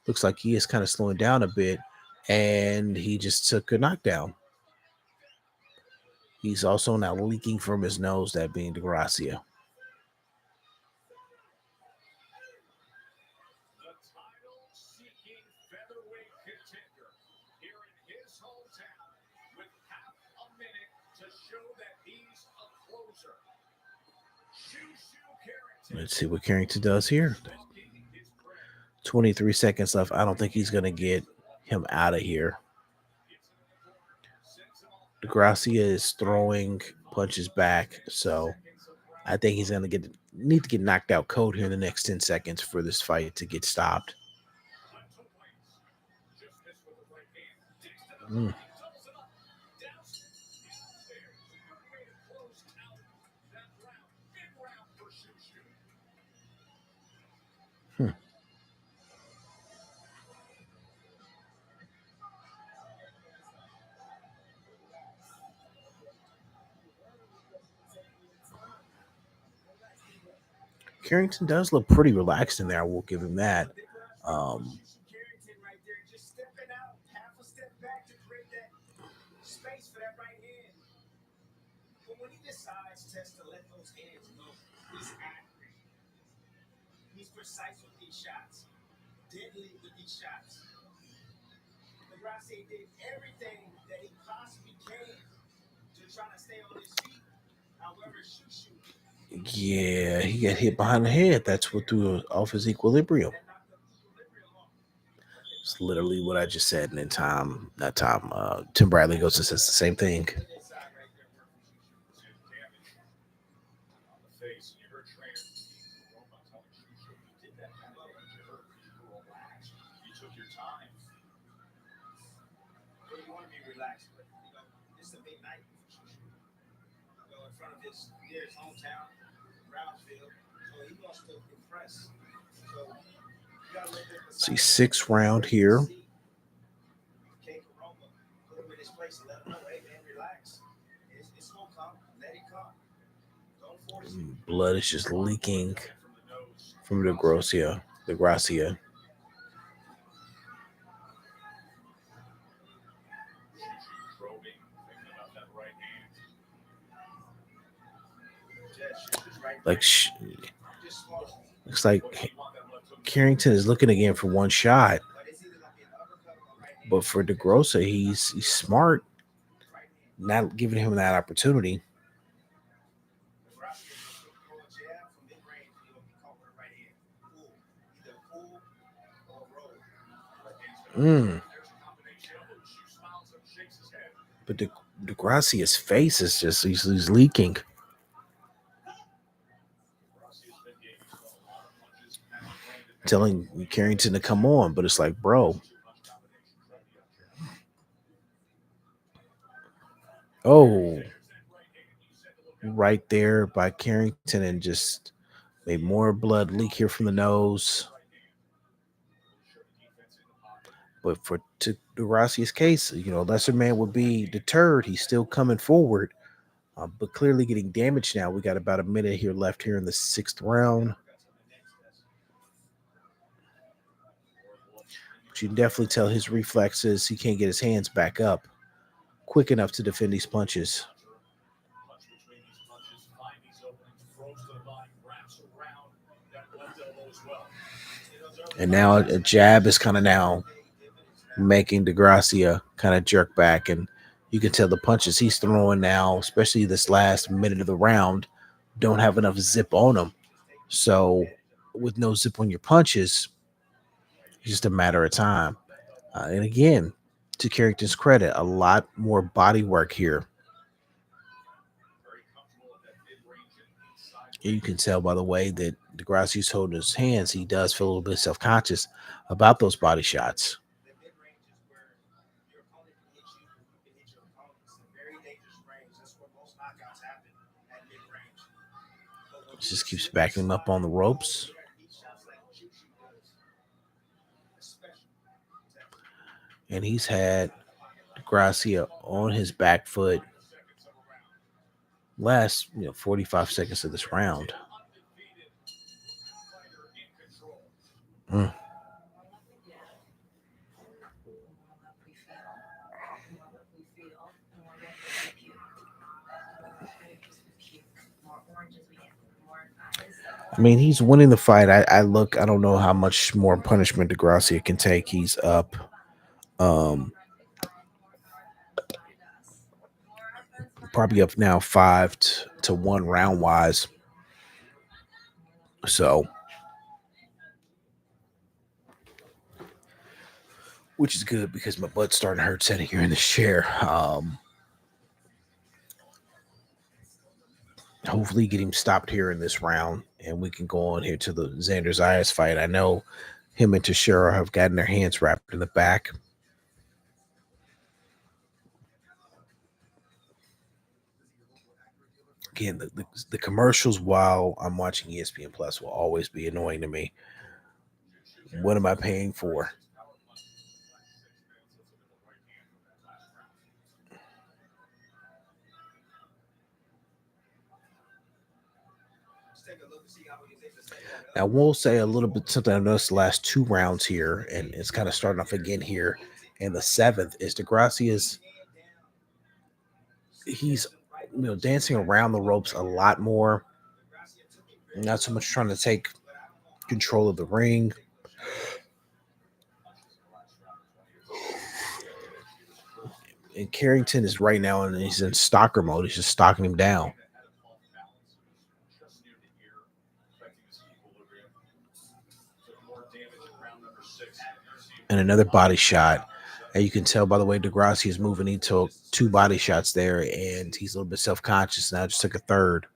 Looks like he is kind of slowing down a bit, and he just took a knockdown. He's also now leaking from his nose, that being DeGracia. The title-seeking featherweight contender here in his hometown with half a minute to show that he's a closer. Shushu Carrington. Let's see what Carrington does here. 23 seconds left. I don't think he's going to get him out of here. DeGracia is throwing punches back, so I think he's going to need to get knocked out cold here in the next 10 seconds for this fight to get stopped. Mm. Carrington does look pretty relaxed in there. I will give him that. Carrington right there, just stepping out, half a step back to create that space for that right hand. But when he decides to let those hands go, he's accurate. He's precise with these shots, deadly with these shots. DeGracia did everything that he possibly can to try to stay on his feet. However, Shushu. Yeah, he got hit behind the head. That's what threw off his equilibrium. It's literally what I just said. And then Tim Bradley goes and says the same thing. His hometown, Brownsville, so he wants to impress. So you gotta let them See, 6th round here. put him in his place and let him know, hey man, relax. It's gonna come. Let it come. Don't force it. Blood is just leaking from DeGracia. Looks like Carrington is looking again for one shot, but for DeGracia, he's smart, not giving him that opportunity. But DeGracia's face is just he's leaking. Telling Carrington to come on, but it's like, bro. Oh, right there by Carrington, and just made more blood leak here from the nose. But for DeGracia's case, lesser man would be deterred. He's still coming forward. but clearly getting damaged now. We got about a minute here left here in the 6th round. But you can definitely tell his reflexes. He can't get his hands back up quick enough to defend these punches. Punch between these punches, find these openings, throws to the body, wraps around that left elbow as well. And now a jab is kind of now making DeGracia kind of jerk back. And you can tell the punches he's throwing now, especially this last minute of the round, don't have enough zip on them. So with no zip on your punches, it's just a matter of time. And again, to Carrington's credit, a lot more body work here. You can tell by the way that DeGracia's holding his hands, he does feel a little bit self-conscious about those body shots. The mid-range is where your opponent can hit you, you can hit your opponent. It's a very dangerous range. That's where most knockouts happen, at mid-range. But when Just keeps backing him up on the ropes. he shots like Juicy does, especially. And he's had DeGracia on his back foot last 45 seconds of this round. I mean, he's winning the fight. I don't know how much more punishment DeGracia can take. He's up. Probably up now 5-1 round wise. So, which is good because my butt's starting to hurt sitting here in this chair. Hopefully get him stopped here in this round and we can go on here to the Xander Zayas fight. I know him and Teixeira have gotten their hands wrapped in the back. Again, the commercials while I'm watching ESPN Plus will always be annoying to me. What am I paying for? Now, we'll say a little bit something I noticed the last 2 rounds here, and it's kind of starting off again here in the 7th, is DeGracia's. He's dancing around the ropes a lot more. Not so much trying to take control of the ring. And Carrington is right now, and he's in stalker mode. He's just stalking him down. And another body shot. And you can tell by the way DeGracia is moving, he took 2 body shots there, and he's a little bit self-conscious now. Just took a third.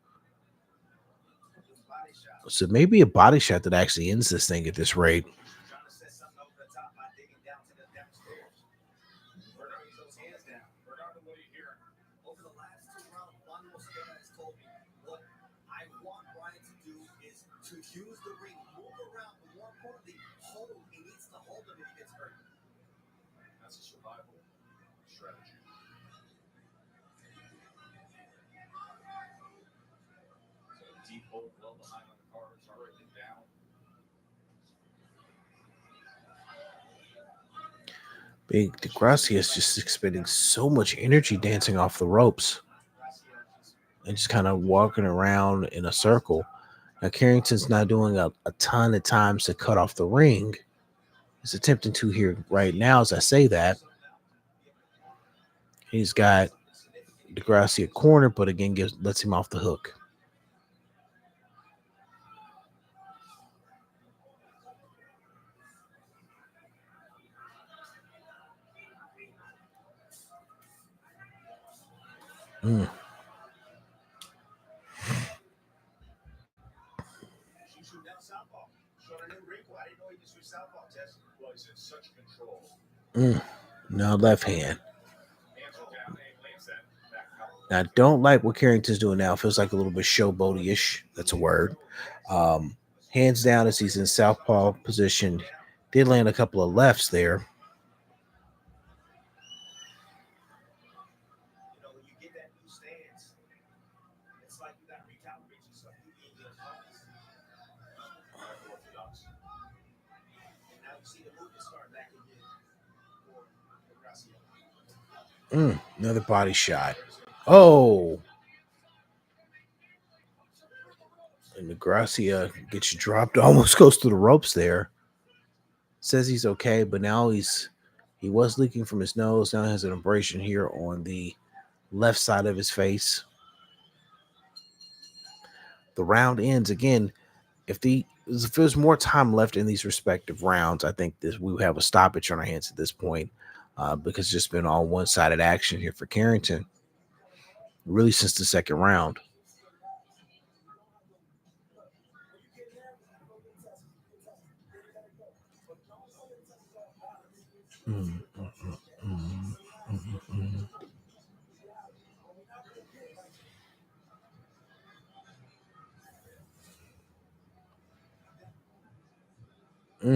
So maybe a body shot that actually ends this thing at this rate. To use the ring, move around, but more importantly, hold. He needs to hold him if he gets hurt. That's a survival strategy. So deep hold well behind on the cards, already down. Big DeGracia is just expending so much energy dancing off the ropes and just kind of walking around in a circle. Now, Carrington's not doing a ton of times to cut off the ring. He's attempting to here right now as I say that. He's got DeGracia cornered, but again, lets him off the hook. Well, he's in such control. Now left hand. Hands are down, and he lands that back power. Now, I don't like what Carrington's doing now. It feels like a little bit showboaty-ish. That's a word. Hands down as he's in southpaw position. Did land a couple of lefts there. When you get that new stance, it's like you got to recalibrate yourself. You being your opponents. Unorthodox. And now you see the movement start back again for Gracia. Another body shot. Oh. And Gracia gets dropped, almost goes through the ropes there. Says he's okay, but now he was leaking from his nose. Now he has an abrasion here on the left side of his face. The round ends again. If there's more time left in these respective rounds, I think we would have a stoppage on our hands at this point, because it's just been all one-sided action here for Carrington, really since the second round. He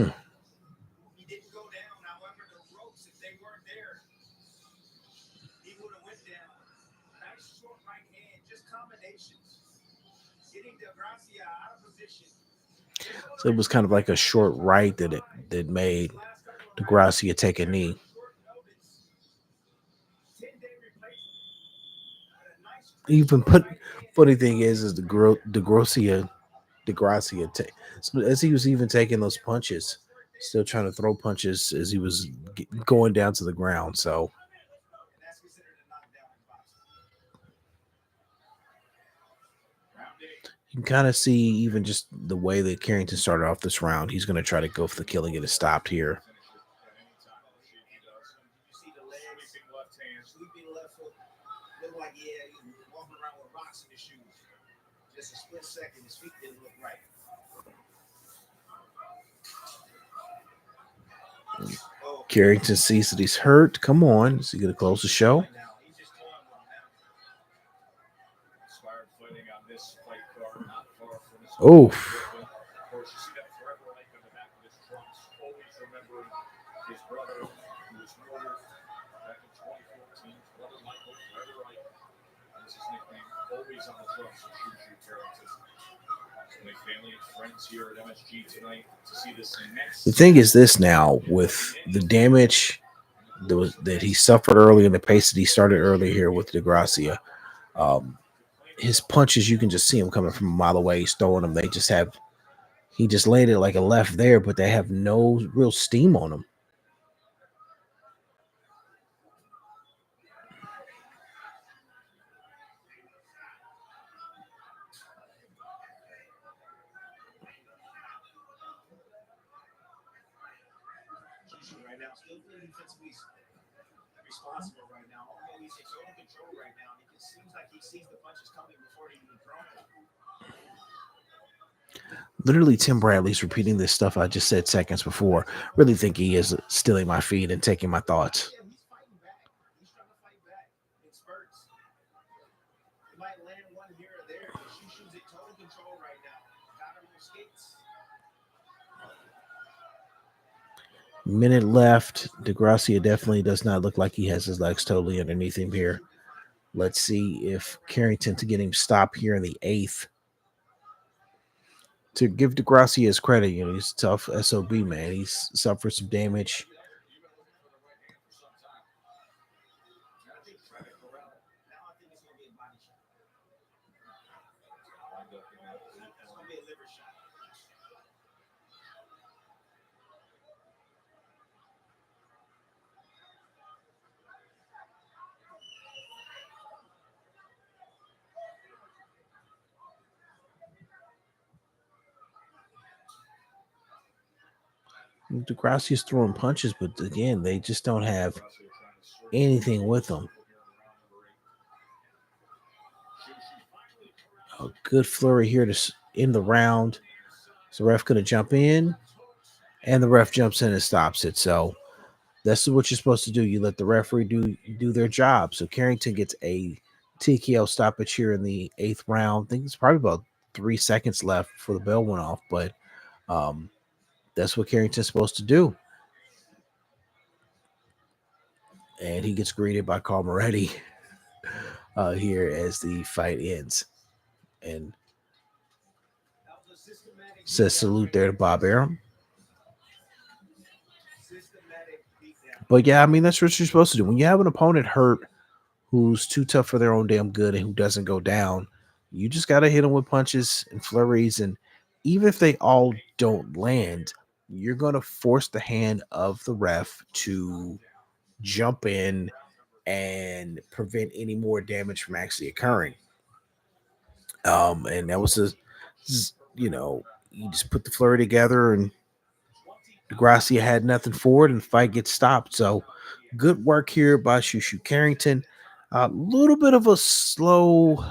didn't go down. However, the ropes, if they weren't there, he would have went down. Nice short right hand, just combinations. Getting Gracia out of position. So it was kind of like a short right that made Gracia take a knee. Even funny thing is Gracia, so as he was even taking those punches, still trying to throw punches as he was going down to the ground. So That's considered a knockdown in boxing. you can kind of see even just the way that Carrington started off this round. He's going to try to go for the kill and get it stopped here. You see the legs, sweeping left hand, sweeping left foot. Look like, yeah, he was walking around with rocks in his shoes. Just a split second, his feet didn't look right. Oh, Carrington sees that he's hurt. Come on, is he going to close the show? now he's just toying with him now. Inspired fighting on this fight card, not far from his Oof. Of course, you see that forever light on the back of his trunks, always remembering his brother who was murdered back in 2014. His brother Michael, forever light. That's his nickname, always on the trunks of Shoo Carrington. So my family and friends here at MSG tonight to see this next. The thing is this now, with the damage that he suffered early and the pace that he started earlier here with Gracia, his punches, you can just see him coming from a mile away. He's throwing them. He just landed like a left there, but they have no real steam on him. Right now, still feeling defensively responsible right now. Although he's in total control right now, it seems like he sees the punches coming before they even throw them. Literally, Tim Bradley's repeating this stuff I just said seconds before. Really think he is stealing my feed and taking my thoughts. Yeah, he's fighting back. He's trying to fight back in spurts. He might land one here or there, but Shoo's in total control right now. Got him on skates. Minute left. Gracia definitely does not look like he has his legs totally underneath him here. Let's see if Carrington to get him stopped here in the 8th. To give Gracia his credit, he's a tough SOB, man. He's suffered some damage. I think he's trying to corral it. Now I think it's going to be a body shot. It's going to be a liver shot. Gracia's throwing punches, but again, they just don't have anything with them. A good flurry here to end the round. So the ref going to jump in, and the ref jumps in and stops it. So that's what you're supposed to do. You let the referee do their job. So Carrington gets a TKO stoppage here in the 8th round. I think it's probably about 3 seconds left before the bell went off, but that's what Carrington's supposed to do. And he gets greeted by Carl Moretti here as the fight ends. and That was a systematic says salute there to Bob Arum. systematic beatdown. But yeah, I mean, that's what you're supposed to do. When you have an opponent hurt who's too tough for their own damn good and who doesn't go down, you just got to hit them with punches and flurries. And even if they all don't land, you're going to force the hand of the ref to jump in and prevent any more damage from actually occurring. And that was you just put the flurry together, and Gracia had nothing for it, and the fight gets stopped. So good work here by Shushu Carrington. A little bit of a slow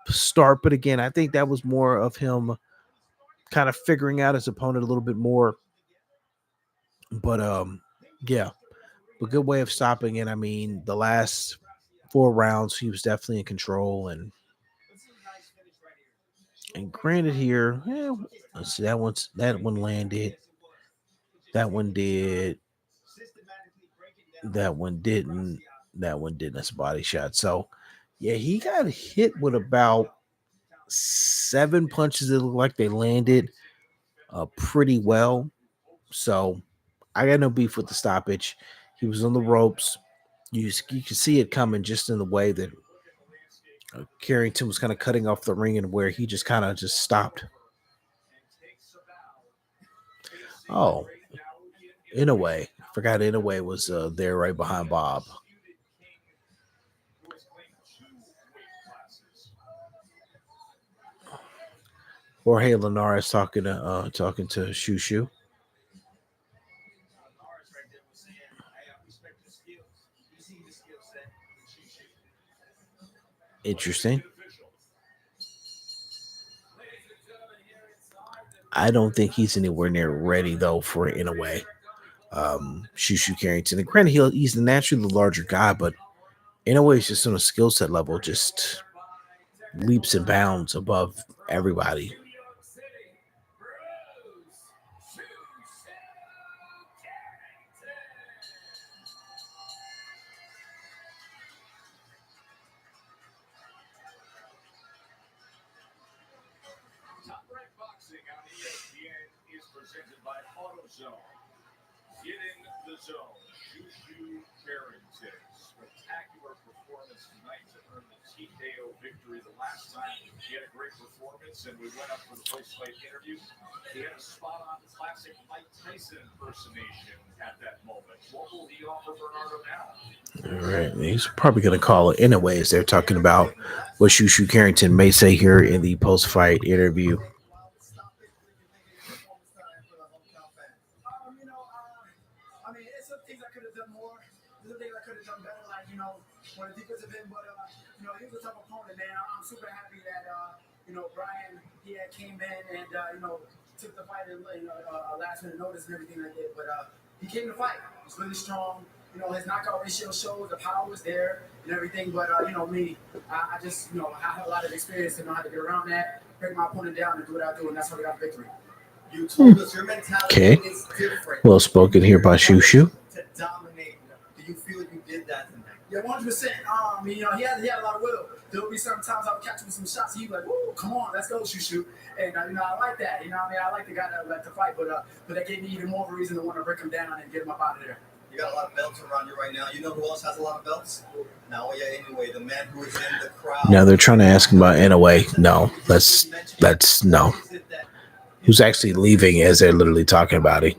start, but again, I think that was more of him kind of figuring out his opponent a little bit more. But yeah, a good way of stopping it. I mean, the last 4 rounds, he was definitely in control, and granted here, let's see, that one landed, that one did, that one didn't, that one didn't. That's a body shot. So yeah, he got hit with about 7 punches that look like they landed pretty well. So I got no beef with the stoppage. He was on the ropes. You can see it coming just in the way that Carrington was kind of cutting off the ring, and where he just kind of just stopped. Oh, Inoue. Forgot Inoue was there right behind Bob. Jorge Linares talking to Shushu. Interesting. I don't think he's anywhere near ready though for it in a way. Shushu Carrington. And granted, he's naturally the larger guy, but in a way, it's just on a skill set level, just leaps and bounds above everybody. Top Rank Boxing on ESPN is presented by AutoZone. Get in the zone. Shushu Carrington. Spectacular performance tonight to earn the TKO victory. The last time he had a great performance and we went up for the post-fight interview, he had a spot-on classic Mike Tyson impersonation at that moment. What will he offer Bernardo now? All right. He's probably going to call it in a way as they're talking about what Shushu Carrington may say here in the post-fight interview. I mean, it's some things I could have done more. There's some things I could have done better, like, on the defensive end. But, he was a tough opponent, man. I'm super happy that, Brian, he had came in and, took the fight in last minute notice and everything like that. But he came to fight. He's really strong. His knockout ratio shows the power was there and everything. But, me, I just, I have a lot of experience to know how to get around that, break my opponent down and do what I do. And that's how we got the victory. You told us your mentality Okay. is different. Well spoken here by Shushu. To dominate. Do you feel you did that tonight? Yeah, 100%. He had a lot of will. There'll be some times I would catch him with some shots. He'd be like, "Whoa, come on, let's go, Shushu." And I like that. I like the guy that like to fight, but that gave me even more of a reason to want to break him down and get him up out of there. You got a lot of belts around you right now. You know who else has a lot of belts? Now, anyway, the man who is in the crowd. Now they're trying to ask him about Inoue. No, that's no. Who's actually leaving as they're literally talking about it.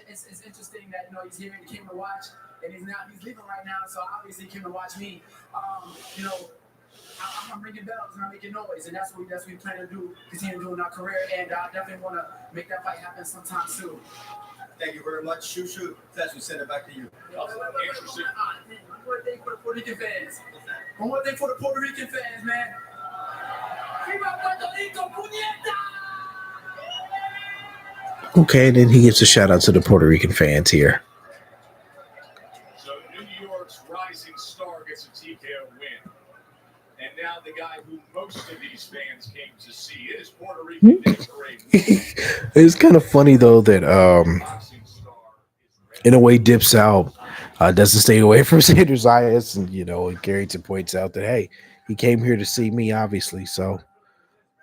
It's interesting that he's here and he came to watch, and he's leaving right now, so obviously he came to watch me. I'm ringing bells and I'm making noise, and that's what we plan to do, continue doing our career, and I definitely want to make that fight happen sometime soon. Thank you very much, Shushu. Tess, we send it back to you. Interesting. One more thing for the Puerto Rican fans. One more thing for the Puerto Rican fans, man. Viva Puerto Rico, puñeta! Okay, and then he gives a shout out to the Puerto Rican fans here. So New York's rising star gets a TKO win. And now the guy who most of these fans came to see is Puerto Rican Nick Parade. It's kind of funny though that Boxing star is ready. in a way dips out, doesn't stay away from Sanders Zayas, and Carrington points out that hey, he came here to see me, obviously. So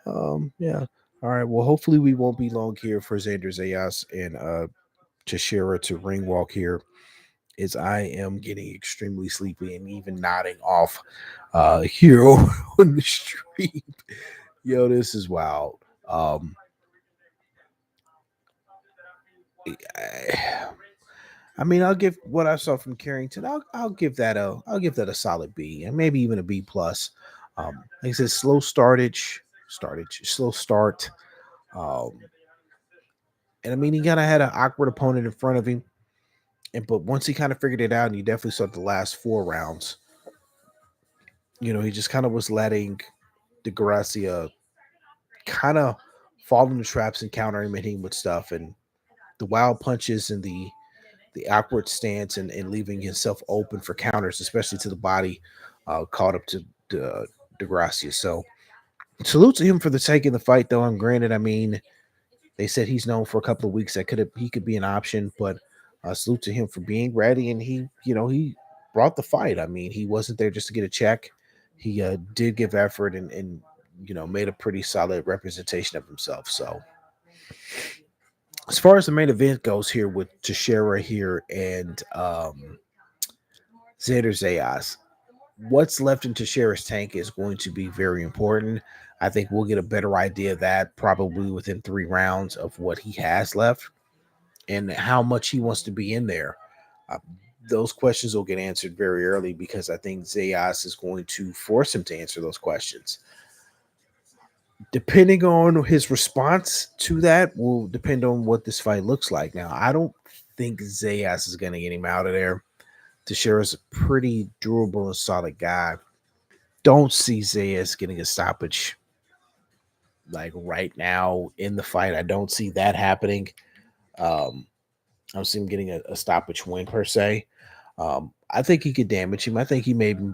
Yeah. All right. Well, hopefully we won't be long here for Xander Zayas and Teixeira to ring walk here, as I am getting extremely sleepy and even nodding off here on the street. Yo, this is wild. I mean, I'll give what I saw from Carrington. I'll give that a solid B and maybe even a B plus. Like I said, slow start. Um, and I mean, he kind of had an awkward opponent in front of him, but once he kind of figured it out, and you definitely saw the last 4 rounds, he just kind of was letting DeGracia kind of fall in the traps and counter him and hitting with stuff, and the wild punches and the awkward stance and leaving himself open for counters, especially to the body, caught up to DeGracia. So salute to him for the taking the fight, though. I'm granted, I mean, they said he's known for a couple of weeks that he could be an option, but salute to him for being ready, and he brought the fight. I mean, he wasn't there just to get a check. He did give effort and made a pretty solid representation of himself. So as far as the main event goes here with Teixeira here and Xander Zayas, what's left in Teixeira's tank is going to be very important. I think we'll get a better idea of that probably within 3 rounds of what he has left and how much he wants to be in there. Uh, those questions will get answered very early because I think Zayas is going to force him to answer those questions. Depending on his response to that will depend on what this fight looks like. Now, I don't think Zayas is going to get him out of there. Teixeira's a pretty durable and solid guy. Don't see Zayas getting a stoppage like right now in the fight. I don't see that happening. I don't see him getting a stoppage win per se. I think he could damage him. I think he may be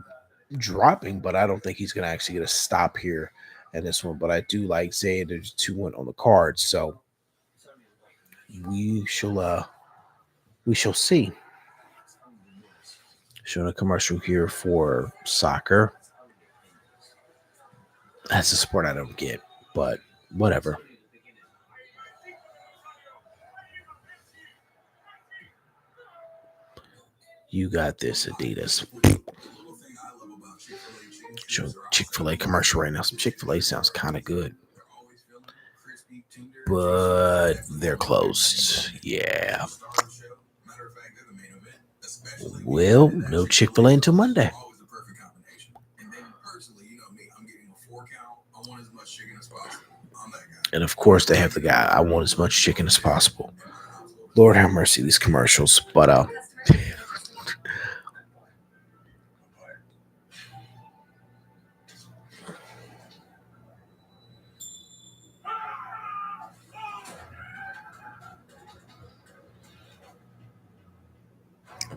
dropping, but I don't think he's going to actually get a stop here in this one. But I do like Xander 2-1 on the card, so we shall see. Showing a commercial here for soccer. That's a sport I don't get, but whatever. You got this, Adidas. Show Chick-fil-A commercial right now. Some Chick-fil-A sounds kind of good, but they're closed. Yeah. Well, no Chick-fil-A until Monday. And of course, they have the guy, I want as much chicken as possible. Lord have mercy, these commercials. But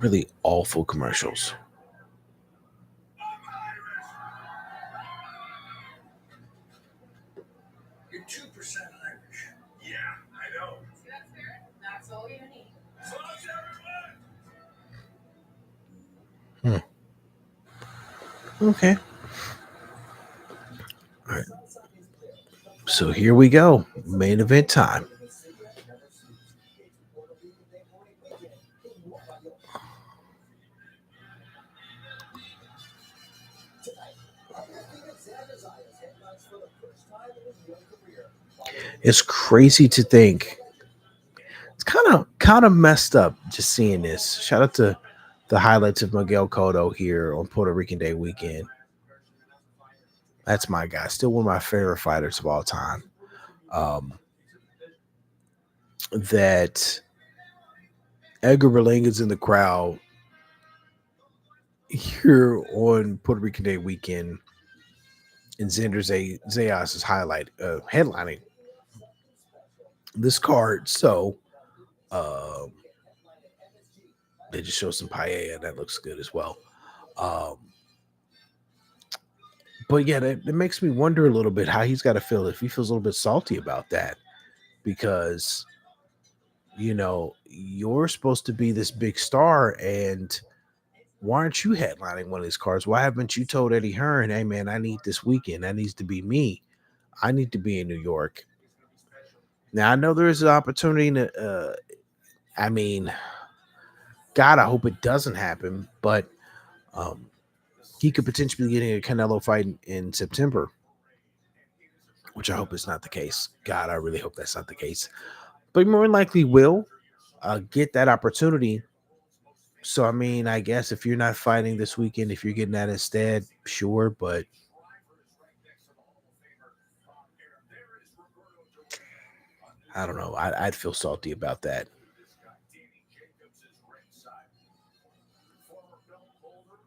really awful commercials. You're 2% Irish. Yeah, I know. That's all you need. So much everyone. Okay. All right. So here we go. Main event time. It's crazy to think. It's kind of messed up just seeing this. Shout out to the highlights of Miguel Cotto here on Puerto Rican Day weekend. That's my guy. Still one of my favorite fighters of all time. That Edgar Berlanga's in the crowd here on Puerto Rican Day weekend, and Xander Zayas is headlining this card. So they just show some paella. That looks good as well. But yeah, that makes me wonder a little bit how he's got to feel, if he feels a little bit salty about that, because you're supposed to be this big star, and why aren't you headlining one of these cards? Why haven't you told Eddie Hearn, hey man, I need this weekend, that needs to be me? I need to be in New York. Now I know there is an opportunity to. I mean, God, I hope it doesn't happen, but um, he could potentially be getting a Canelo fight in September, which I hope is not the case. God, I really hope that's not the case. But more than likely will get that opportunity. So I mean, I guess if you're not fighting this weekend, if you're getting that instead, sure. But I don't know. I'd feel salty about that. Former belt holder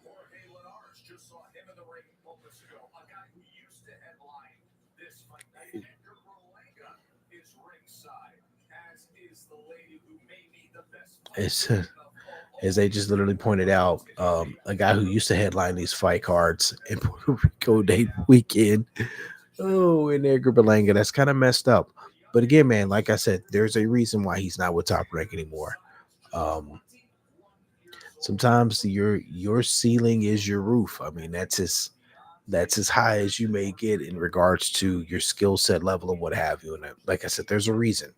Jorge Linares just saw him in the ring moments ago. A guy who used to headline this fight night. Edgar Berlanga is ringside, as is the lady who may be the best It's fighter of all as they just literally pointed out, a guy who used to headline these fight cards in Puerto Rico Day weekend. Oh, and Edgar Berlanga, that's kind of messed up. But again, man, like I said, there's a reason why he's not with Top Rank anymore. Um, Sometimes your ceiling is your roof. I mean, that's as high as you may get in regards to your skill set level and what have you. And like I said, there's a reason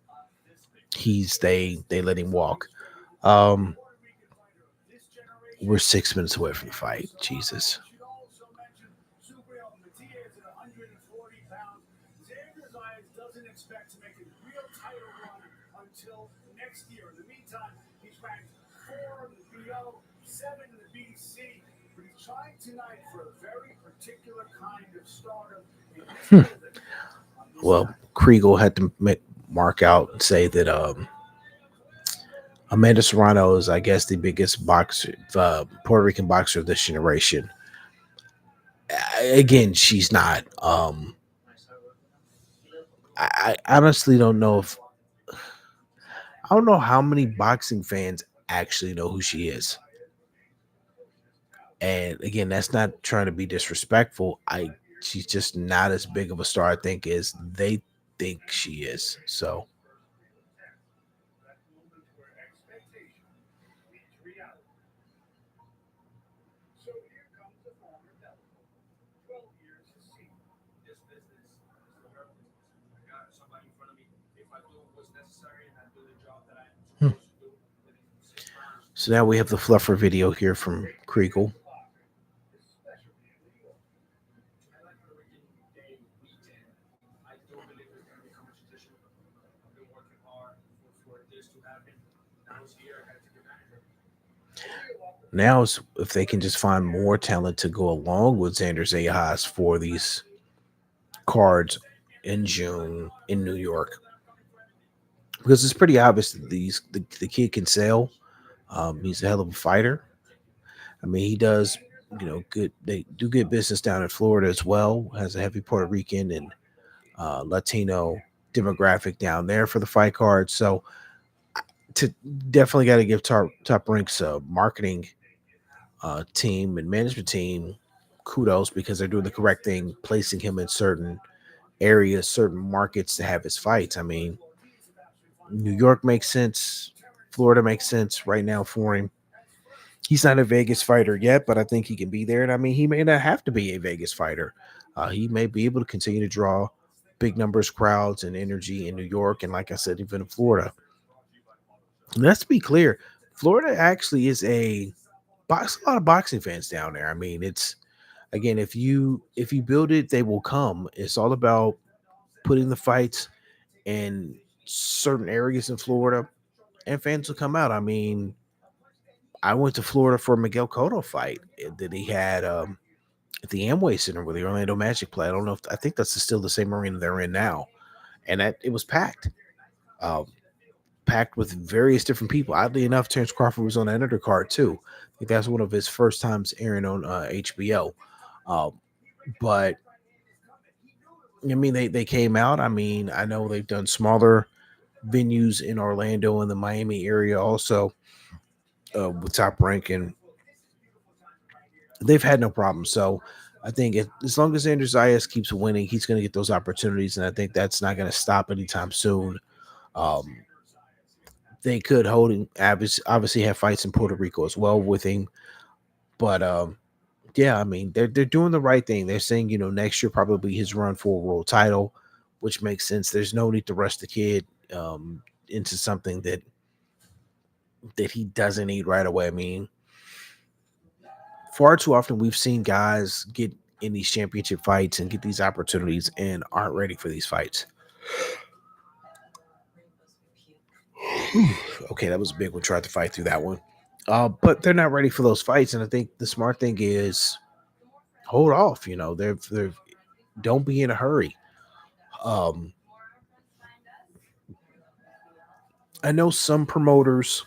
they let him walk. Um, we're 6 minutes away from the fight. Jesus. should also mention Subriel Matias at 140 pounds. Xavier Zayas doesn't expect to make a real title run until next year. In the meantime, he's ranked 4 in the BO, 7 in the BC. But he's trying tonight for a very particular kind of stardom. And he's building on this Well, night. Kriegel had to mark out and say that Amanda Serrano is, I guess, the biggest boxer, Puerto Rican boxer of this generation. Again, she's not. I honestly don't know if I don't know how many boxing fans actually know who she is. And again, that's not trying to be disrespectful. She's just not as big of a star, I think, as they think she is. So That moment where expectation meets reality. So here comes the former Delco. 12 years to see. This business is the hard business. I got somebody in front of me. If I do what's necessary and I do the job that I'm supposed to do within 6 rounds, so now we have the fluffer video here from Kriegel. especially in New York. I like Puerto Rican Day weekend. I do believe it's going to become a tradition. I've been working hard for this to happen. Now it's here. I got to take advantage of it. Now, if they can just find more talent to go along with Xander Zayas for these cards in June in New York, because it's pretty obvious that the kid can sell. He's a hell of a fighter. I mean, he does, good. They do good business down in Florida as well. Has a heavy Puerto Rican and Latino demographic down there for the fight card. So, to definitely got to give Top Rank's marketing team and management team kudos because they're doing the correct thing, placing him in certain areas, certain markets to have his fights. I mean, New York makes sense. Florida makes sense right now for him. He's not a Vegas fighter yet, but I think he can be there. And I mean, he may not have to be a Vegas fighter. He may be able to continue to draw big numbers, crowds, and energy in New York. And like I said, even in Florida. And let's be clear, Florida actually is a lot of boxing fans down there. I mean, it's again, if you build it, they will come. It's all about putting the fights in certain areas in Florida, and fans will come out. I mean, I went to Florida for a Miguel Cotto fight that he had at the Amway Center where the Orlando Magic play. I don't know if I think that's still the same arena they're in now, and that it was packed, um, packed with various different people. Oddly enough, Terrence Crawford was on that undercard too. I think that's one of his first times airing on HBO. Um, but I mean, they came out. I mean, I know they've done smaller venues in Orlando and the Miami area also with Top Rank, and they've had no problem. So I think as long as Andrew Zayas keeps winning, he's going to get those opportunities, and I think that's not going to stop anytime soon. Um, they could hold him, obviously have fights in Puerto Rico as well with him, but yeah, I mean, they're doing the right thing. They're saying, next year probably his run for a world title, which makes sense. There's no need to rush the kid into something that he doesn't need right away. I mean, far too often we've seen guys get in these championship fights and get these opportunities and aren't ready for these fights. Okay, that was a big one. Tried to fight through that one. But they're not ready for those fights. And I think the smart thing is hold off. They're don't be in a hurry. Um, I know some promoters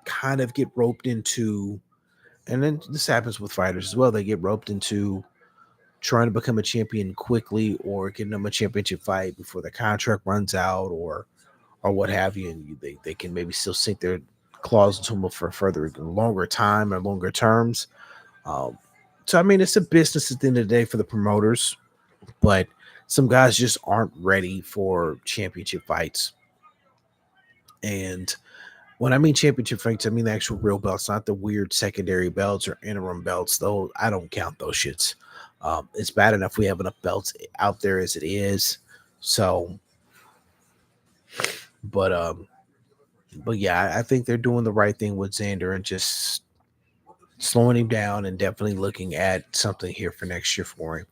kind of get roped into, and then this happens with fighters as well. They get roped into trying to become a champion quickly or getting them a championship fight before the contract runs out or what have you. And they can maybe still sink their claws into them for further longer time or longer terms. Um, so, I mean, it's a business at the end of the day for the promoters, but some guys just aren't ready for championship fights. And when I mean championship fights, I mean the actual real belts, not the weird secondary belts or interim belts. Though I don't count those shits. It's bad enough we have enough belts out there as it is. So, but yeah, I think they're doing the right thing with Xander and just slowing him down and definitely looking at something here for next year for him.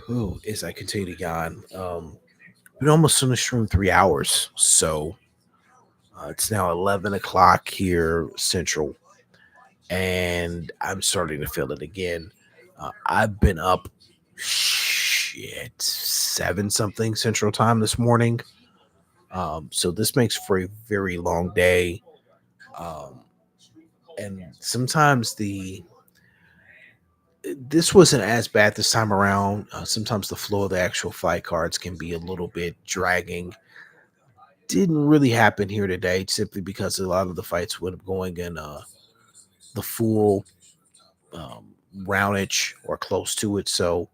Ooh, as I continue to yawn, been almost on the stream 3 hours, so it's now 11 o'clock here Central, and I'm starting to feel it again. I've been up shit 7 something Central Time this morning, so this makes for a very long day, um, and sometimes this wasn't as bad this time around. Sometimes the flow of the actual fight cards can be a little bit dragging. Didn't really happen here today, simply because a lot of the fights would have going in the full roundage or close to it. So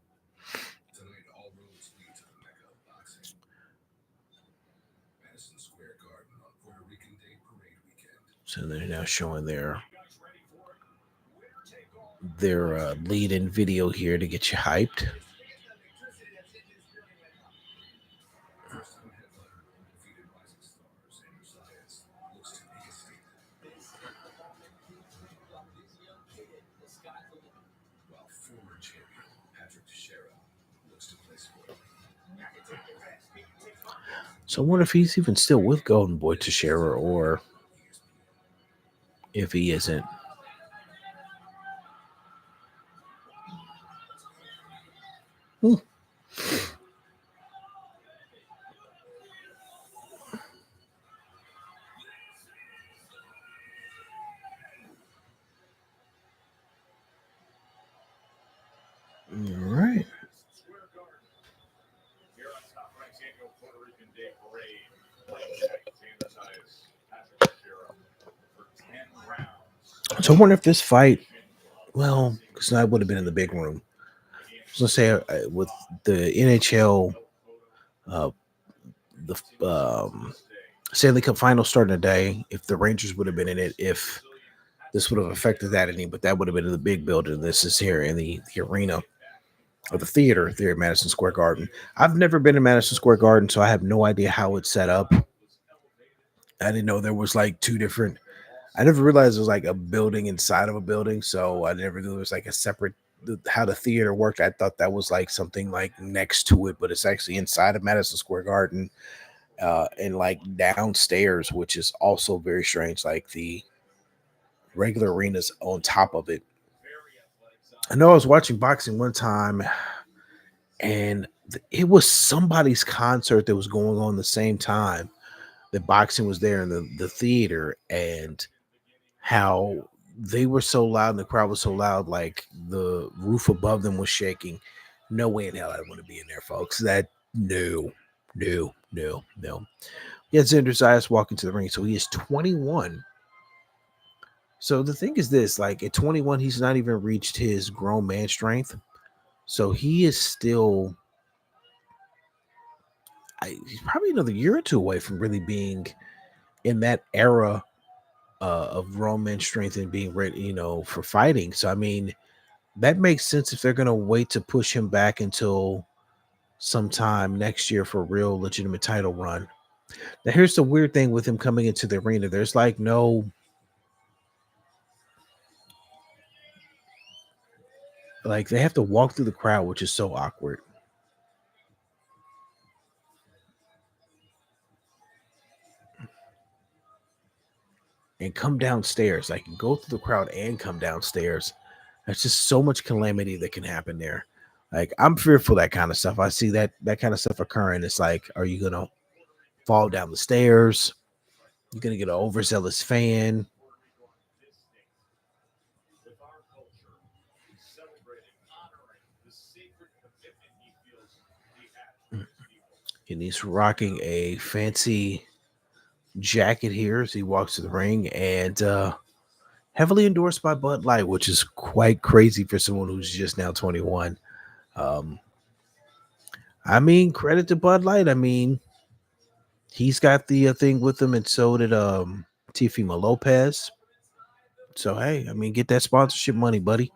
they're now showing their lead-in video here to get you hyped. So I wonder if he's even still with Golden Boy Teixeira or if he isn't. Hmm. All right. So I wonder if this fight, well, because I would have been in the big room. So say with the NHL, uh, the Stanley Cup Final starting today, if the Rangers would have been in it, if this would have affected that any, but that would have been in the big building. This is here in the arena or the theater there at Madison Square Garden. I've never been to Madison Square Garden, so I have no idea how it's set up. I didn't know there was like two different. I never realized it was like a building inside of a building, so I never knew there was like a separate how the theater worked. I thought that was like something like next to it, but it's actually inside of Madison Square Garden and like downstairs, which is also very strange. Like the regular arena's on top of it. I know I was watching boxing one time, and it was somebody's concert that was going on the same time that boxing was there in the theater, and how they were so loud and the crowd was so loud, like the roof above them was shaking. No way in hell I want to be in there, folks. That no. Yeah, Xander Zayas walking to the ring. So he is 21. So the thing is this, like at 21, he's not even reached his grown man strength. So he is still he's probably another year or two away from really being in that era of Roman's strength and being ready, for fighting. So I mean, that makes sense if they're gonna wait to push him back until sometime next year for a real legitimate title run. Now here's the weird thing with him coming into the arena. There's like no like they have to walk through the crowd, which is so awkward. And come downstairs. Like go through the crowd and come downstairs. There's just so much calamity that can happen there. Like I'm fearful of that kind of stuff. I see that kind of stuff occurring. It's like, are you gonna fall down the stairs? You're gonna get an overzealous fan. With our culture, celebrating, honoring the sacred commitment he feels he has to his people. And he's rocking a fancy jacket here as he walks to the ring, and heavily endorsed by Bud Light, which is quite crazy for someone who's just now 21. Um, I mean, credit to Bud Light. I mean, he's got the thing with him, and so did Tifimo Lopez. So hey, I mean, get that sponsorship money, buddy.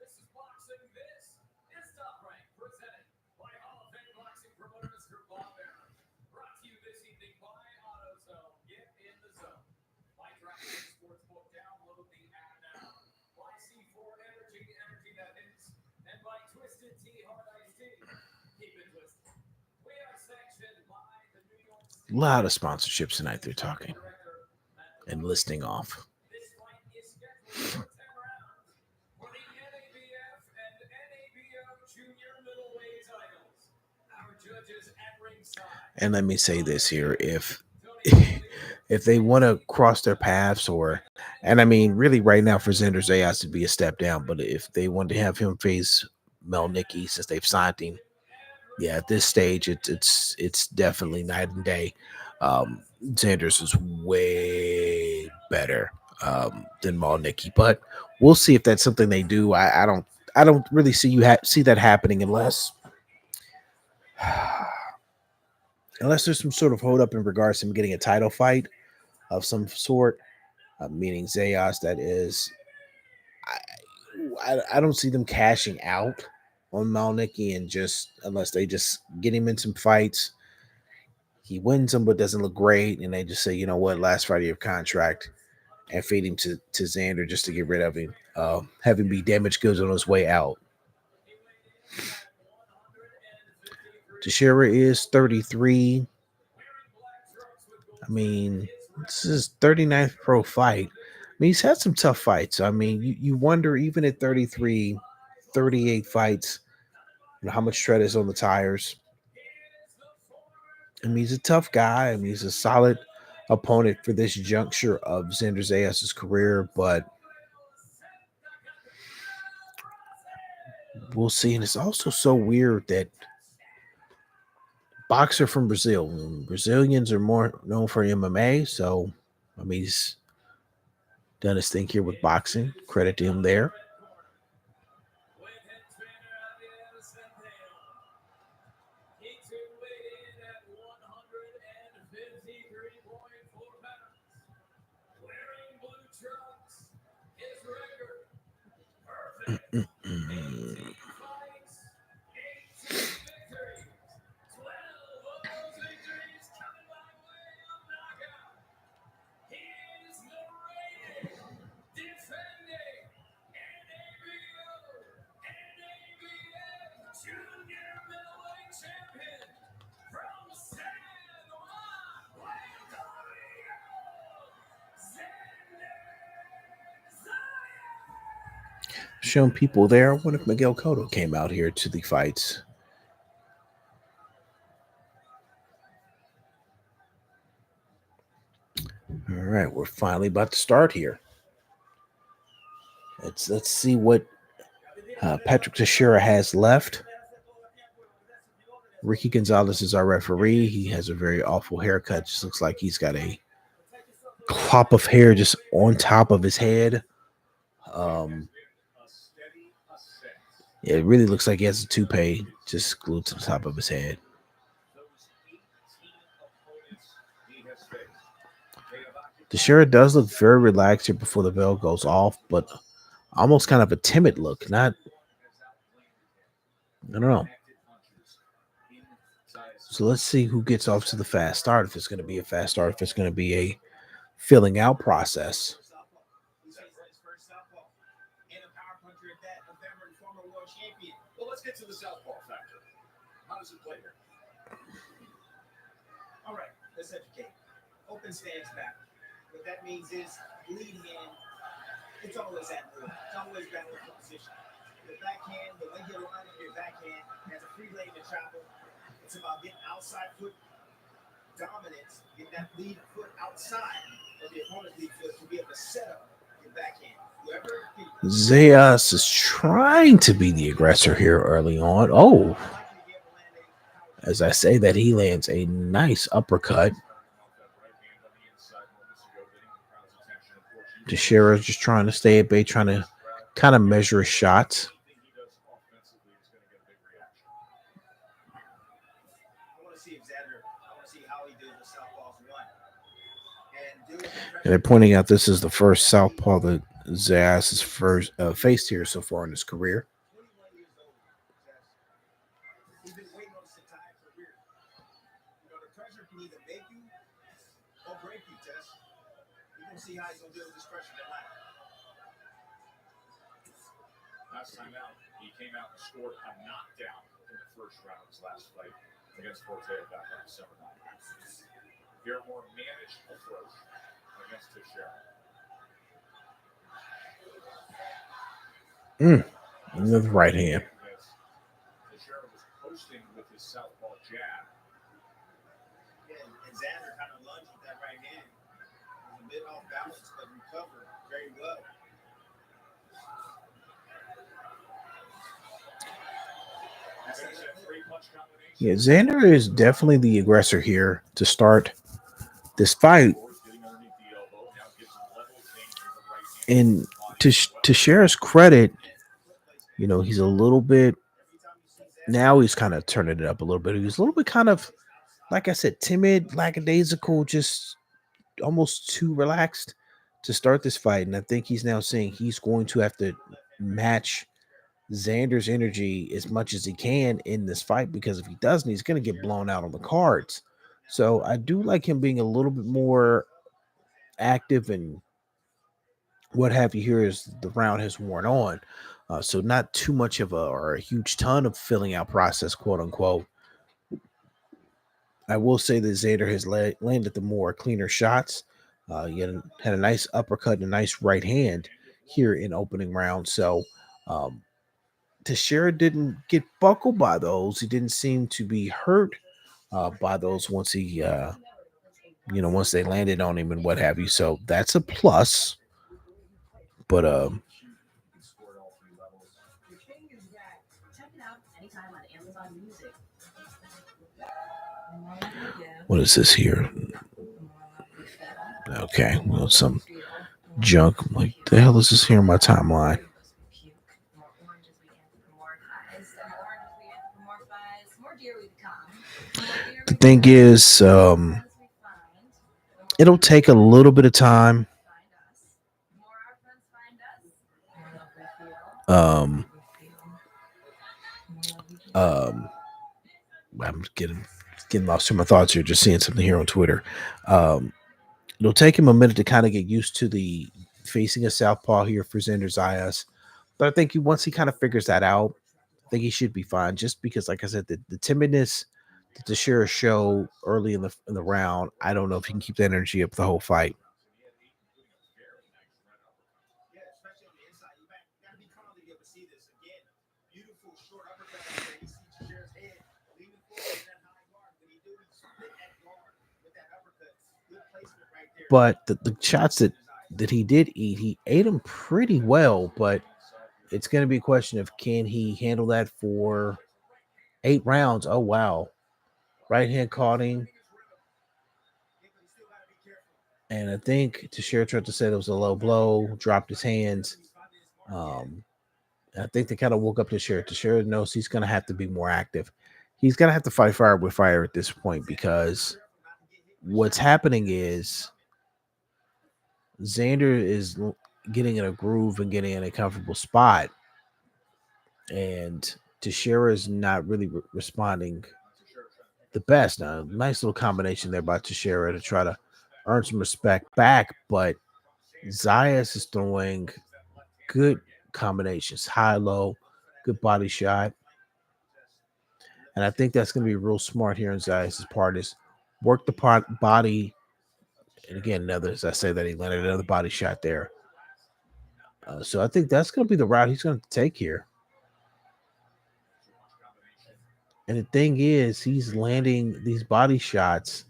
This is boxing. This is Top Rank, presented by Hall of Fame boxing promoter Mr. Bob Arum. Brought to you this evening by AutoZone. Get in the zone. By DraftKings Sportsbook, download the app now. By C4 Energy, energy that hits. And by Twisted Tea Hard Iced Tea. Keep it twisted. We are sanctioned by the New York A City lot of sponsorships tonight. They're talking Director Matt and listing off. This fight is scheduled for 10 rounds for the NABF and NABO junior middleweight titles. Our judges at ringside. And let me say this here: if Tony if they want to cross their paths, and I mean, really, right now for Xander Zayas to be a step down, but if they want to have him face Melnicki since they've signed him, yeah, at this stage, it's definitely night and day. Xander's is way better than Melnicki, but we'll see if that's something they do. I don't really see that happening unless there's some sort of hold up in regards to him getting a title fight of some sort, meaning Zayas. That is, I don't see them cashing out on Melnicki and just unless they just get him in some fights. He wins them, but doesn't look great, and they just say, you know what, last fight of your contract, and feed him to Xander just to get rid of him, have him be damaged goods on his way out. Teixeira is 33. I mean, this is 39th pro fight. I mean, he's had some tough fights. I mean, you wonder, even at 33, 38 fights, how much tread is on the tires. I mean, he's a tough guy. I mean, he's a solid opponent for this juncture of Xander Zayas' career, but we'll see. And it's also so weird that boxer from Brazil. Brazilians are more known for MMA, so I mean, he's done his thing here with boxing. Credit to him there. Showing people there. I wonder if Miguel Cotto came out here to the fights. All right, we're finally about to start here. Let's see what Patrick Teixeira has left. Ricky Gonzalez is our referee. He has a very awful haircut. Just looks like he's got a crop of hair just on top of his head. Yeah, it really looks like he has a toupee just glued to the top of his head. Teixeira does look very relaxed here before the bell goes off, but almost kind of a timid look. Not, I don't know. So let's see who gets off to the fast start. If it's going to be a fast start, if it's going to be a filling out process. He says that his first southpaw and a power puncher at that, a veteran former world champion. Well, let's get to the southpaw factor. How does it play here? All right, let's educate. Open stance back. What that means is lead hand. It's always at will. It's always battling for position. The backhand, the way you line up your backhand has a free lane to travel. It's about getting outside foot dominance, getting that lead foot outside of the opponent's lead foot to be able to set up your backhand. Whoever Zayas is trying to be the aggressor here early on. Oh, as I say that, he lands a nice uppercut. Teixeira just trying to stay at bay, trying to kind of measure his shots. And they're pointing out this is the first southpaw that Zayas has first faced here so far in his career. He's been waiting on this entire career. You know, the pressure can either make you or break you, Tess. You're going to see how he's going to deal with this pressure tonight. Last time out, he came out and scored a knockdown in the first round of his last fight against Forte back on December 9th. Here, a more managed approach against Teixeira. With the right hand. Teixeira was posting with his southpaw jab. Yeah, and Xander kind of lunged with that right hand. He was a bit off balance, but recovered very well. Yeah, Xander is definitely the aggressor here to start this fight. And to Teixeira's credit, you know, he's a little bit, now he's kind of turning it up a little bit. He's a little bit kind of, like I said, timid, lackadaisical, just almost too relaxed to start this fight. And I think he's now saying he's going to have to match Xander's energy as much as he can in this fight, because if he doesn't, he's going to get blown out on the cards. So I do like him being a little bit more active and what have you here as the round has worn on. So not too much of a huge ton of filling out process, quote unquote. I will say that Xander has landed the more cleaner shots. He had a nice uppercut and a nice right hand here in opening round. So Teixeira didn't get buckled by those. He didn't seem to be hurt by those once he, once they landed on him and what have you. So that's a plus. But The thing is that check it out anytime on Amazon Music. what is this here? Okay, well, some junk. I'm like, the hell is this here in my timeline? The thing is, it'll take a little bit of time. I'm getting lost in my thoughts here, just seeing something here on Twitter. It'll take him a minute to kind of get used to the facing a southpaw here for Xander Zayas. But I think once he kind of figures that out, I think he should be fine. Just because, like I said, the timidness that Teixeira show early in the round, I don't know if he can keep that energy up the whole fight. Yeah, especially on the inside. You got to be calm to be able to see this again. Beautiful short uppercut right there. You see Teixeira's head leaning forward in that high guard. When he do his head guard with that uppercut, good placement right there. But the shots that he did eat, he ate them pretty well. But it's going to be a question of, can he handle that for 8 rounds? Oh, wow. Right hand caught him. And I think Teixeira tried to say it was a low blow, dropped his hands. I think they kind of woke up Teixeira. Teixeira knows he's going to have to be more active. He's going to have to fight fire with fire at this point, because what's happening is Xander is getting in a groove and getting in a comfortable spot, and Teixeira is not really responding the best. Now, nice little combination there by Teixeira to try to earn some respect back, but Zayas is throwing good combinations, high, low, good body shot. And I think that's going to be real smart here in Zayas' part is work the body. And again, as I say that, he landed another body shot there. So I think that's going to be the route he's going to take here. And the thing is, he's landing these body shots,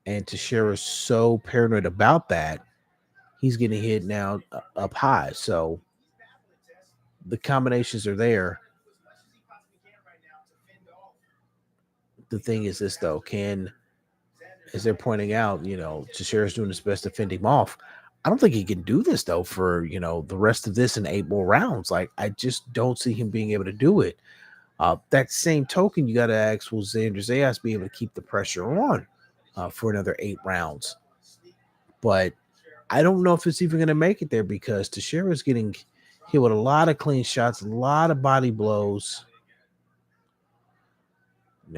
and Teixeira's so paranoid about that, he's getting hit now up high. So the combinations are there. The thing is this, though, as they're pointing out, Teixeira's doing his best to fend him off. I don't think he can do this, though, for, the rest of this in 8 more rounds. Like, I just don't see him being able to do it. That same token, you got to ask, will Xander Zayas be able to keep the pressure on for another 8 rounds? But I don't know if it's even going to make it there because Teixeira is getting hit with a lot of clean shots, a lot of body blows.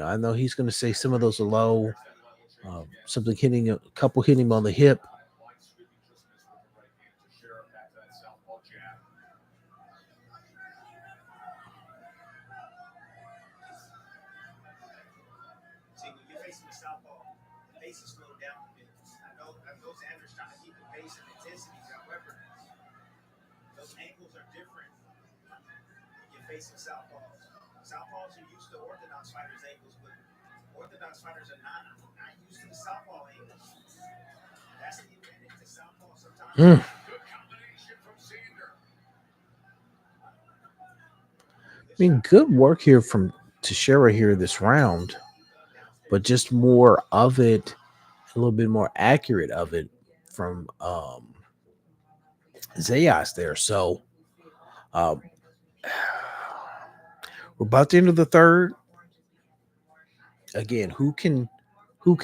I know he's going to say some of those are low, something hitting a couple hitting him on the hip. See, when you're facing the southpaw, the pace is slowed down a bit. I know Xander's trying to keep the pace and intensity. However, those angles are different when you're facing southpaws. Southpaws are used to orthodox fighters' angles, but orthodox fighters are not used to the southpaw angles. That's the advantage to southpaw sometimes. Good combination from Xander. I mean, good work here from Teixeira here this round, but just more of it, a little bit more accurate of it from Zayas there. So we're about to enter the third. Again, who can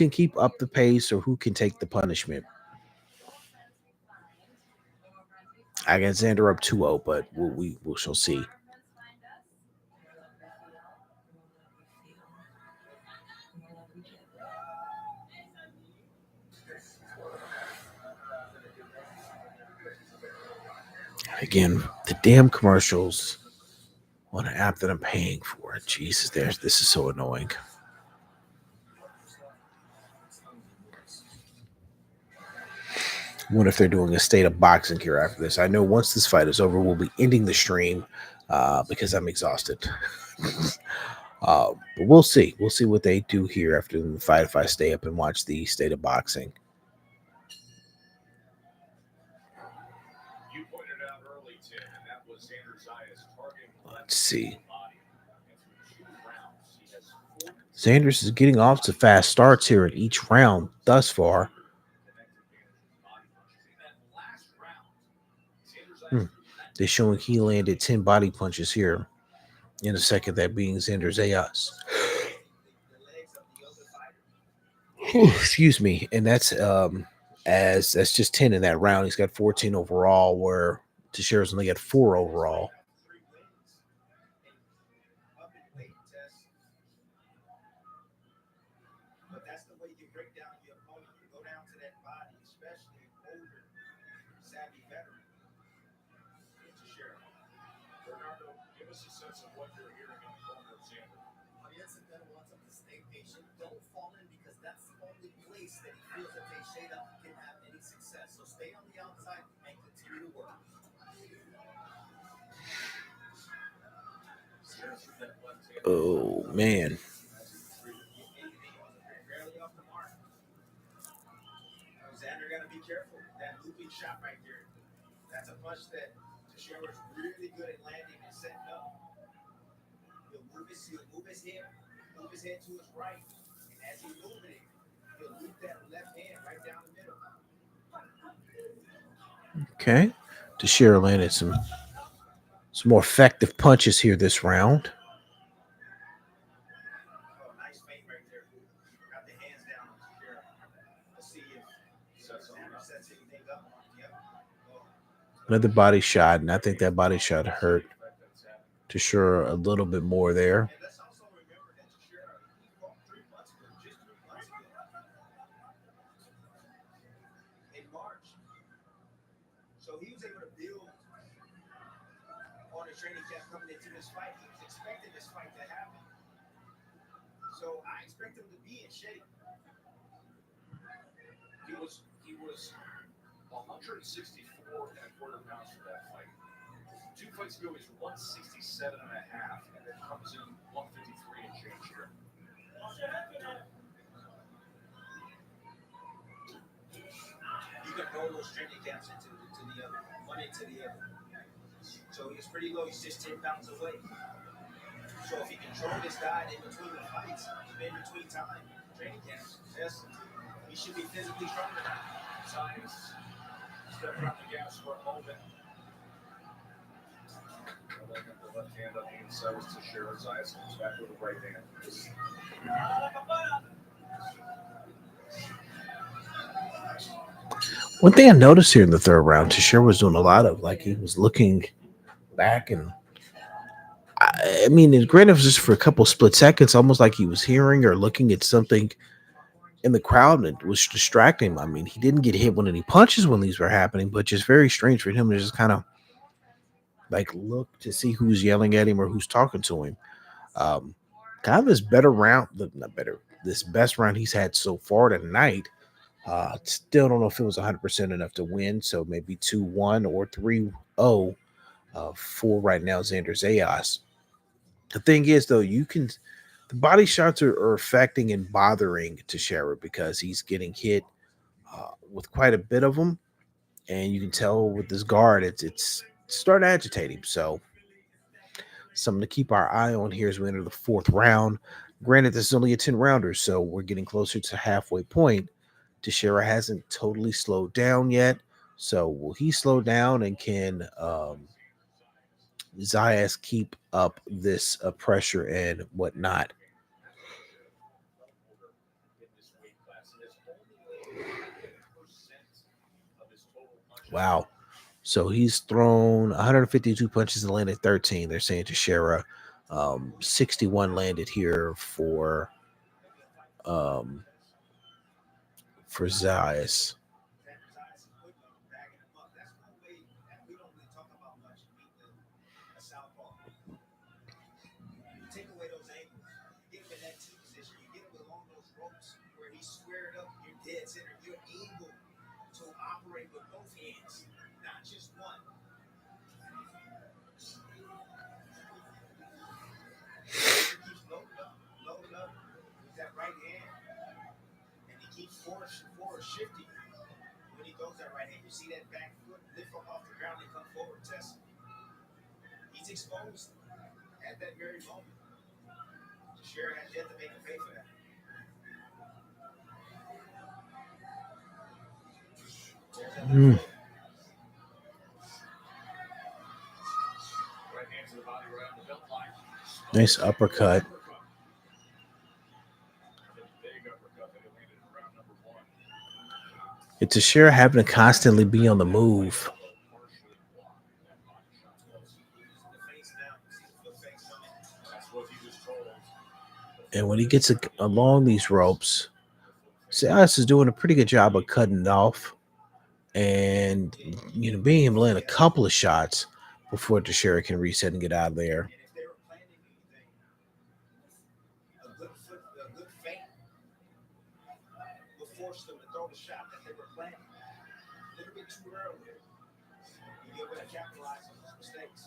keep up the pace or who can take the punishment? I got Xander up 2-0, but we shall see. Again, the damn commercials on an app that I'm paying for. Jesus, this is so annoying. I wonder if they're doing a state of boxing here after this. I know once this fight is over, we'll be ending the stream because I'm exhausted. But we'll see. We'll see what they do here after the fight if I stay up and watch the state of boxing. You pointed out early, Tim, and that was Xander Zayas targeting. Let's see. Sanders is getting off to fast starts here in each round thus far. They're showing he landed 10 body punches here in the second, that being Xander Zayas. Excuse me. And that's just 10 in that round. He's got 14 overall, where Teixeira's only got 4 overall. Oh, man. Xander got to be careful. That looping shot right there. That's a punch that Teixeira is really good at landing and setting up. He'll move his head to his right. And as he's moving it, he'll loop that left hand right down the middle. Okay. Teixeira landed some more effective punches here this round. Nice feint right there. Got the hands down on Teixeira. Let's see if Xander sets anything up on the Another body shot, and I think that body shot hurt Teixeira a little bit more there. And let's also remember that Teixeira, he fought 3 months ago, just 3 months ago, in March. So he was able to build on the training camp coming into this fight. He was expecting this fight to happen. So I expect him to be in shape. He was 164 and a quarter pounds for that fight. 2 fights ago, he's 167 and a half, and then comes in 153 and change here. You can roll those training camps into the other, one into the other. So he's pretty low. He's just 10 pounds away. So if he control this diet in between the fights, in between time, training camps, yes, he should be physically stronger. Zayas stepped on the gas for a moment. And then the left hand on the inside was Teixeira. Zayas comes back with the right hand. One thing I noticed here in the third round, Teixeira was doing a lot of like he was looking back, and I mean, granted, it was just for a couple split seconds, almost like he was hearing or looking at something in the crowd, and it was distracting him. I mean, he didn't get hit with any punches when these were happening, but just very strange for him to just kind of like look to see who's yelling at him or who's talking to him. Kind of his better round, not better, this best round he's had so far tonight. Still don't know if it was 100% enough to win, so maybe 2-1 or 3-0 for right now Xander Zayas. The thing is, though, the body shots are affecting and bothering Teixeira because he's getting hit with quite a bit of them, and you can tell with this guard, it's starting to agitate him. So, something to keep our eye on here as we enter the fourth round. Granted, this is only a 10-rounder, so we're getting closer to halfway point. Teixeira hasn't totally slowed down yet, so will he slow down, and can Zayas keep up this pressure and whatnot? Wow. So he's thrown 152 punches and landed 13. They're saying Teixeira, 61 landed here for Zayas. Zayas is quick on bagging him up. That's one way that we don't really talk about much. Beat a southpaw. You take away those angles, you get him in that T position, you get him along those ropes where he's squared up, you're dead center, you're able to operate with both hands, not just one. He keeps loading up with that right hand, and he keeps forward shifting. When he throws that right hand, you see that back foot lift up off the ground and come forward, test. He's exposed at that very moment. Teixeira has yet to make him pay for that. Right hand to the body right on the belt line. Nice uppercut. Big uppercut that he landed in round number 1. It's Teixeira having to constantly be on the move. That's what he was told. And when he gets along these ropes, Zayas is doing a pretty good job of cutting it off and, being able to land a couple of shots before Teixeira can reset and get out of there. And if they were planning anything, a good feint will force them to throw the shot that they were planning. A little bit too early. You get able to capitalize on those mistakes.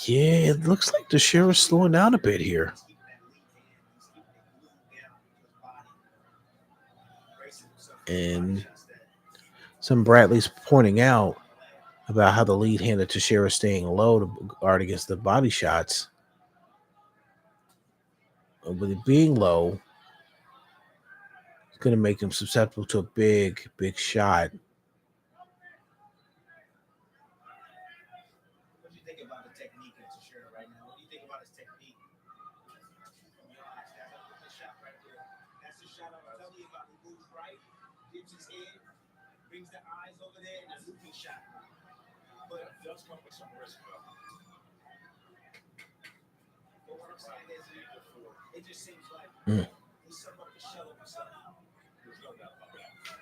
Yeah, it looks like Teixeira's slowing down a bit here. He's keeping that lead hand. He's keeping it glued down to his body. Bracing himself for the body And shots that some Bradley's pointing out about how the lead hand of Teixeira is staying low to guard against the body shots. With it being low, it's going to make him susceptible to a big shot. What do you think about the technique of Teixeira right now? What do you think about his technique? From your eyes, that's the shot right there. That's the shot I'm telling you about. He moves right, gives shot. But it does come with some risk, though. But what I'm saying is, it just seems like Mm. he's somewhat of a shell of himself. There's no doubt about that.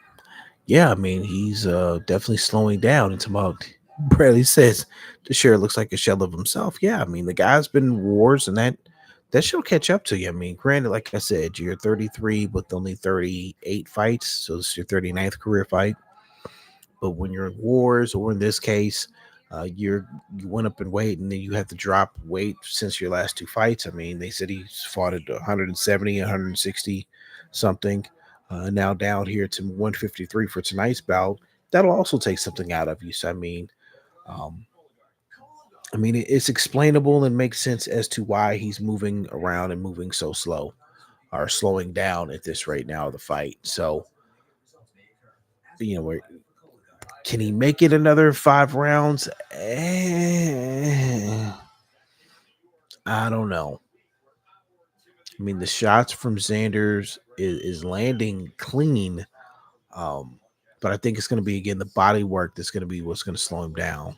Yeah, I mean, he's definitely slowing down. It's about Bradley says Teixeira looks like a shell of himself. Yeah, I mean, the guy's been in wars, and that should catch up to you. I mean, granted, like I said, you're 33 with only 38 fights, so this is your 39th career fight. But when you're in wars, or in this case, you went up in weight, and then you have to drop weight since your last two fights. I mean, they said he's fought at 170, 160 something. Now down here to 153 for tonight's bout. That'll also take something out of you. So um, it's explainable and makes sense as to why he's moving around and moving so slow, or slowing down at this rate now of the fight. So, can he make it another 5 rounds? I don't know. I mean, the shots from Xanders is landing clean, but I think it's going to be, again, the body work that's going to be what's going to slow him down.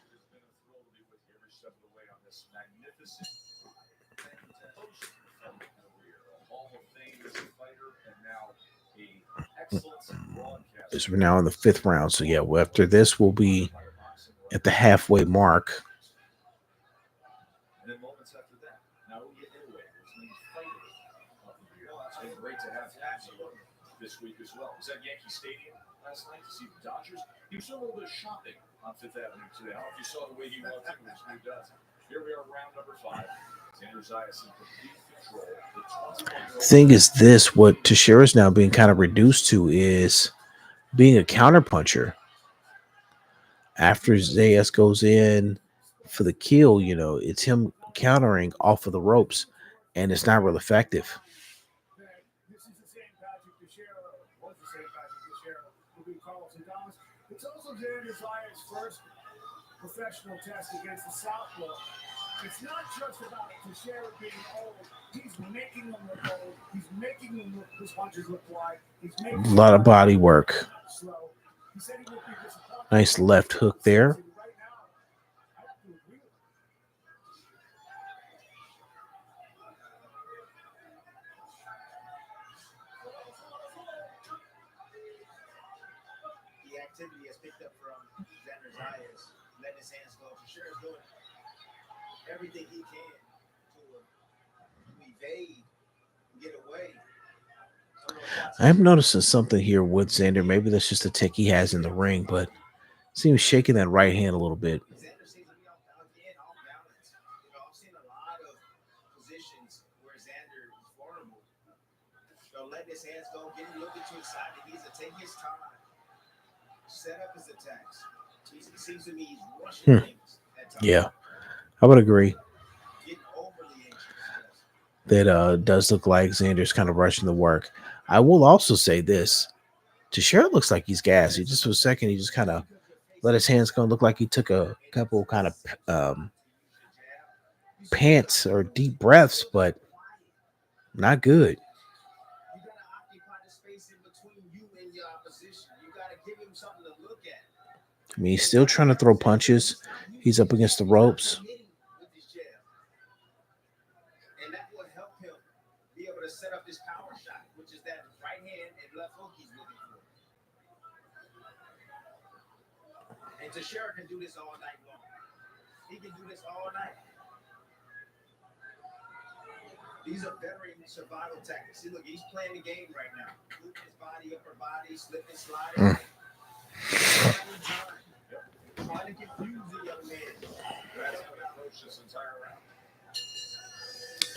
As we're now in the 5th round, so yeah, after this we'll be at the halfway mark. And then moments after that, Naoya Inoue was named fighter of the year. It's been great to have him this week as well. He was at Yankee Stadium last night to see the Dodgers. He was doing a little bit of shopping on Fifth Avenue today. I don't know if you saw the way he walked in with his new dozen. Here we are, round number 5. Xander Zayas in complete control. The Thing is, this what Teixeira's now being kind of reduced to is being a counterpuncher. After Zayas goes in for the kill, it's him countering off of the ropes, and it's not real effective. This is the same Patrick Teixeira, was the same Patrick Teixeira who beat Carlos Adames. It's also Xander Zayas' first professional test against the Southpaw. It's not just about Teixeira being old. He's making them look old. He's making them look, his punches look wide. He's making A lot of body work. slow. He said he would be disappointed. Nice left hook there. Right now, I have to agree with him. The activity has picked up from Xander Zayas, letting his hands go. Teixeira's doing everything he can to evade, get away. I'm noticing something here with Xander. Maybe that's just a tick he has in the ring, but seems shaking that right hand a little bit. Xander seems to be off balance. I've seen a lot of positions where Xander is vulnerable. Letting his hands go, getting a little bit too excited. He needs to take his time, set up his attacks. It seems to me he's rushing things at times. Yeah, I would agree. Getting overly anxious. That does look like Xander's kind of rushing the work. I will also say this. Teixeira looks like he's gassed. He just for a second, he just kind of let his hands go and look like he took a couple kind of pants or deep breaths, but not good. You gotta occupy the space in between you and your opposition. You gotta give him something to look at. I mean, he's still trying to throw punches. He's up against the ropes. With his jab. And that will help him be able to set up this power shot, which is that right hand and left hook he's looking for. And Teixeira can do this all night long. He can do this all night. These are veteran survival tactics. See, look, he's playing the game right now. Moving his body, upper body, slipping, sliding. Trying to confuse the young man. That's how they approach this entire round.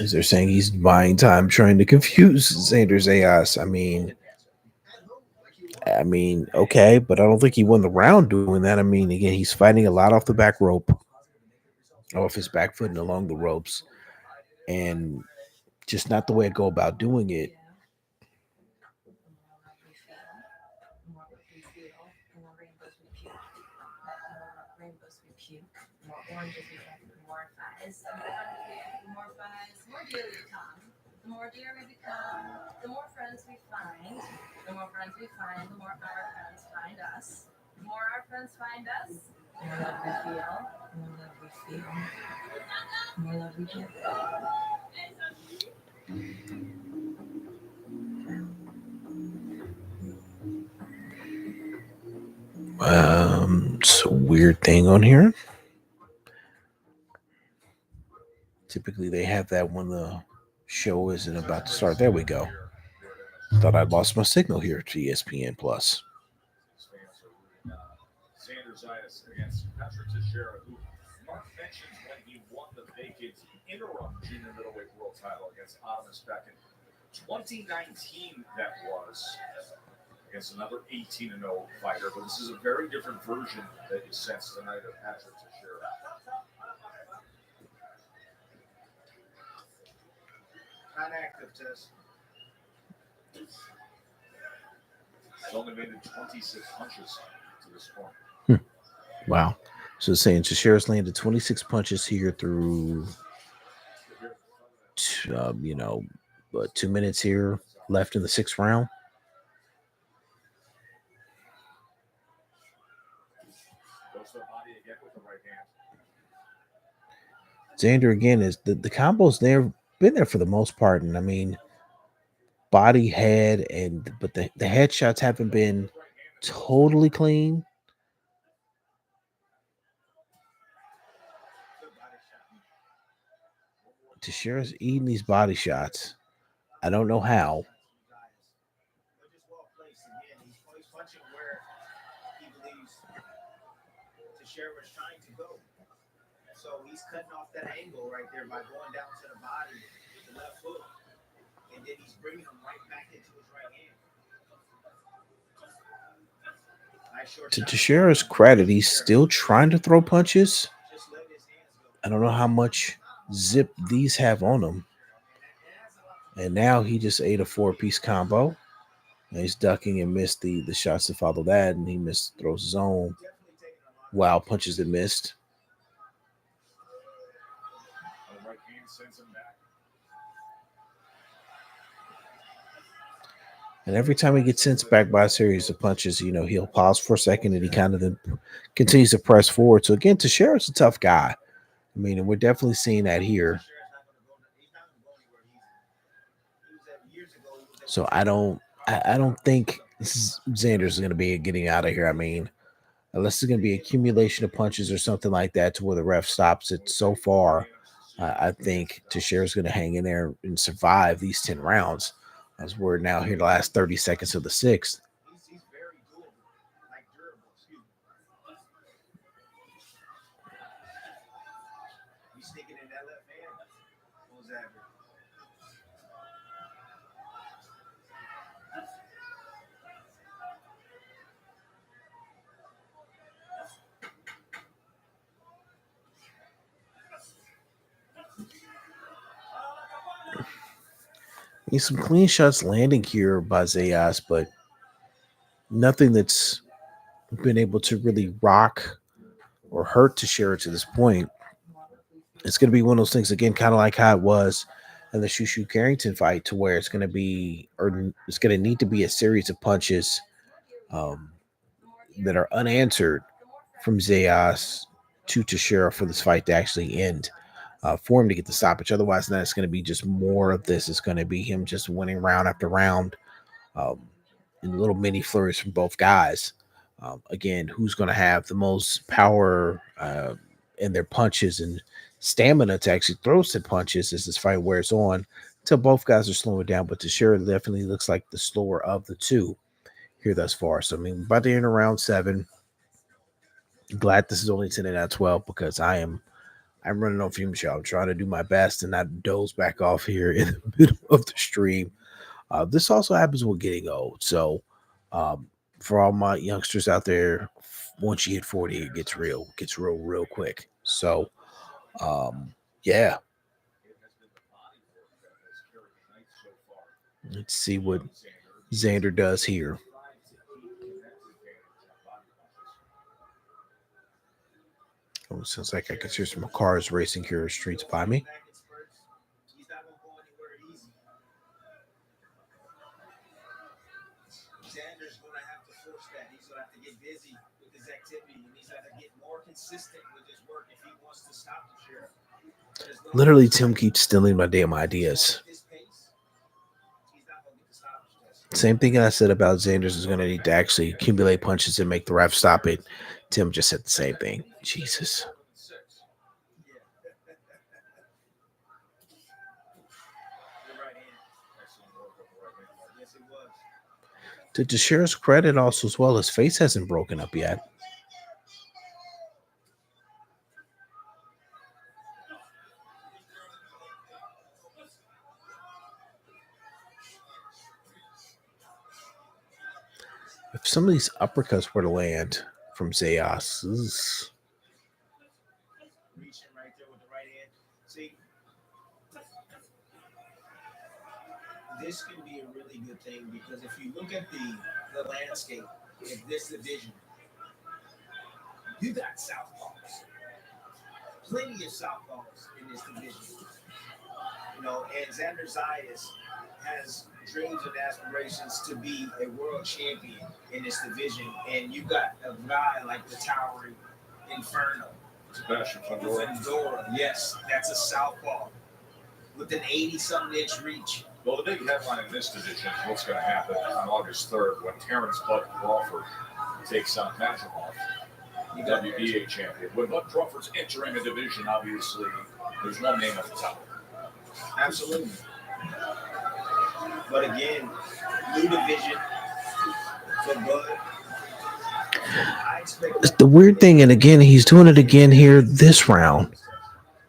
As they're saying, he's buying time trying to confuse Xander Zayas. I mean, okay, but I don't think he won the round doing that. I mean, again, he's fighting a lot off the back rope, off his back foot and along the ropes, and just not the way I go about doing it. The more dear we become, the more friends we find. The more friends we find, the more our friends find us. The more our friends friends find us. More love we feel. More love we feel. More love we give. It's a weird thing on here. Typically, they have that when the show isn't about to start. There we go. Thought I'd lost my signal here to ESPN Plus. Xander Zayas against Patrick Teixeira, who Mark mentioned when he won the vacant interim junior middleweight world title against Adamus back in 2019. That was against another 18-0 fighter, but this is a very different version that you sense tonight of Patrick Teixeira. Unactive test. He's only made it 26 punches to this point. Wow. So it's saying Teixeira's landed 26 punches here through, 2 minutes here left in the 6th round. Goes to the body again with the right hand. Xander again is the combos there been there for the most part, and I mean body, head, but the headshots haven't been totally clean. Teixeira's eating these body shots. I don't know how. They're just well placed again. He's punching where he believes Teixeira is trying to go. So he's cutting off that angle right there by going down to the body with the left hook. And then he's bringing him right back into his right hand. Nice short To shot. Teixeira's credit, he's still trying to throw punches. Just letting his hands go. I don't know how much zip these have on him. And now he just ate a 4-piece combo. And he's ducking and missed the shots that follow that, and he throws his own Definitely taking a lot. wild punches that missed. The right hand sends him back. And every time he gets sent back by a series of punches, he'll pause for a second and he kind of then continues to press forward. So again, Teixeira's a tough guy. I mean, and we're definitely seeing that here. Teixeira's not going to go anywhere easy. He was at years ago. He was at So I don't think Xander's going to be getting out of here. I mean, unless it's going to be accumulation of punches or something like that to where the ref stops it. So far, I think Teixeira's going to hang in there and survive these 10 rounds. As we're now here the last 30 seconds of the 6th. He's very doable, like durable. Excuse me. He's sneaking in that left hand. What was that? Need some clean shots landing here by Zayas, but nothing that's been able to really rock or hurt Teixeira to this point. It's going to be one of those things, again, kind of like how it was in the Shushu Carrington fight, to where it's going to be, or it's going to need to be a series of punches that are unanswered from Zayas to Teixeira for this fight to actually end. For him to get the stoppage. Otherwise, then it's going to be just more of this. It's going to be him just winning round after round in little mini flurries from both guys. Again, who's going to have the most power in their punches and stamina to actually throw some punches as this fight wears on until both guys are slowing down. But Teixeira definitely looks like the slower of the two here thus far. So, I mean, about to enter round 7. Glad this is only 10 out of 12 because I'm running on fumes, y'all. I'm trying to do my best and not doze back off here in the middle of the stream. This also happens with getting old. So for all my youngsters out there, once you hit 40, it gets real quick. So, yeah. Let's see what Xander does here. Oh, sounds like I can hear some cars racing here streets by me. He's not going to go anywhere easy. Xander's going to have to force that. He's going to have to get busy with his activity. consistent with his work if he wants to stop the sheriff. But as long Literally, as Tim keeps stealing my damn he's ideas. at this pace, he's not going to get the stoppage test. Same thing I said about Sanders is going to need to actually accumulate punches and make the ref stop it. Tim just said the same thing. Jesus. Yeah. The right hand. Excellent work on the right hand. Yes, it was. To Teixeira's credit, also as well, his face hasn't broken up yet. If some of these uppercuts were to land from Zayas, Reaching right there with the right hand. See, this can be a really good thing because if you look at the landscape of this division, you got southpaws. Plenty of southpaws in this division. You know, and Xander Zayas has dreams and aspirations to be a world champion in this division. And you got a guy like the towering Inferno. Sebastian Fundora. Fundora, yes, that's a southpaw with an 80-something inch reach. Well, the big headline in this division is what's going to happen on August 3rd when Terrence Bud Crawford takes on Majimov, the WBA champion. When Bud Crawford's entering a division, obviously, there's one name at the top. Absolutely. But again, new division for Bud. I expect the weird thing, and again, he's doing it again here this round.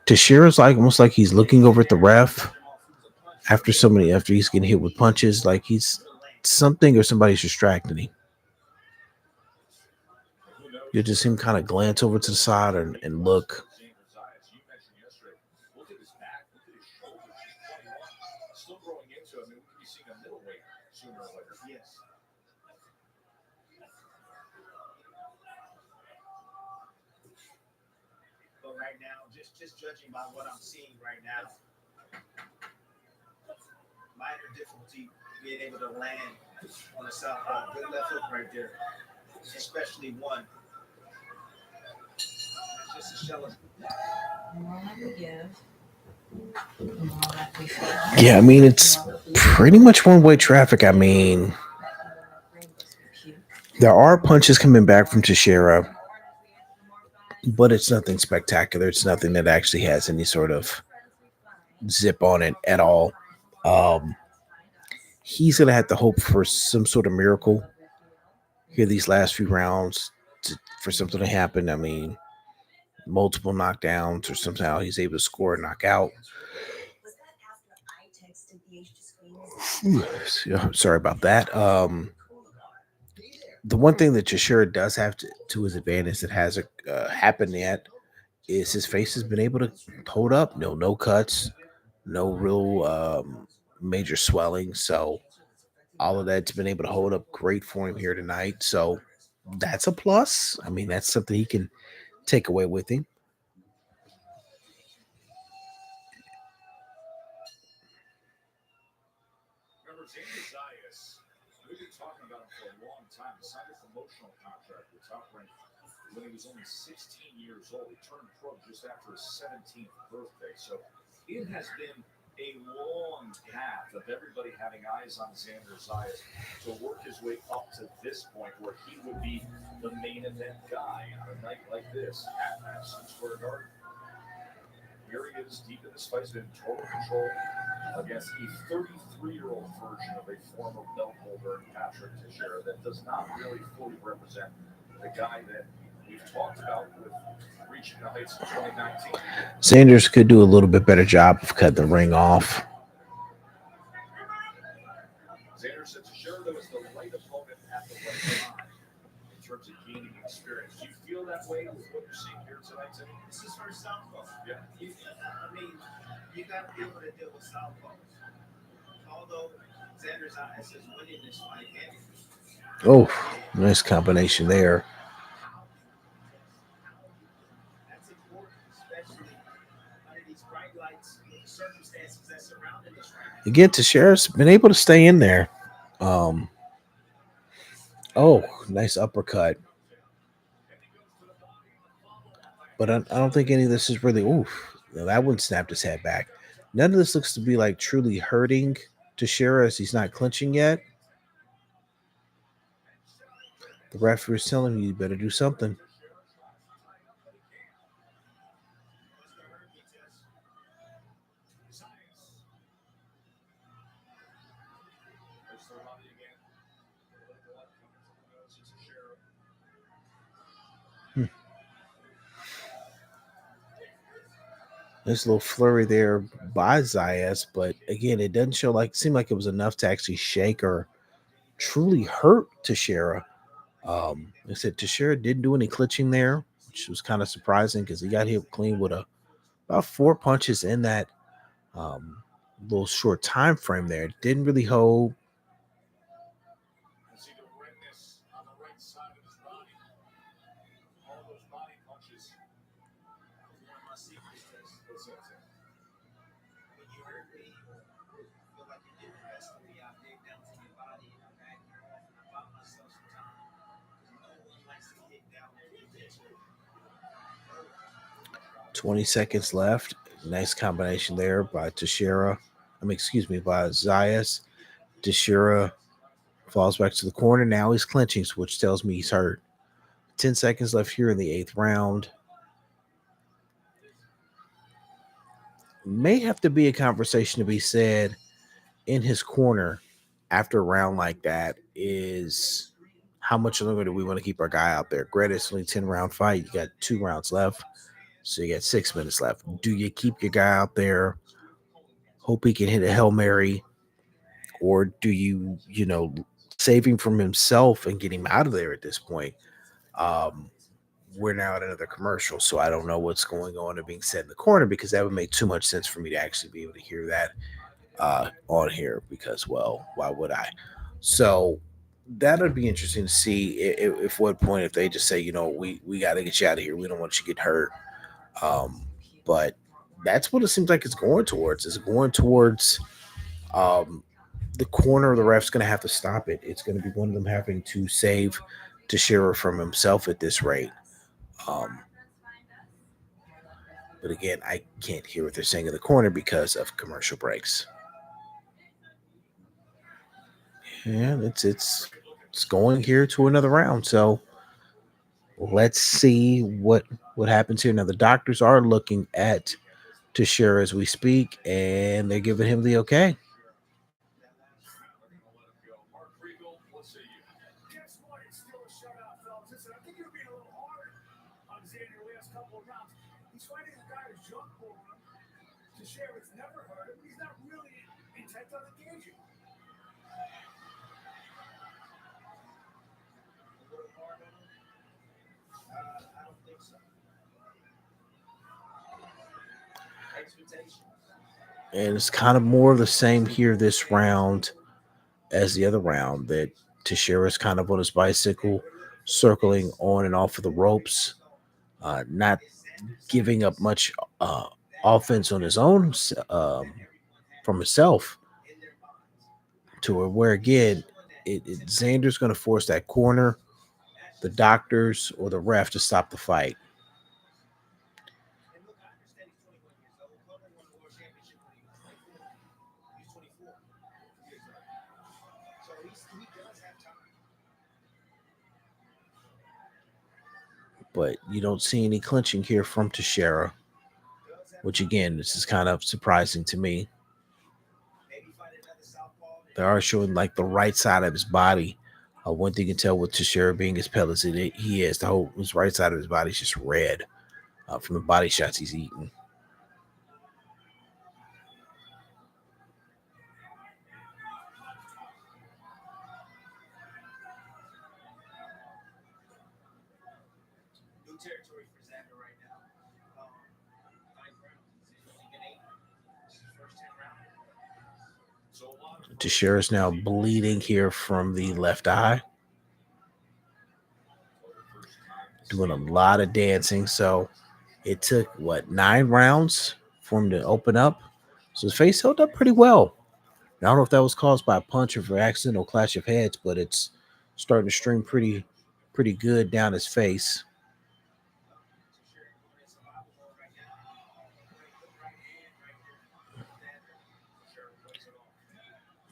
Teixeira's like almost like he's looking over at the ref after he's getting hit with punches, like he's something or somebody's distracting him. You just see him kind of glance over to the side and look. You mentioned yesterday, look at his back, look at his shoulders. He's 21, still growing into it. I mean, we could be seeing a middleweight sooner or later. yes. But right now, just judging by what I'm seeing right now, minor difficulty being able to land on the southpaw. Good left hook right there, especially one. It's just a shell of The more that we give, the more that we feel. Yeah, I mean, it's pretty much one-way traffic. I mean, there are punches coming back from Teixeira, but it's nothing spectacular. It's nothing that actually has any sort of zip on it at all. He's going to have to hope for some sort of miracle here these last few rounds for something to happen. I mean, multiple knockdowns or somehow he's able to score a knockout. Was that after I texted the H to screen? Sorry about that. The one thing that Teixeira does have to his advantage that hasn't happened yet is his face has been able to hold up. No cuts, no real major swelling. So all of that's been able to hold up great for him here tonight. So that's a plus. I mean, that's something he can take away with him. Remember, Xander Zayas, we've been talking about him for a long time. He signed a promotional contract with Top Rank when he was only 16 years old. He turned pro just after his 17th birthday. So it has been a long path of everybody having eyes on Xander Zayas to work his way up to this point where he would be the main event guy on a night like this at Madison Square Garden. Here he is deep in this fight. He's been in total control against a 33-year-old version of a former belt holder in Patrick Teixeira that does not really fully represent the guy that we've talked about with reaching the heights of 2019. Sanders could do a little bit better job of cutting the ring off. Xander said Teixeira was the right opponent at the right time in terms of gaining experience. Do you feel that way with what you're seeing here tonight, Timmy? This is for southpaw. Yeah. I mean, you got to be able to deal with southpaws. Although Xander Zayas is winning this fight, Oh, nice combination there. that's important, especially under these bright lights, circumstances that surround this right now. Again, Teixeira's been able to stay in there. Nice uppercut. But I don't think any of this is really oof. No, that one snapped his head back. None of this looks to be like truly hurting Teixeira as he's not clinching yet. The referee's telling him you better do something. There's a little flurry there by Zayas, but again, it doesn't seem like it was enough to actually shake or truly hurt Teixeira. I said Teixeira didn't do any clinching there, which was kind of surprising because he got hit clean with about 4 punches in that little short time frame there. Didn't really hold. See the redness on the right side of his body. All those body punches. One of my secrets is What's that? Tim? when you hurt me, or feel like you did the best of me, I dig down to your body and I back you off and I find myself sometimes. No one likes to get down there and get you. 20 seconds left. Nice combination there by Teixeira. By Zayas. Teixeira falls back to the corner. Now he's clinching, which tells me he's hurt. 10 seconds left here in the 8th round. May have to be a conversation to be said in his corner after a round like that is how much longer do we want to keep our guy out there? Granted, it's only 10-round fight. You got 2 rounds left. So you got 6 minutes left. Do you keep your guy out there, hope he can hit a Hail Mary, or do you, save him from himself and get him out of there at this point? We're now at another commercial, so I don't know what's going on and being said in the corner because that would make too much sense for me to actually be able to hear that on here because, well, why would I? So that would be interesting to see if what point if they just say, we got to get you out of here. We don't want you to get hurt. But that's what it seems like it's going towards. It's going towards the corner of the ref's going to have to stop it. It's going to be one of them having to save Teixeira from himself at this rate. But again, I can't hear what they're saying in the corner because of commercial breaks. Yeah, it's going here to another round. So let's see what happens here. Now the doctors are looking at Teixeira as we speak, and they're giving him the okay. Mark Regal, what say you? Guess what? It's still a shutout, fellas. Listen, I think you're being a little hard on Xander the last couple of rounds. He's fighting a guy who's jump over him. Teixeira's never hurt him. He's not really intent on engaging. A little hard on him? I don't think so. Expectations. And it's kind of more of the same here this round as the other round that Teixeira's kind of on his bicycle, circling on and off of the ropes, not giving up much offense on his own from himself to where again, Xander's going to force that corner, the doctors, or the ref to stop the fight. And look, I understand he's 21 years old. Conor won the world championship when he was 24. He's 24 years old. So he does have time. But you don't see any clinching here from Teixeira, which again, this is kind of surprising to me. Maybe find another southpaw. They are showing like the right side of his body. One thing you can tell with Teixeira being as pale as he is, his right side of his body is just red from the body shots he's eating. New territory for Xander right now. 9 rounds. He's only been 8. This is his first 10 rounds. So a lot of Teixeira's now bleeding here from the left eye, doing a lot of dancing. So it took 9 rounds for him to open up. So his face held up pretty well. I don't know if that was caused by a punch or for accidental clash of heads, but it's starting to stream pretty good down his face.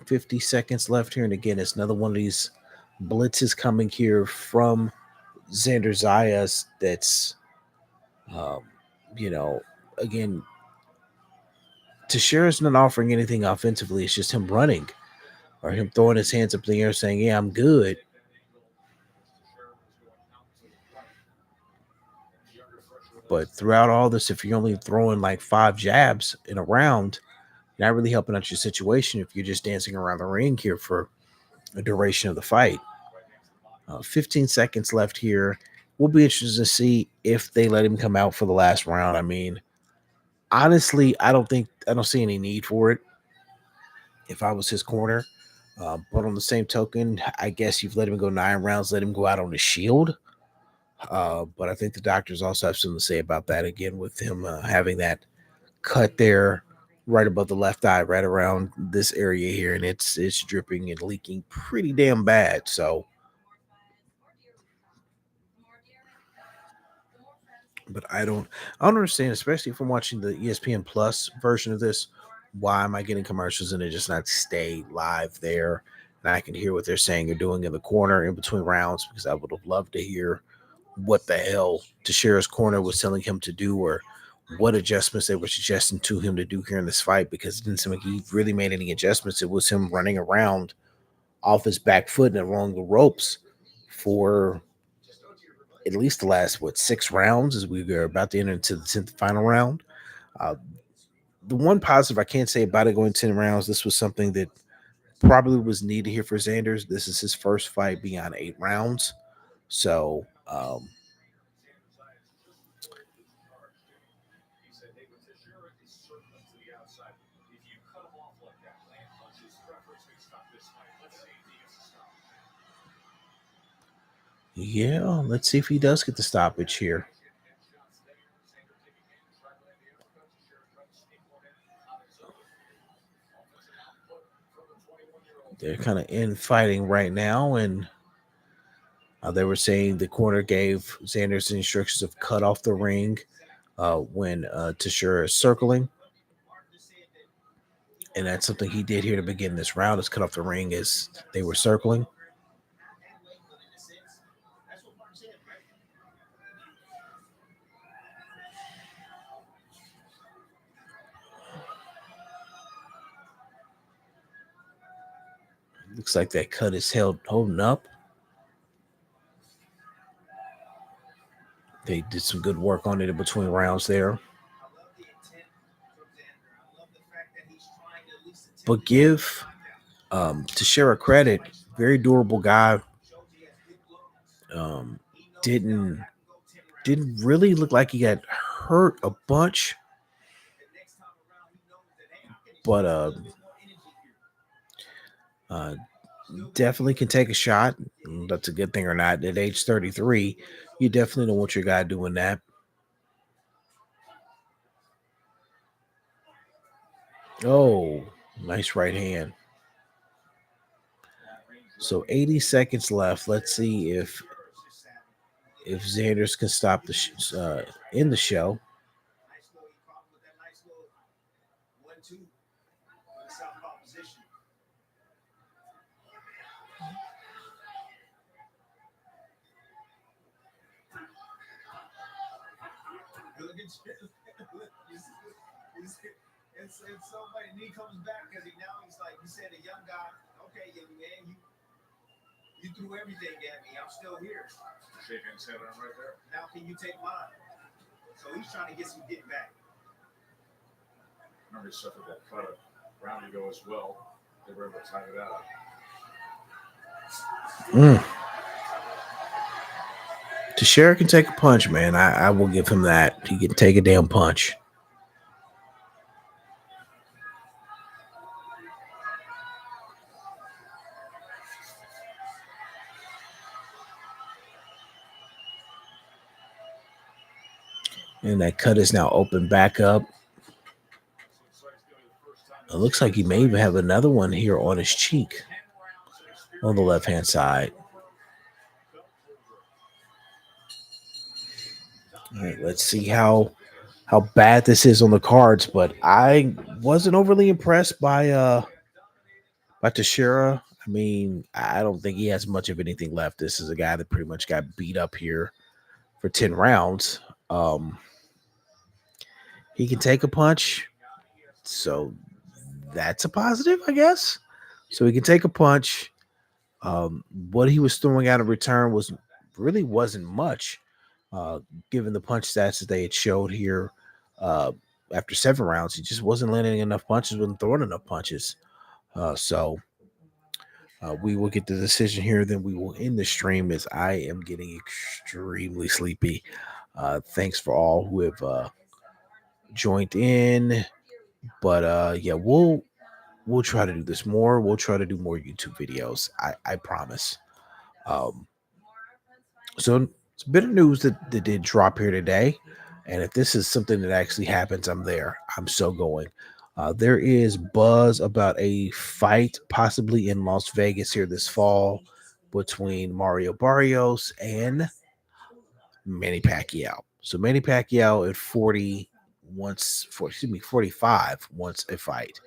50 seconds left here. And again, it's another one of these blitzes coming here from Xander Zayas that's, um, you know, again, Teixeira's not offering anything offensively. It's just him running or him throwing his hands up in the air saying, yeah, I'm good. But throughout all this, if you're only throwing like 5 jabs in a round, you're not really helping out your situation if you're just dancing around the ring here for a duration of the fight. 15 seconds left here. We'll be interested to see if they let him come out for the last round. I mean, honestly, I don't see any need for it if I was his corner. But on the same token, I guess you've let him go 9 rounds, let him go out on the shield. But I think the doctors also have something to say about that again with him having that cut there right above the left eye, right around this area here, and it's dripping and leaking pretty damn bad. So, but I don't understand, especially from watching the ESPN Plus version of this. Why am I getting commercials and it just not stay live there? And I can hear what they're saying or doing in the corner in between rounds, because I would have loved to hear what the hell Teixeira's corner was telling him to do or what adjustments they were suggesting to him to do here in this fight, because it didn't seem like he really made any adjustments. It was him running around off his back foot and along the ropes for at least the last, 6 rounds as we were about to enter into the 10th final round. The one positive I can't say about it going 10 rounds, this was something that probably was needed here for Xander. This is his first fight beyond 8 rounds. So, yeah, let's see if he does get the stoppage here. They're kind of infighting right now, and they were saying the corner gave Xander's instructions of cut off the ring when Teixeira is circling. And that's something he did here to begin this round, is cut off the ring as they were circling. Looks like that cut is holding up. They did some good work on it in between rounds there. But give Teixeira credit, very durable guy. Didn't really look like he got hurt a bunch, but definitely can take a shot. That's a good thing or not. At age 33, you definitely don't want your guy doing that. Oh, nice right hand. So 80 seconds left. Let's see if Xander's can stop the in the show. It's so funny. And he comes back because he's like, he said, a young guy, okay, young man, you threw everything at me. I'm still here. Shaking his head right there. Now can you take mine? So he's trying to get some get back. Remember, he suffered that cut a round ago as well. They were able to tie it out. Teixeira can take a punch, man. I will give him that. He can take a damn punch. And that cut is now open back up. It looks like he may even have another one here on his cheek on the left-hand side. All right, let's see how bad this is on the cards, but I wasn't overly impressed by But Teixeira, I mean, I don't think he has much of anything left. This is a guy that pretty much got beat up here for 10 rounds. Um, he can take a punch, so that's a positive, I guess. So he can take a punch. What he was throwing out in return wasn't much, uh, given the punch stats that they had showed here. Uh, After 7 rounds, he just wasn't landing enough punches, wasn't throwing enough punches. So we will get the decision here. Then we will end the stream as I am getting extremely sleepy. Thanks for all who have joined in. But yeah, we'll try to do this more. We'll try to do more YouTube videos. I promise. Um, so it's a bit of news that did drop here today. And if this is something that actually happens, I'm there. I'm so going. There is buzz about a fight possibly in Las Vegas here this fall between Mario Barrios and Manny Pacquiao. So Manny Pacquiao at 45 wants a fight.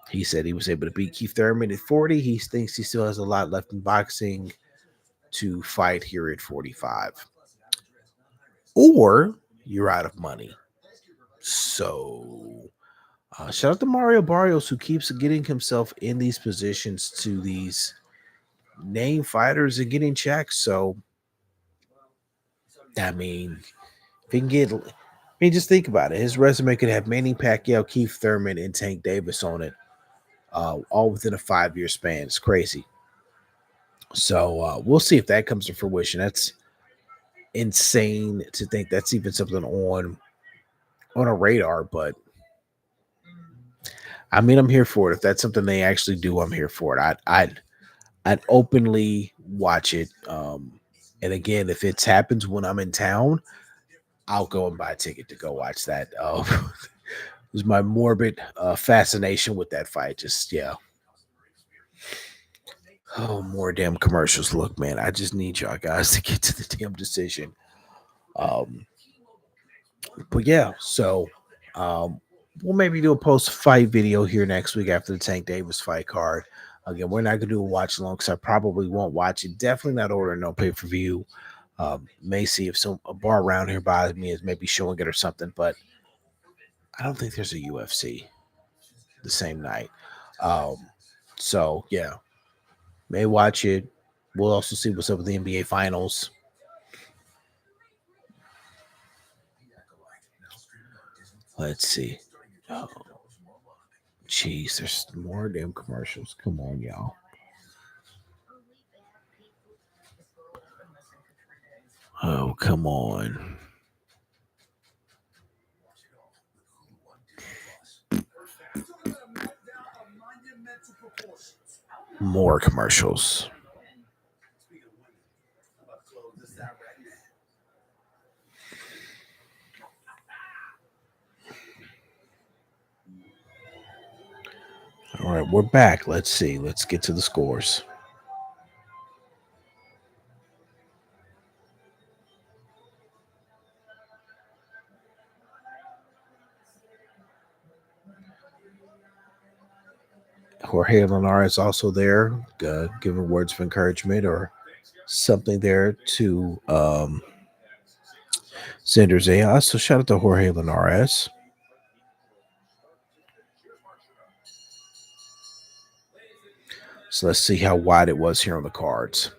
He said he was able to beat Keith Thurman at 40. He thinks he still has a lot left in boxing to fight here at 45. Or you're out of money. So shout out to Mario Barrios, who keeps getting himself in these positions to these name fighters and getting checks. So, I mean, if he can get, I mean, just think about it. His resume could have Manny Pacquiao, Keith Thurman, and Tank Davis on it, all within a 5-year span. It's crazy. So we'll see if that comes to fruition. That's insane to think that's even something on a radar, but I mean, I'm here for it. If that's something they actually do, I'm here for it. I'd openly watch it. And again, if it happens when I'm in town, I'll go and buy a ticket to go watch that. It was my morbid fascination with that fight. Just yeah. Oh, more damn commercials. Look, man, I just need y'all guys to get to the damn decision. But yeah, so we'll maybe do a post-fight video here next week after the Tank Davis fight card. Again, we're not gonna do a watch along because I probably won't watch it. Definitely not ordering no pay-per-view. May see if a bar around here by me is maybe showing it or something, but I don't think there's a UFC the same night. So yeah, may watch it. We'll also see what's up with the NBA Finals. Let's see. Oh, jeez, there's more damn commercials. Come on, y'all. Oh, come on. More commercials. All right, we're back. Let's see. Let's get to the scores. Jorge Linares also there, giving words of encouragement or something there to Xander Zayas. So shout out to Jorge Linares. So let's see how wide it was here on the cards.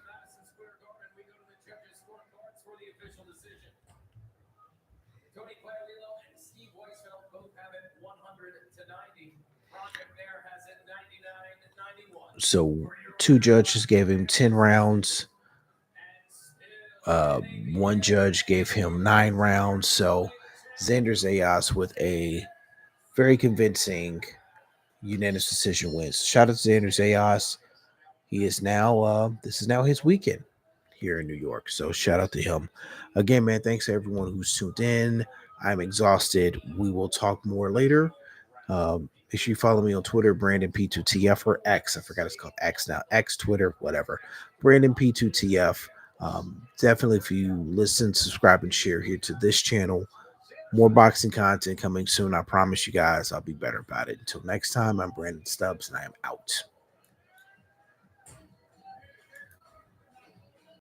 So 2 judges gave him 10 rounds. One judge gave him 9 rounds. So Xander Zayas with a very convincing unanimous decision wins. Shout out to Xander Zayas. He is now this is now his weekend here in New York. So shout out to him. Again, man, thanks to everyone who's tuned in. I'm exhausted. We will talk more later. Make sure you follow me on Twitter, Brandon P2TF, or X. I forgot it's called X now. X, Twitter, whatever. Brandon P2TF. Definitely, if you listen, subscribe, and share here to this channel, More boxing content coming soon. I promise you guys I'll be better about it. Until next time, I'm Brandon Stubbs, and I am out.